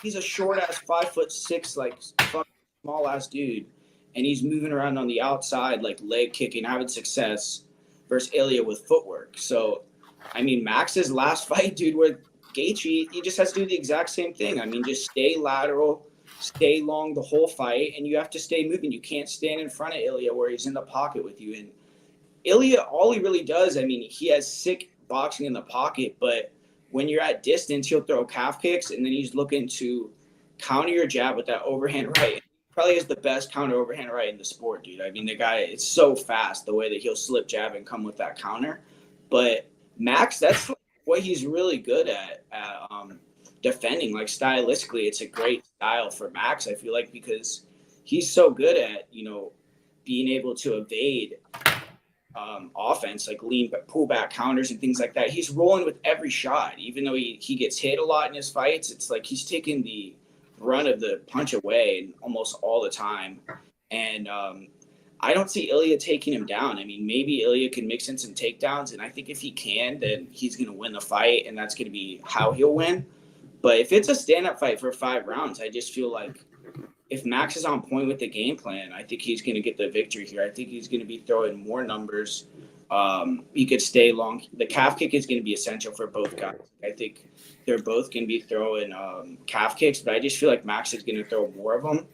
He's a short ass 5'6", like fucking small ass dude, and he's moving around on the outside like leg kicking, having success versus Ilya with footwork. So I mean Max's last fight, dude, where Gaethje, he just has to do the exact same thing. I mean, just stay lateral, stay long the whole fight, and you have to stay moving. You can't stand in front of Ilya where he's in the pocket with you. And Ilya, all he really does, I mean, he has sick boxing in the pocket, but when you're at distance, he'll throw calf kicks, and then he's looking to counter your jab with that overhand right. Probably is the best counter overhand right in the sport, dude. I mean, the guy, it's so fast the way that he'll slip jab and come with that counter. But Max, that's what he's really good at defending. Like stylistically, it's a great style for Max. I feel like because he's so good at being able to evade offense, like lean pull back counters and things like that. He's rolling with every shot, even though he gets hit a lot in his fights. It's like he's taking the brunt of the punch away almost all the time. And I don't see Ilya taking him down. I mean, maybe Ilya can mix in some takedowns, and I think if he can, then he's going to win the fight, and that's going to be how he'll win. But if it's a stand-up fight for 5 rounds, I just feel like if Max is on point with the game plan, I think he's going to get the victory here. I think he's going to be throwing more numbers. He could stay long. The calf kick is going to be essential for both guys. I think they're both going to be throwing calf kicks, but I just feel like Max is going to throw more of them.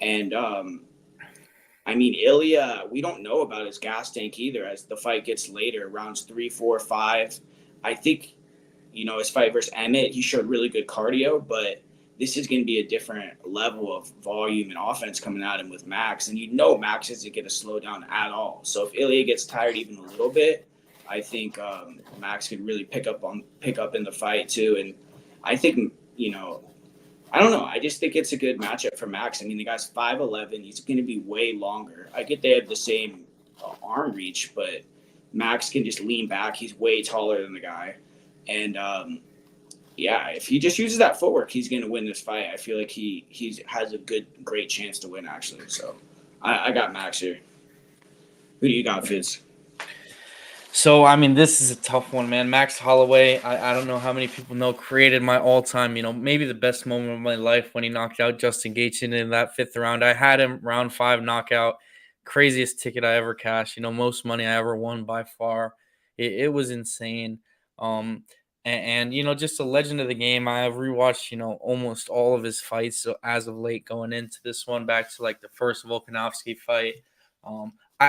And, I mean, Ilya, we don't know about his gas tank either as the fight gets later, rounds 3, 4, 5. I think, his fight versus Emmett, he showed really good cardio, but this is going to be a different level of volume and offense coming at him with Max. And Max isn't going to slow down at all. So if Ilya gets tired even a little bit, I think Max could really pick up in the fight too. And I think, I don't know. I just think it's a good matchup for Max. I mean, the guy's 5'11". He's going to be way longer. I get they have the same arm reach, but Max can just lean back. He's way taller than the guy. And, if he just uses that footwork, he's going to win this fight. I feel like he has a great chance to win, actually. So I got Max here. Who do you got, Fizz? So, I mean, this is a tough one, man. Max Holloway, I don't know how many people know, created my all-time, maybe the best moment of my life when he knocked out Justin Gaethje in that 5th round. I had him round 5 knockout. Craziest ticket I ever cashed. Most money I ever won by far. It was insane. And just a legend of the game. I have rewatched, almost all of his fights as of late going into this one, back to like the first Volkanovski fight.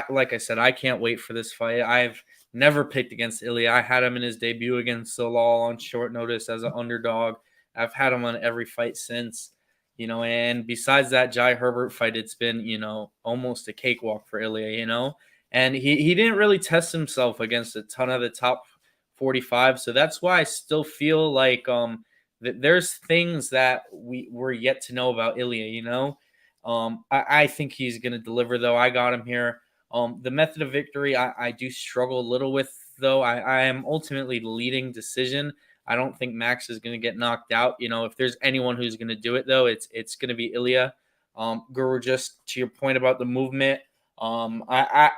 Like I said, I can't wait for this fight. I've never picked against Ilya. I had him in his debut against Leal on short notice as an underdog. I've had him on every fight since, and besides that Jai Herbert fight, it's been, almost a cakewalk for Ilya, and he didn't really test himself against a ton of the top 45. So that's why I still feel like that there's things that we're yet to know about Ilya, I think he's going to deliver, though. I got him here. The method of victory, I do struggle a little with, though. I am ultimately leading decision. I don't think Max is going to get knocked out. If there's anyone who's going to do it, though, it's going to be Ilya. Guru, just to your point about the movement, I'll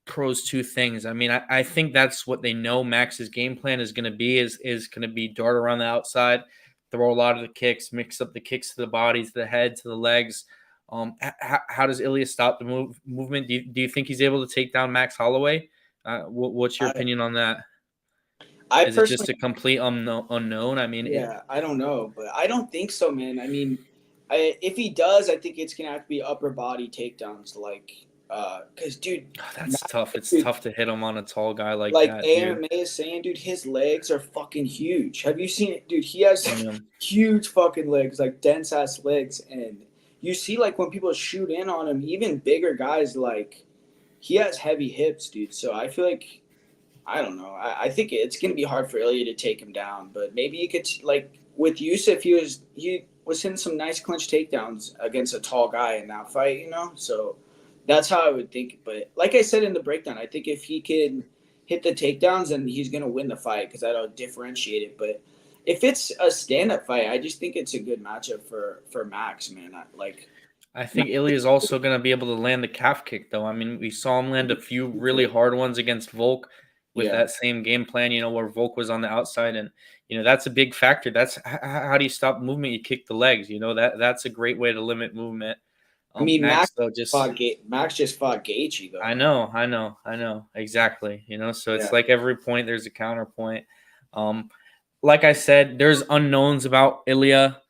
pros 2 things. I mean, I think that's what they know Max's game plan is going to be, is going to be dart around the outside, throw a lot of the kicks, mix up the kicks to the body, to the head, to the legs. How does Ilya stop the movement? Do you think he's able to take down Max Holloway? What's your opinion on that? Is it just a complete unknown? I mean, I don't know, but I don't think so, man. I mean, if he does, I think it's gonna have to be upper body takedowns, because dude, that's tough. It's tough to hit him on a tall guy like that. Like AMA is saying, dude, his legs are fucking huge. Have you seen it, dude? He has huge fucking legs, like dense ass legs, and you see like when people shoot in on him, even bigger guys, like he has heavy hips, dude. So I feel like, I don't know. I think it's gonna be hard for Ilya to take him down, but maybe you could, like with Yusuf, he was hitting some nice clinch takedowns against a tall guy in that fight, So that's how I would think. But like I said in the breakdown, I think if he can hit the takedowns, then he's gonna win the fight because that'll differentiate it. But if it's a stand-up fight, I just think it's a good matchup for Max, man. I think Ilya is also going to be able to land the calf kick, though. I mean, we saw him land a few really hard ones against Volk with that same game plan, where Volk was on the outside. And, that's a big factor. That's how do you stop movement? You kick the legs. That's a great way to limit movement. I mean, Max just fought Gaethje, though. I know. Exactly. So it's like every point there's a counterpoint. Like I said, there's unknowns about Ilya.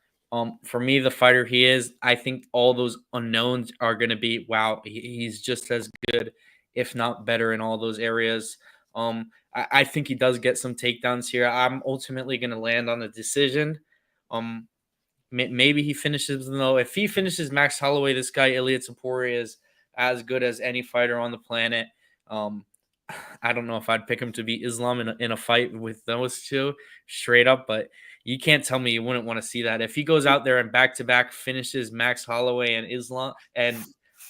For me, the fighter he is, I think all those unknowns are going to be, wow, he's just as good, if not better in all those areas. I think he does get some takedowns here. I'm ultimately going to land on a decision. maybe he finishes though. If he finishes Max Holloway, this guy Ilia Topuria is as good as any fighter on the planet. I don't know if I'd pick him to beat Islam in a fight with those two straight up, but you can't tell me you wouldn't want to see that. If he goes out there and back to back finishes Max Holloway and Islam and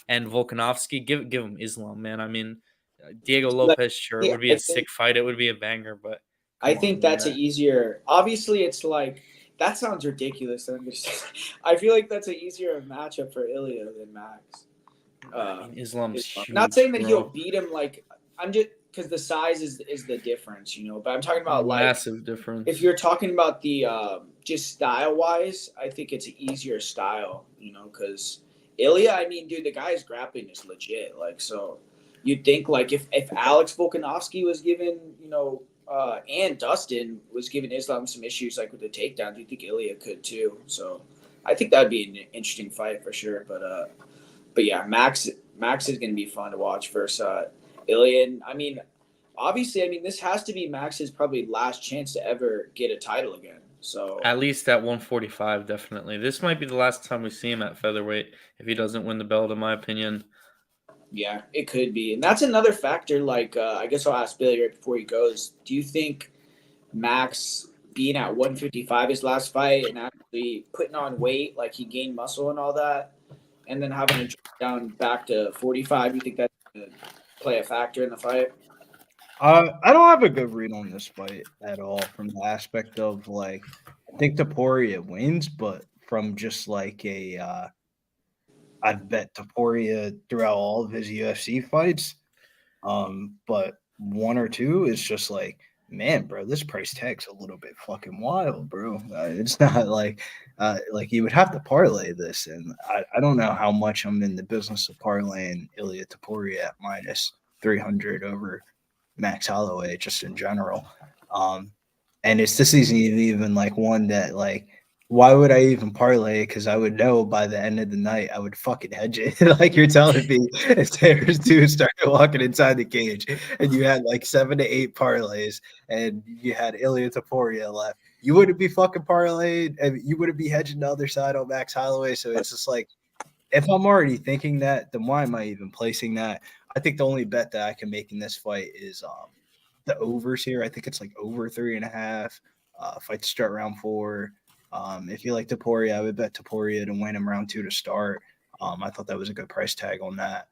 Volkanovski, give him Islam, man. I mean, Diego Lopez, sure, it Yeah, would be a sick fight. It would be a banger, but I come think on, man. that's an easier. Obviously, it's like that sounds ridiculous. I feel like that's an easier matchup for Ilya than Max. I mean, Islam's Islam. huge. Not saying that bro. he'll beat him. Like I'm just because the size is the difference, you know. But I'm talking about like massive difference. if you're talking about the just style wise, I think it's an easier style, you know, because Ilya. I mean, dude, the guy's grappling is legit. Like so, you'd think like if Alex Volkanovski was given, you know. And Dustin was giving Islam some issues like with the takedown. Do you think Ilya could too? So I think that'd be an interesting fight for sure. But yeah, Max is going to be fun to watch versus Ilya. And I mean, obviously, I mean this has to be Max's probably last chance to ever get a title again. So at least at 145, definitely. This might be the last time we see him at featherweight if he doesn't win the belt, in my opinion. Yeah, it could be. And that's another factor. Like, I guess I'll ask Billy right before he goes. Do you think Max being at 155 his last fight and actually putting on weight, like he gained muscle and all that, and then having to drop down back to 45, you think that's going to play a factor in the fight? I don't have a good read on this fight at all from the aspect of, like, I think Topuria wins, but from just like I've bet Topuria throughout all of his UFC fights. But one or two is just like, man, bro, this price tag's a little bit fucking wild, bro. It's not like you would have to parlay this, and I don't know how much I'm in the business of parlaying Ilia Topuria at minus 300 over Max Holloway just in general. And it's this isn't even like one that like why would I even parlay it? Because I would know by the end of the night I would fucking hedge it. Like you're telling me, if there's two started walking inside the cage and you had like 7 to 8 parlays and you had Ilia Topuria left, you wouldn't be fucking parlayed and you wouldn't be hedging the other side on Max Holloway. So it's just like, if I'm already thinking that, then why am I even placing that? I think the only bet that I can make in this fight is the overs here. I think it's like over 3.5. Fight to start round 4. If you like Topuria, I would bet Topuria to win him round 2 to start. I thought that was a good price tag on that.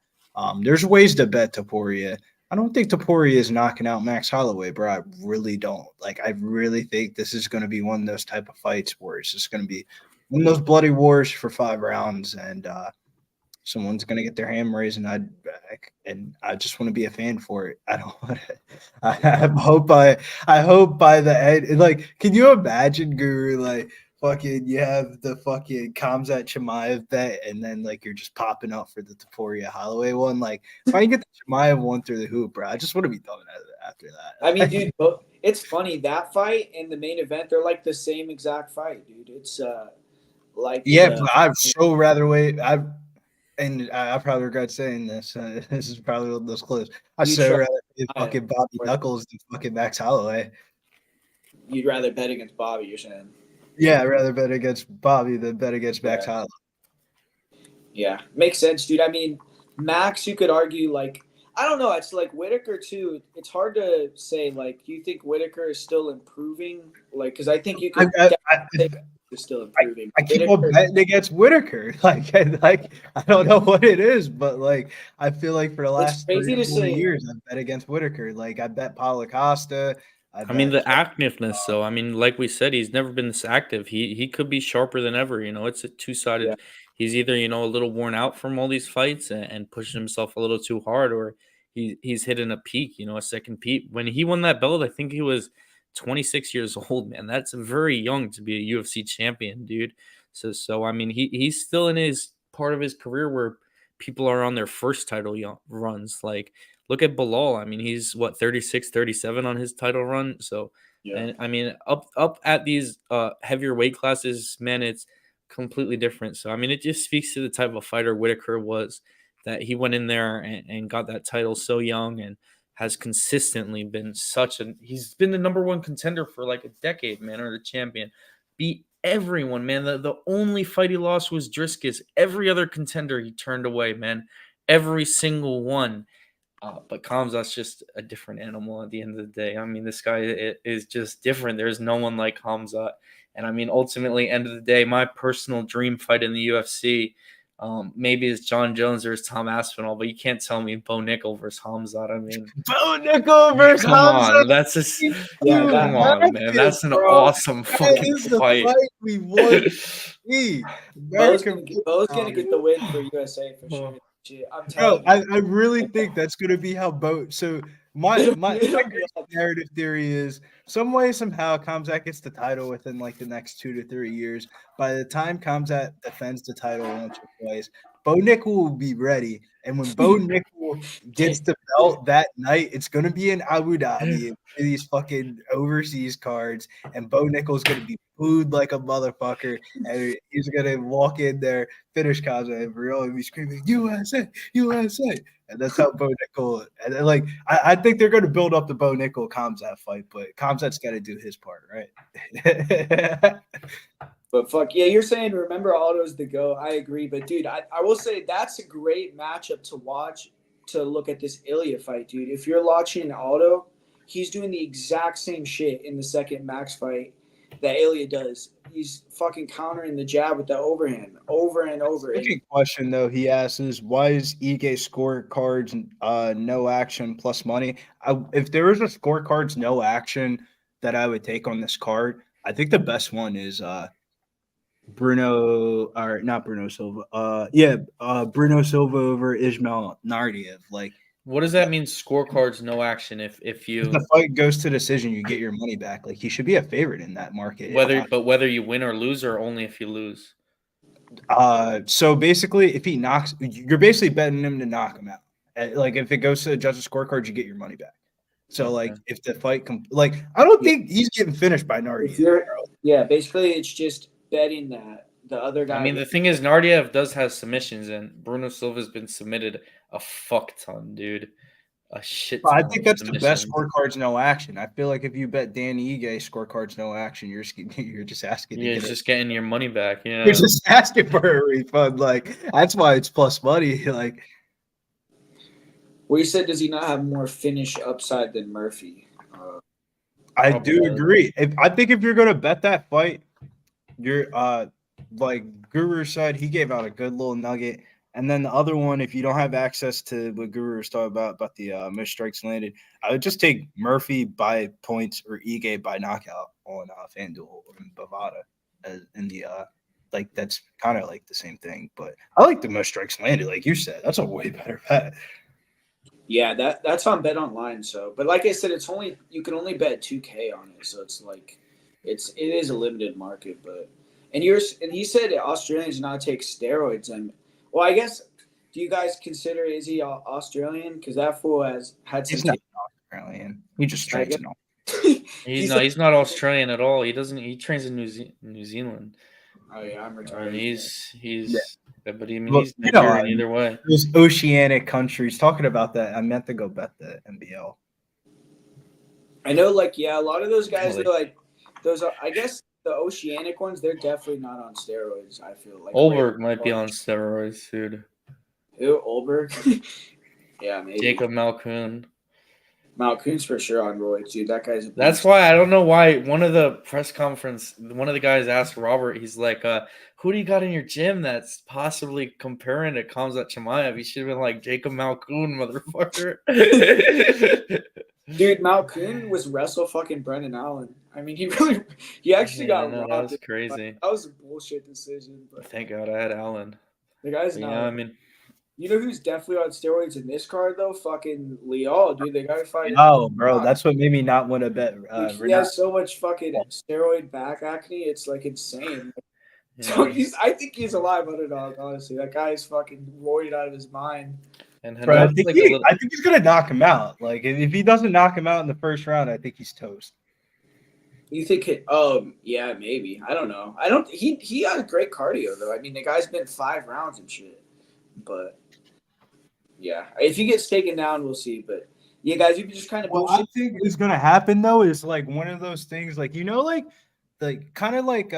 There's ways to bet Topuria. I don't think Topuria is knocking out Max Holloway, bro. I really don't. Like, I really think this is going to be one of those type of fights where it's just going to be one of those bloody wars for 5 rounds, and someone's going to get their hand raised, and I just want to be a fan for it. I don't want to. I hope by the end, like, can you imagine, Guru, like, fucking, you have the fucking Khamzat Chimaev bet, and then like you're just popping up for the Topuria Holloway one. Like, if I can get the Chimaev one through the hoop, bro, I just want to be done after that. I mean, dude, it's funny that fight and the main event, they're like the same exact fight, dude. It's like but I'd so rather wait. I probably regret saying this. This is probably one of those clips. I so rather be fucking Bobby Knuckles than fucking Max Holloway. You'd rather bet against Bobby, you're saying? Yeah, I'd rather bet against Bobby than bet against Max Holloway. Yeah, makes sense, dude. I mean, Max, you could argue, like, I don't know. It's like Whittaker, too. It's hard to say, like, do you think Whittaker is still improving? Like, because I think you could is still improving. I keep on betting against Whittaker. Like, I don't know what it is, but, like, I feel like for the last 3 or 4 years, I've bet against Whittaker. Like, I bet Paulo Costa. I mean, the activeness, so I mean, like we said, he's never been this active. He could be sharper than ever. You know, it's a two-sided. Yeah. He's either, you know, a little worn out from all these fights and pushing himself a little too hard, or he's hitting a peak, you know, a second peak. When he won that belt, I think he was 26 years old, man. That's very young to be a UFC champion, dude. So I mean, he's still in his part of his career where people are on their first title runs. Like, look at Bilal. I mean, he's 36, 37 on his title run. So, yeah. And I mean, up at these heavier weight classes, man, it's completely different. So, I mean, it just speaks to the type of fighter Whittaker was, that he went in there and got that title so young and has consistently been he's been the number one contender for like a decade, man, or the champion. Beat everyone, man. The only fight he lost was Driscus. Every other contender he turned away, man. Every single one. But Khamzat's just a different animal at the end of the day. I mean, this guy is just different. There's no one like Khamzat. And I mean, ultimately, end of the day, my personal dream fight in the UFC, maybe it's John Jones or it's Tom Aspinall, but you can't tell me Bo Nickel versus Hamzat. I mean, Bo Nickel versus come Hamza. on, that's just Yeah, come on, man. That's an awesome That fucking is the fight. fight we want to see. Bo's gonna get the win for USA for sure. Shit, I'm Bro, telling you. I really think that's gonna be how Bo. So my narrative theory is some way somehow Khamzat gets the title within like the next 2 to 3 years. By the time Khamzat defends the title once or twice, Bo Nickel will be ready. And when Bo Nickel gets the belt that night, it's gonna be in Abu Dhabi for these fucking overseas cards, and Bo Nickel's gonna be booed like a motherfucker, and he's gonna walk in there, finish Khamzat, and real and be screaming USA, USA. And that's how Bo Nickel. And then, like, I think they're going to build up the Bo Nickel Khamzat fight, but Khamzat's got to do his part, right? But fuck yeah, you're saying remember Aldo's the GOAT. I agree, but dude, I will say that's a great matchup to watch to look at this Ilya fight, dude. If you're watching Aldo, he's doing the exact same shit in the second Max fight that Ilya does. He's fucking countering the jab with the overhand over and over. Second question though he asks is why is Egay scorecards no action plus money? If there was a scorecards no action that I would take on this card, I think the best one is Bruno or not Bruno Silva. Bruno Silva over Ismail Nardiev. Like, what does that mean? Scorecards, no action. If you the fight goes to decision, you get your money back. Like, he should be a favorite in that market. whether you win or lose, or only if you lose. So basically, if he knocks, you're basically betting him to knock him out. Like, if it goes to the judges' scorecard, you get your money back. So, like, if the fight I don't think he's getting finished by Nardi. Yeah, basically, it's just betting that the other guy. I mean, the thing is, Nardiev does have submissions, and Bruno Silva's been submitted a fuck ton, dude. A shit ton. I think that's the best scorecards no action. I feel like if you bet Danny Egay scorecards no action, you're just asking. You're just getting your money back. Yeah, you're just asking for a refund. Like, that's why it's plus money. Like, well, you said, does he not have more finish upside than Murphy? I do agree. I think if you're gonna bet that fight, you're like Guru said, he gave out a good little nugget. And then the other one, if you don't have access to what Guru was talking about the missed strikes landed, I would just take Murphy by points or Egay by knockout on FanDuel and Bovada in the like, that's kind of like the same thing. But I like the missed strikes landed, like you said. That's a way better bet. Yeah, that's on Bet Online. So, but like I said, you can only bet 2K on it. So it's like it is a limited market. But and he said Australians do not take steroids. And well, I guess, do you guys consider, is he Australian? Because that fool has had some. He's not Australian. He just trains in all. He's not Australian at all. He doesn't. He trains in New Zealand. Oh yeah, I'm retarded. But he's Nigerian either way. Those oceanic countries. Talking about that, I meant to go bet the NBL. I know, like, yeah, a lot of those guys, they're like those. I guess the oceanic ones, they're definitely not on steroids. I feel like Olberg might be on steroids, dude. Who? Olberg? Yeah, maybe. Jacob Malkoun. Malkoun's for sure on roids, dude. That guy's. That's why I don't know why one of the press conference, one of the guys asked Robert, he's like, who do you got in your gym that's possibly comparing to Khamzat Chimaev? He should have been like Jacob Malkoun, motherfucker. Dude, Malkoun was wrestle fucking Brendan Allen. I mean, he actually got robbed. That was crazy. That was a bullshit decision. But thank God I had Allen. The guy's not. I mean, you know who's definitely on steroids in this card though? Fucking Leal, dude. They gotta fight. Oh, bro, that's what made me not want to bet. He has so much fucking steroid back acne. It's like insane. Yeah. So I think he's a live underdog. Honestly, that guy is fucking roided out of his mind. And bro, I think he's gonna knock him out. Like, if he doesn't knock him out in the first round, I think he's toast. You think it? Yeah, maybe. I don't know. He has great cardio though. I mean, the guy's been 5 rounds and shit. But yeah, if he gets taken down, we'll see. But yeah, guys, you can just kind of. What I think is gonna happen though is like one of those things, like, you know, like kind of like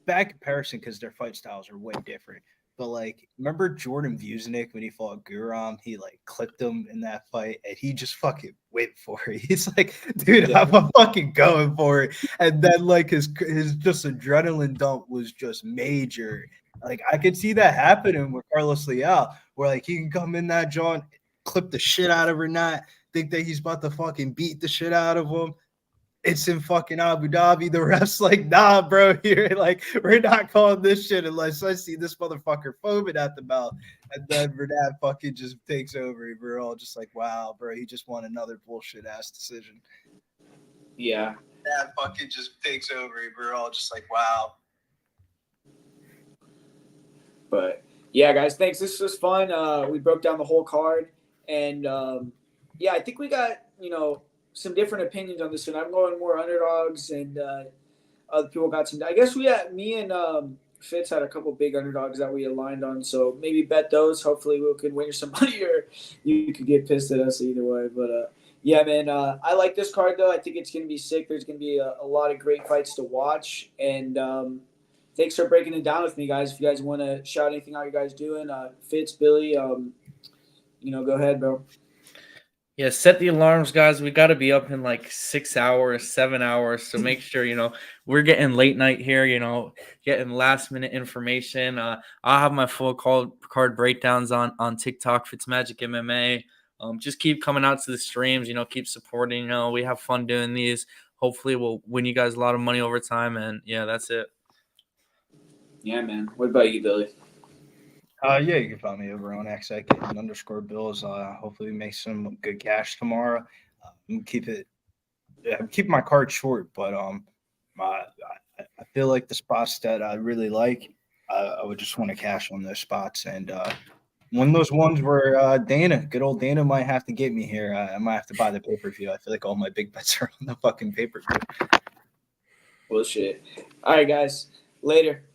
bad comparison because their fight styles are way different. But like, remember Jordan Vucinic when he fought Guram? He like clipped him in that fight, and he just fucking went for it. He's like, dude, Yeah. I'm fucking going for it. And then like his just adrenaline dump was just major. Like I could see that happening with Carlos Leal, where like he can come in that joint, clip the shit out of Renat, think that he's about to fucking beat the shit out of him. It's in fucking Abu Dhabi. The ref's like, nah, bro, here, like, we're not calling this shit unless I see this motherfucker foaming at the mouth. And then Renat fucking just takes over. We're all just like, wow, bro, he just won another bullshit ass decision. Yeah. Renat fucking just takes over. We're all just like, wow. But yeah, guys, thanks. This was fun. We broke down the whole card, and yeah, I think we got some different opinions on this one. I'm going more underdogs, and other people got some. I guess me and Fitz had a couple big underdogs that we aligned on. So maybe bet those. Hopefully, we can win some money, or you could get pissed at us either way. But yeah, man, I like this card though. I think it's going to be sick. There's going to be a lot of great fights to watch, and thanks for breaking it down with me, guys. If you guys want to shout anything out you guys doing, Fitz, Billy, go ahead, bro. Yeah, set the alarms, guys. We got to be up in like 6 hours, 7 hours. So make sure, we're getting late night here, getting last minute information. I'll have my full card breakdowns on TikTok, Fitzmagic MMA. Just keep coming out to the streams, keep supporting. We have fun doing these. Hopefully we'll win you guys a lot of money over time. And yeah, that's it. Yeah, man. What about you, Billy? Yeah, you can find me over on _Bills. Hopefully, we make some good cash tomorrow. I'm keeping my card short, but I feel like the spots that I really like, I would just want to cash on those spots. And one of those ones where good old Dana, might have to get me here. I might have to buy the pay-per-view. I feel like all my big bets are on the fucking pay-per-view. Bullshit. All right, guys. Later.